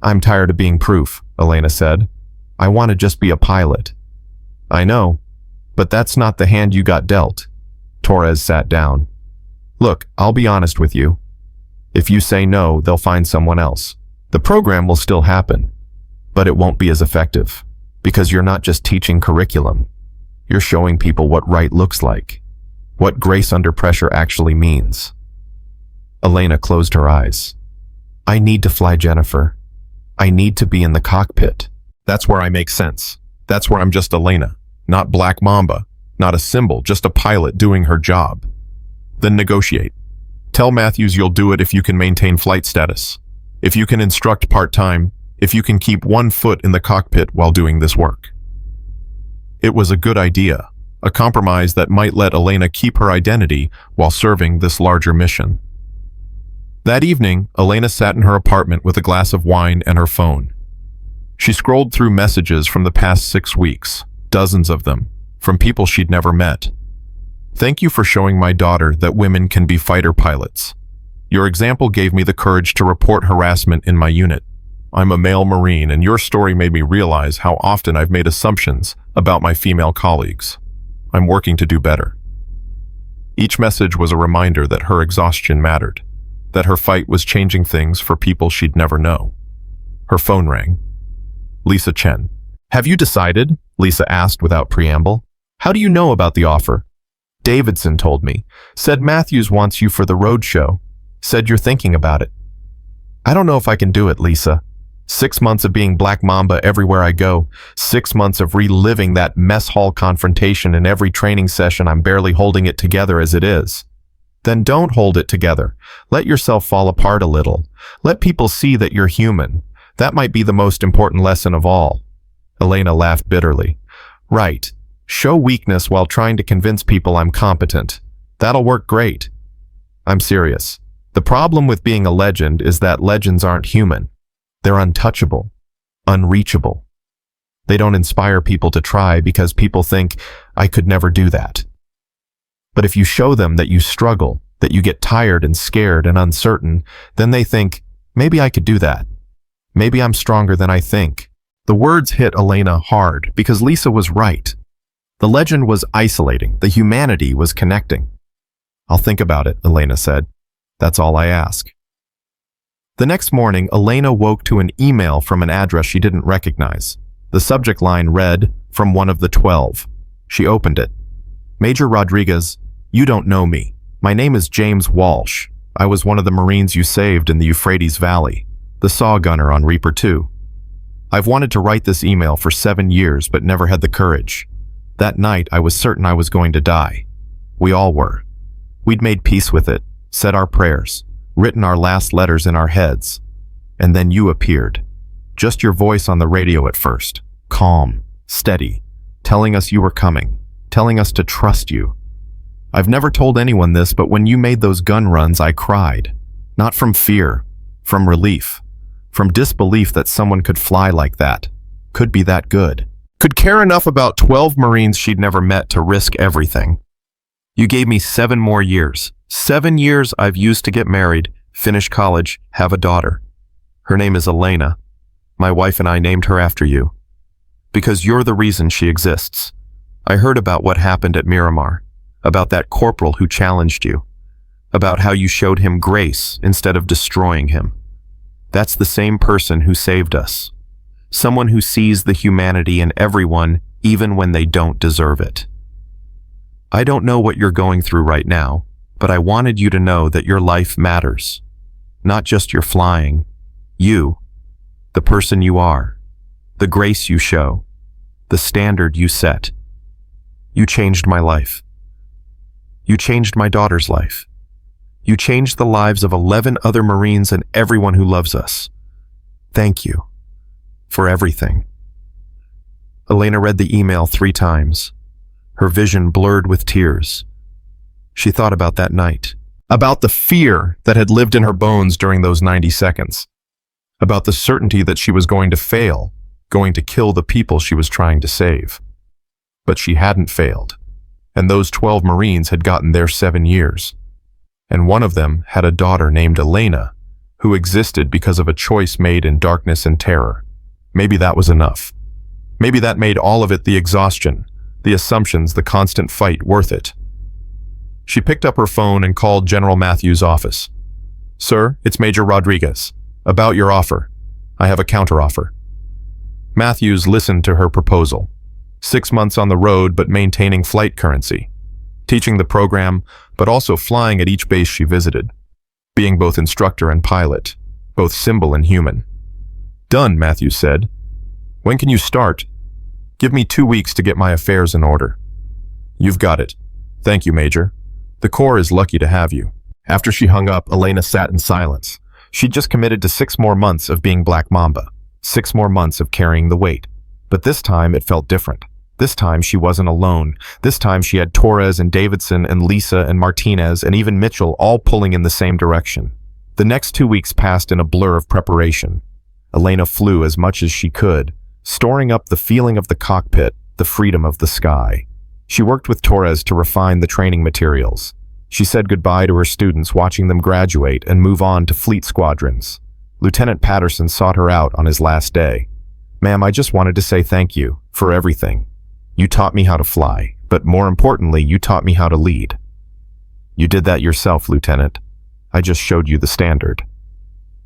I'm tired of being proof, Elena said. I want to just be a pilot. I know, but that's not the hand you got dealt. Torres sat down. Look, I'll be honest with you. If you say no, they'll find someone else. The program will still happen, but it won't be as effective, because you're not just teaching curriculum. You're showing people what right looks like, what grace under pressure actually means. Elena closed her eyes. I need to fly, Jennifer. I need to be in the cockpit. That's where I make sense. That's where I'm just Elena, not Black Mamba, not a symbol, just a pilot doing her job. Then negotiate. Tell Matthews you'll do it if you can maintain flight status, if you can instruct part-time, if you can keep 1 foot in the cockpit while doing this work. It was a good idea, a compromise that might let Elena keep her identity while serving this larger mission. That evening, Elena sat in her apartment with a glass of wine and her phone. She scrolled through messages from the past 6 weeks, dozens of them, from people she'd never met. Thank you for showing my daughter that women can be fighter pilots. Your example gave me the courage to report harassment in my unit. I'm a male Marine, and your story made me realize how often I've made assumptions about my female colleagues. I'm working to do better. Each message was a reminder that her exhaustion mattered, that her fight was changing things for people she'd never know. Her phone rang. Lisa Chen. Have you decided? Lisa asked without preamble. How do you know about the offer? Davidson told me. Said Matthews wants you for the road show. Said you're thinking about it. I don't know if I can do it, Lisa. 6 months of being Black Mamba everywhere I go. 6 months of reliving that mess hall confrontation in every training session. I'm barely holding it together as it is. Then don't hold it together. Let yourself fall apart a little. Let people see that you're human. That might be the most important lesson of all. Elena laughed bitterly. Right. Show weakness while trying to convince people I'm competent. That'll work great. I'm serious. The problem with being a legend is that legends aren't human. They're untouchable, unreachable. They don't inspire people to try because people think, I could never do that. But if you show them that you struggle, that you get tired and scared and uncertain, then they think, maybe I could do that. Maybe I'm stronger than I think. The words hit Elena hard because Lisa was right. The legend was isolating. The humanity was connecting. I'll think about it, Elena said. That's all I ask. The next morning, Elena woke to an email from an address she didn't recognize. The subject line read, from one of the 12. She opened it. Major Rodriguez, you don't know me. My name is James Walsh. I was one of the Marines you saved in the Euphrates Valley, the saw gunner on Reaper 2. I've wanted to write this email for 7 years but never had the courage. That night, I was certain I was going to die. We all were. We'd made peace with it, said our prayers, written our last letters in our heads. And then you appeared. Just your voice on the radio at first, calm, steady, telling us you were coming, telling us to trust you. I've never told anyone this, but when you made those gun runs, I cried. Not from fear, from relief, from disbelief that someone could fly like that, could be that good, could care enough about 12 Marines she'd never met to risk everything. You gave me 7 more years. 7 years I've used to get married, finish college, have a daughter. Her name is Elena. My wife and I named her after you. Because you're the reason she exists. I heard about what happened at Miramar, about that corporal who challenged you, about how you showed him grace instead of destroying him. That's the same person who saved us. Someone who sees the humanity in everyone, even when they don't deserve it. I don't know what you're going through right now, but I wanted you to know that your life matters. Not just your flying. You, the person you are, the grace you show, the standard you set. You changed my life. You changed my daughter's life. You changed the lives of 11 other Marines and everyone who loves us. Thank you for everything. Elena read the email 3 times. Her vision blurred with tears. She thought about that night, about the fear that had lived in her bones during those 90 seconds, about the certainty that she was going to fail, going to kill the people she was trying to save. But she hadn't failed, and those 12 Marines had gotten their 7 years. And one of them had a daughter named Elena, who existed because of a choice made in darkness and terror. Maybe that was enough. Maybe that made all of it, the exhaustion, the assumptions, the constant fight, worth it. She picked up her phone and called General Matthews' office. Sir, it's Major Rodriguez. About your offer. I have a counteroffer. Matthews listened to her proposal. 6 months on the road but maintaining flight currency. Teaching the program, but also flying at each base she visited. Being both instructor and pilot, both symbol and human. Done, Matthews said. When can you start? Give me 2 weeks to get my affairs in order. You've got it. Thank you, Major. The Corps is lucky to have you. After she hung up, Elena sat in silence. She'd just committed to 6 more months of being Black Mamba. 6 more months of carrying the weight. But this time it felt different. This time she wasn't alone. This time she had Torres and Davidson and Lisa and Martinez and even Mitchell all pulling in the same direction. The next 2 weeks passed in a blur of preparation. Elena flew as much as she could, storing up the feeling of the cockpit, the freedom of the sky. She worked with Torres to refine the training materials. She said goodbye to her students, watching them graduate and move on to fleet squadrons. Lieutenant Patterson sought her out on his last day. Ma'am, I just wanted to say thank you for everything. You taught me how to fly, but more importantly, you taught me how to lead. You did that yourself, Lieutenant. I just showed you the standard.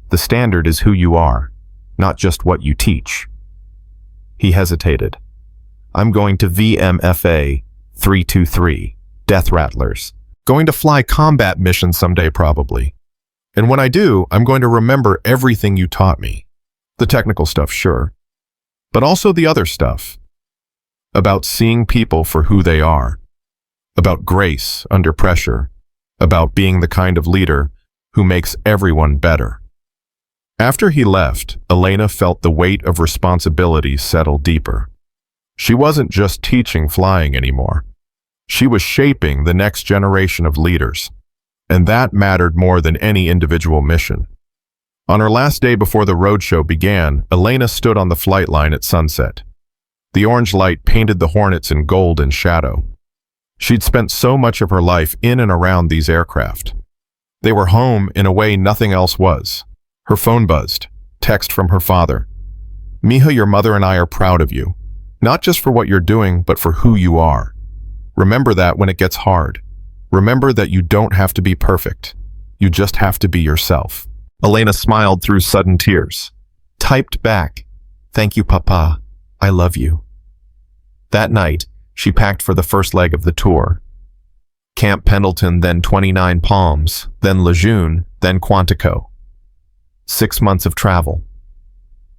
The standard is who you are, not just what you teach. He hesitated. I'm going to VMFA 323, Death Rattlers. Going to fly combat missions someday probably. And when I do, I'm going to remember everything you taught me. The technical stuff, sure. But also the other stuff. About seeing people for who they are. About grace under pressure. About being the kind of leader who makes everyone better. After he left, Elena felt the weight of responsibility settle deeper. She wasn't just teaching flying anymore. She was shaping the next generation of leaders. And that mattered more than any individual mission. On her last day before the roadshow began, Elena stood on the flight line at sunset. The orange light painted the Hornets in gold and shadow. She'd spent so much of her life in and around these aircraft. They were home in a way nothing else was. Her phone buzzed. Text from her father. "Miha, your mother and I are proud of you. Not just for what you're doing, but for who you are. Remember that when it gets hard. Remember that you don't have to be perfect. You just have to be yourself." Elena smiled through sudden tears. Typed back, "Thank you, Papa. I love you." That night, she packed for the first leg of the tour. Camp Pendleton, then 29 Palms, then Lejeune, then Quantico. 6 months of travel.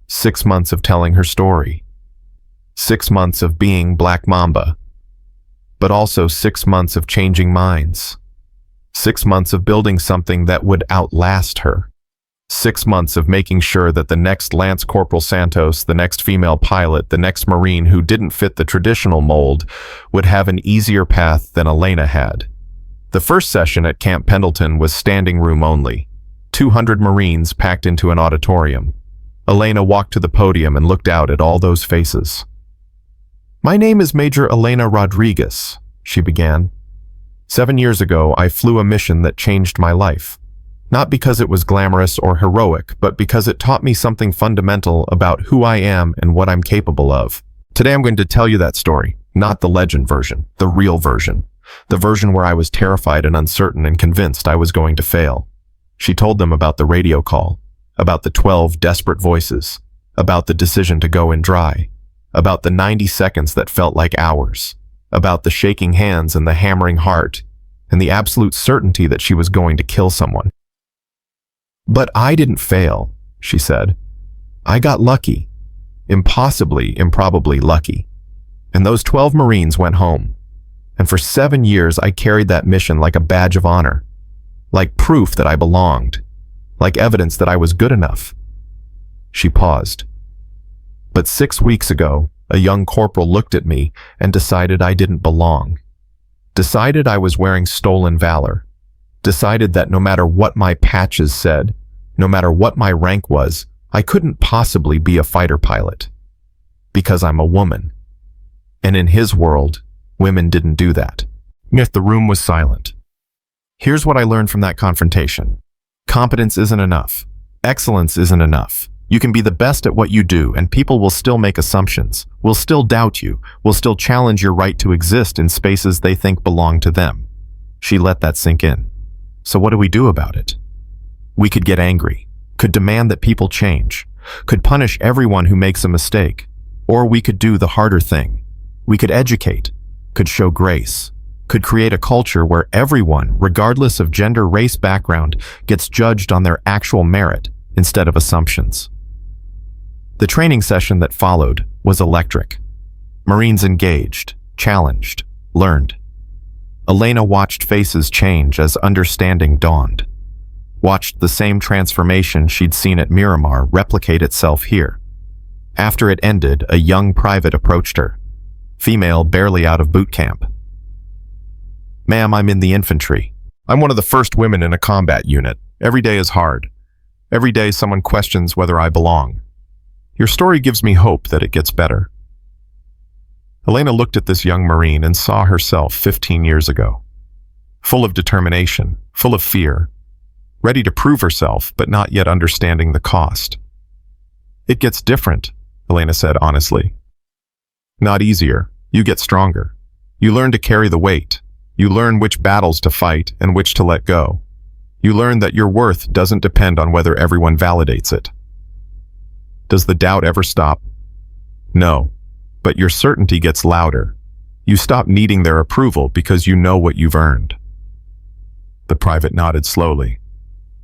6 months of telling her story. 6 months of being Black Mamba. But also 6 months of changing minds. 6 months of building something that would outlast her. 6 months of making sure that the next Lance Corporal Santos, the next female pilot, the next Marine who didn't fit the traditional mold, would have an easier path than Elena had. The first session at Camp Pendleton was standing room only. 200 Marines packed into an auditorium. Elena walked to the podium and looked out at all those faces. "My name is Major Elena Rodriguez," she began. 7 years ago, I flew a mission that changed my life. Not because it was glamorous or heroic, but because it taught me something fundamental about who I am and what I'm capable of. Today I'm going to tell you that story, not the legend version, the real version. The version where I was terrified and uncertain and convinced I was going to fail. She told them about the radio call, about the 12 desperate voices, about the decision to go in dry, about the 90 seconds that felt like hours, about the shaking hands and the hammering heart, and the absolute certainty that she was going to kill someone. "But I didn't fail," she said. "I got lucky. Improbably lucky. And those 12 Marines went home. And for 7 years I carried that mission like a badge of honor. Like proof that I belonged. Like evidence that I was good enough." She paused. "But 6 weeks ago, a young corporal looked at me and decided I didn't belong. Decided I was wearing stolen valor. Decided that no matter what my patches said, no matter what my rank was, I couldn't possibly be a fighter pilot. Because I'm a woman. And in his world, women didn't do that." Yet the room was silent. Here's what I learned from that confrontation. Competence isn't enough. Excellence isn't enough. You can be the best at what you do, and people will still make assumptions, will still doubt you, will still challenge your right to exist in spaces they think belong to them. She let that sink in. So what do we do about it? We could get angry, could demand that people change, could punish everyone who makes a mistake, or we could do the harder thing. We could educate, could show grace, could create a culture where everyone, regardless of gender, race, background, gets judged on their actual merit instead of assumptions. The training session that followed was electric. Marines engaged, challenged, learned. Elena watched faces change as understanding dawned. Watched the same transformation she'd seen at Miramar replicate itself here. After it ended, a young private approached her. Female, barely out of boot camp. "Ma'am, I'm in the infantry. I'm one of the first women in a combat unit. Every day is hard. Every day someone questions whether I belong. Your story gives me hope that it gets better." Elena looked at this young Marine and saw herself 15 years ago. Full of determination, full of fear, ready to prove herself, but not yet understanding the cost. "It gets different," Elena said honestly. "Not easier. You get stronger. You learn to carry the weight. You learn which battles to fight and which to let go. You learn that your worth doesn't depend on whether everyone validates it. Does the doubt ever stop? No. But your certainty gets louder. You stop needing their approval because you know what you've earned." The private nodded slowly.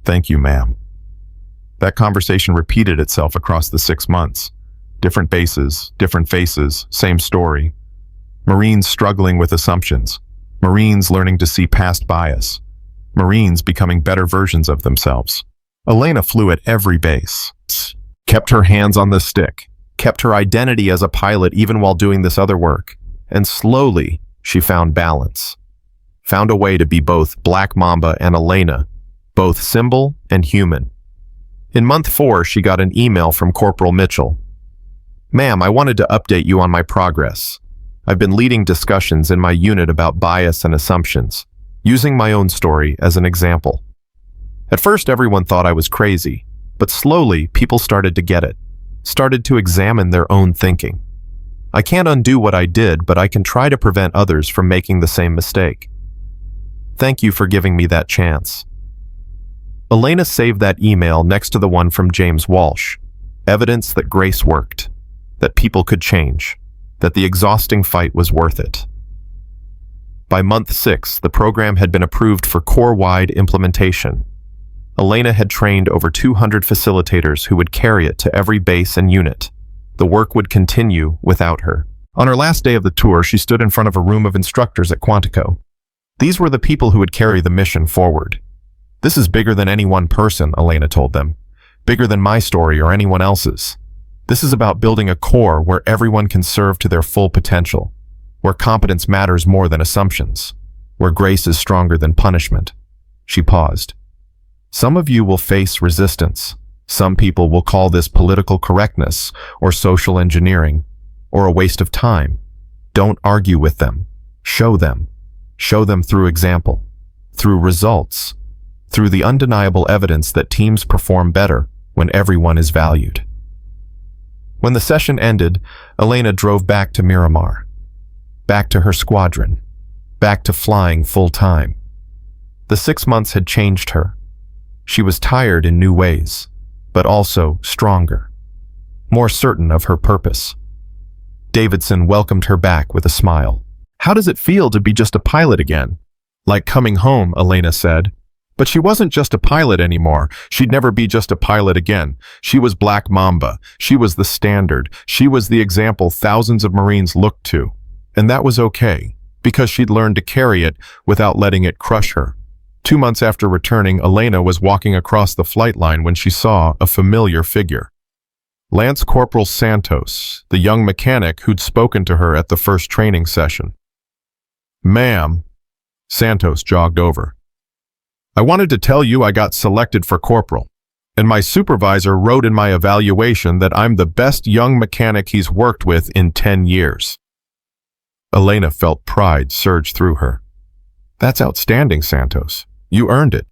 "Thank you, ma'am." That conversation repeated itself across the 6 months. Different bases, different faces, same story. Marines struggling with assumptions. Marines learning to see past bias. Marines becoming better versions of themselves. Elena flew at every base. Kept her hands on the stick. Kept her identity as a pilot even while doing this other work. And slowly, she found balance. found a way to be both Black Mamba and Elena, both symbol and human. In month 4, she got an email from Corporal Mitchell. "Ma'am, I wanted to update you on my progress. I've been leading discussions in my unit about bias and assumptions, using my own story as an example. At first, everyone thought I was crazy, but slowly, people started to get it, started to examine their own thinking. I can't undo what I did, but I can try to prevent others from making the same mistake. Thank you for giving me that chance." Elena saved that email next to the one from James Walsh, evidence that grace worked, that people could change, that the exhausting fight was worth it. By month 6, the program had been approved for Corps-wide implementation. Elena had trained over 200 facilitators who would carry it to every base and unit. The work would continue without her. On her last day of the tour, she stood in front of a room of instructors at Quantico. These were the people who would carry the mission forward. "This is bigger than any one person," Elena told them. "Bigger than my story or anyone else's. This is about building a core where everyone can serve to their full potential, where competence matters more than assumptions, where grace is stronger than punishment." She paused. "Some of you will face resistance. Some people will call this political correctness or social engineering or a waste of time. Don't argue with them. Show them. Show them through example, through results, through the undeniable evidence that teams perform better when everyone is valued." When the session ended, Elena drove back to Miramar, back to her squadron, back to flying full-time. The 6 months had changed her. She was tired in new ways, but also stronger, more certain of her purpose. Davidson welcomed her back with a smile. "How does it feel to be just a pilot again?" "Like coming home," Elena said. But she wasn't just a pilot anymore. She'd never be just a pilot again. She was Black Mamba. She was the standard. She was the example thousands of Marines looked to. And that was okay, because she'd learned to carry it without letting it crush her. 2 months after returning, Elena was walking across the flight line when she saw a familiar figure. Lance Corporal Santos, the young mechanic who'd spoken to her at the first training session. "Ma'am," Santos jogged over. "I wanted to tell you I got selected for corporal, and my supervisor wrote in my evaluation that I'm the best young mechanic he's worked with in 10 years. Elena felt pride surge through her. "That's outstanding, Santos. You earned it."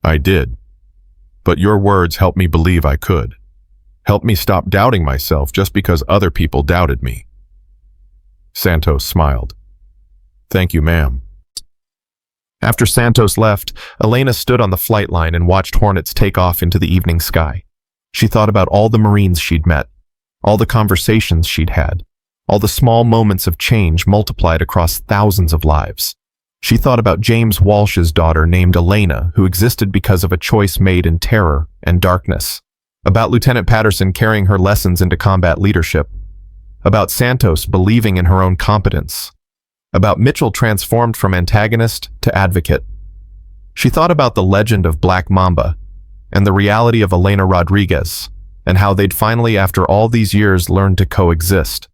"I did. But your words helped me believe I could. Helped me stop doubting myself just because other people doubted me." Santos smiled. "Thank you, ma'am." After Santos left, Elena stood on the flight line and watched Hornets take off into the evening sky. She thought about all the Marines she'd met, all the conversations she'd had, all the small moments of change multiplied across thousands of lives. She thought about James Walsh's daughter named Elena, who existed because of a choice made in terror and darkness. About Lieutenant Patterson carrying her lessons into combat leadership. About Santos believing in her own competence. About Mitchell transformed from antagonist to advocate. She thought about the legend of Black Mamba and the reality of Elena Rodriguez and how they'd finally, after all these years, learned to coexist.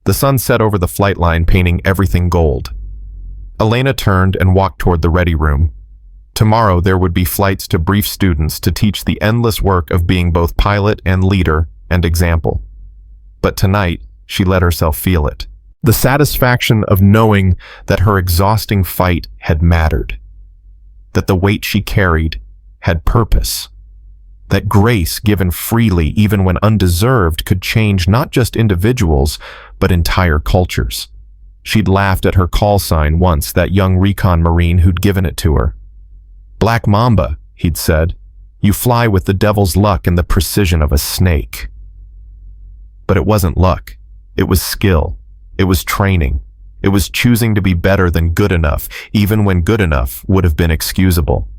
The sun set over the flight line, painting everything gold. Elena turned and walked toward the ready room. Tomorrow there would be flights to brief students to teach the endless work of being both pilot and leader and example. But tonight, she let herself feel it. The satisfaction of knowing that her exhausting fight had mattered. That the weight she carried had purpose. That grace given freely, even when undeserved, could change not just individuals, but entire cultures. She'd laughed at her call sign once, that young recon Marine who'd given it to her. "Black Mamba," he'd said, "you fly with the devil's luck and the precision of a snake." But it wasn't luck. It was skill. It was training. It was choosing to be better than good enough, even when good enough would have been excusable.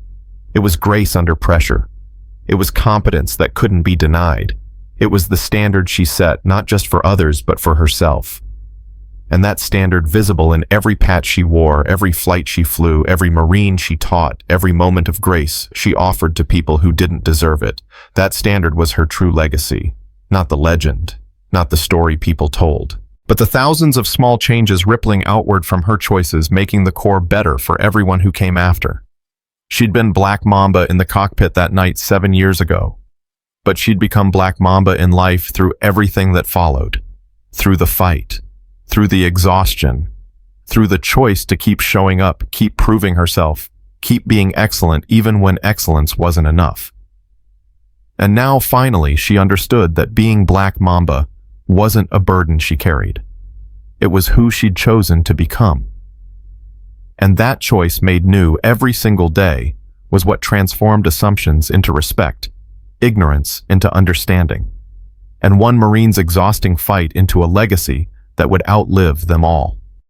It was grace under pressure. It was competence that couldn't be denied. It was the standard she set, not just for others, but for herself. And that standard visible in every patch she wore, every flight she flew, every Marine she taught, every moment of grace she offered to people who didn't deserve it. That standard was her true legacy, not the legend, not the story people told, but the thousands of small changes rippling outward from her choices making the core better for everyone who came after. She'd been Black Mamba in the cockpit that night 7 years ago, but she'd become Black Mamba in life through everything that followed, through the fight, through the exhaustion, through the choice to keep showing up, keep proving herself, keep being excellent even when excellence wasn't enough. And now finally she understood that being Black Mamba wasn't a burden she carried. It was who she'd chosen to become. And that choice made new every single day was what transformed assumptions into respect, ignorance into understanding, and one Marine's exhausting fight into a legacy that would outlive them all.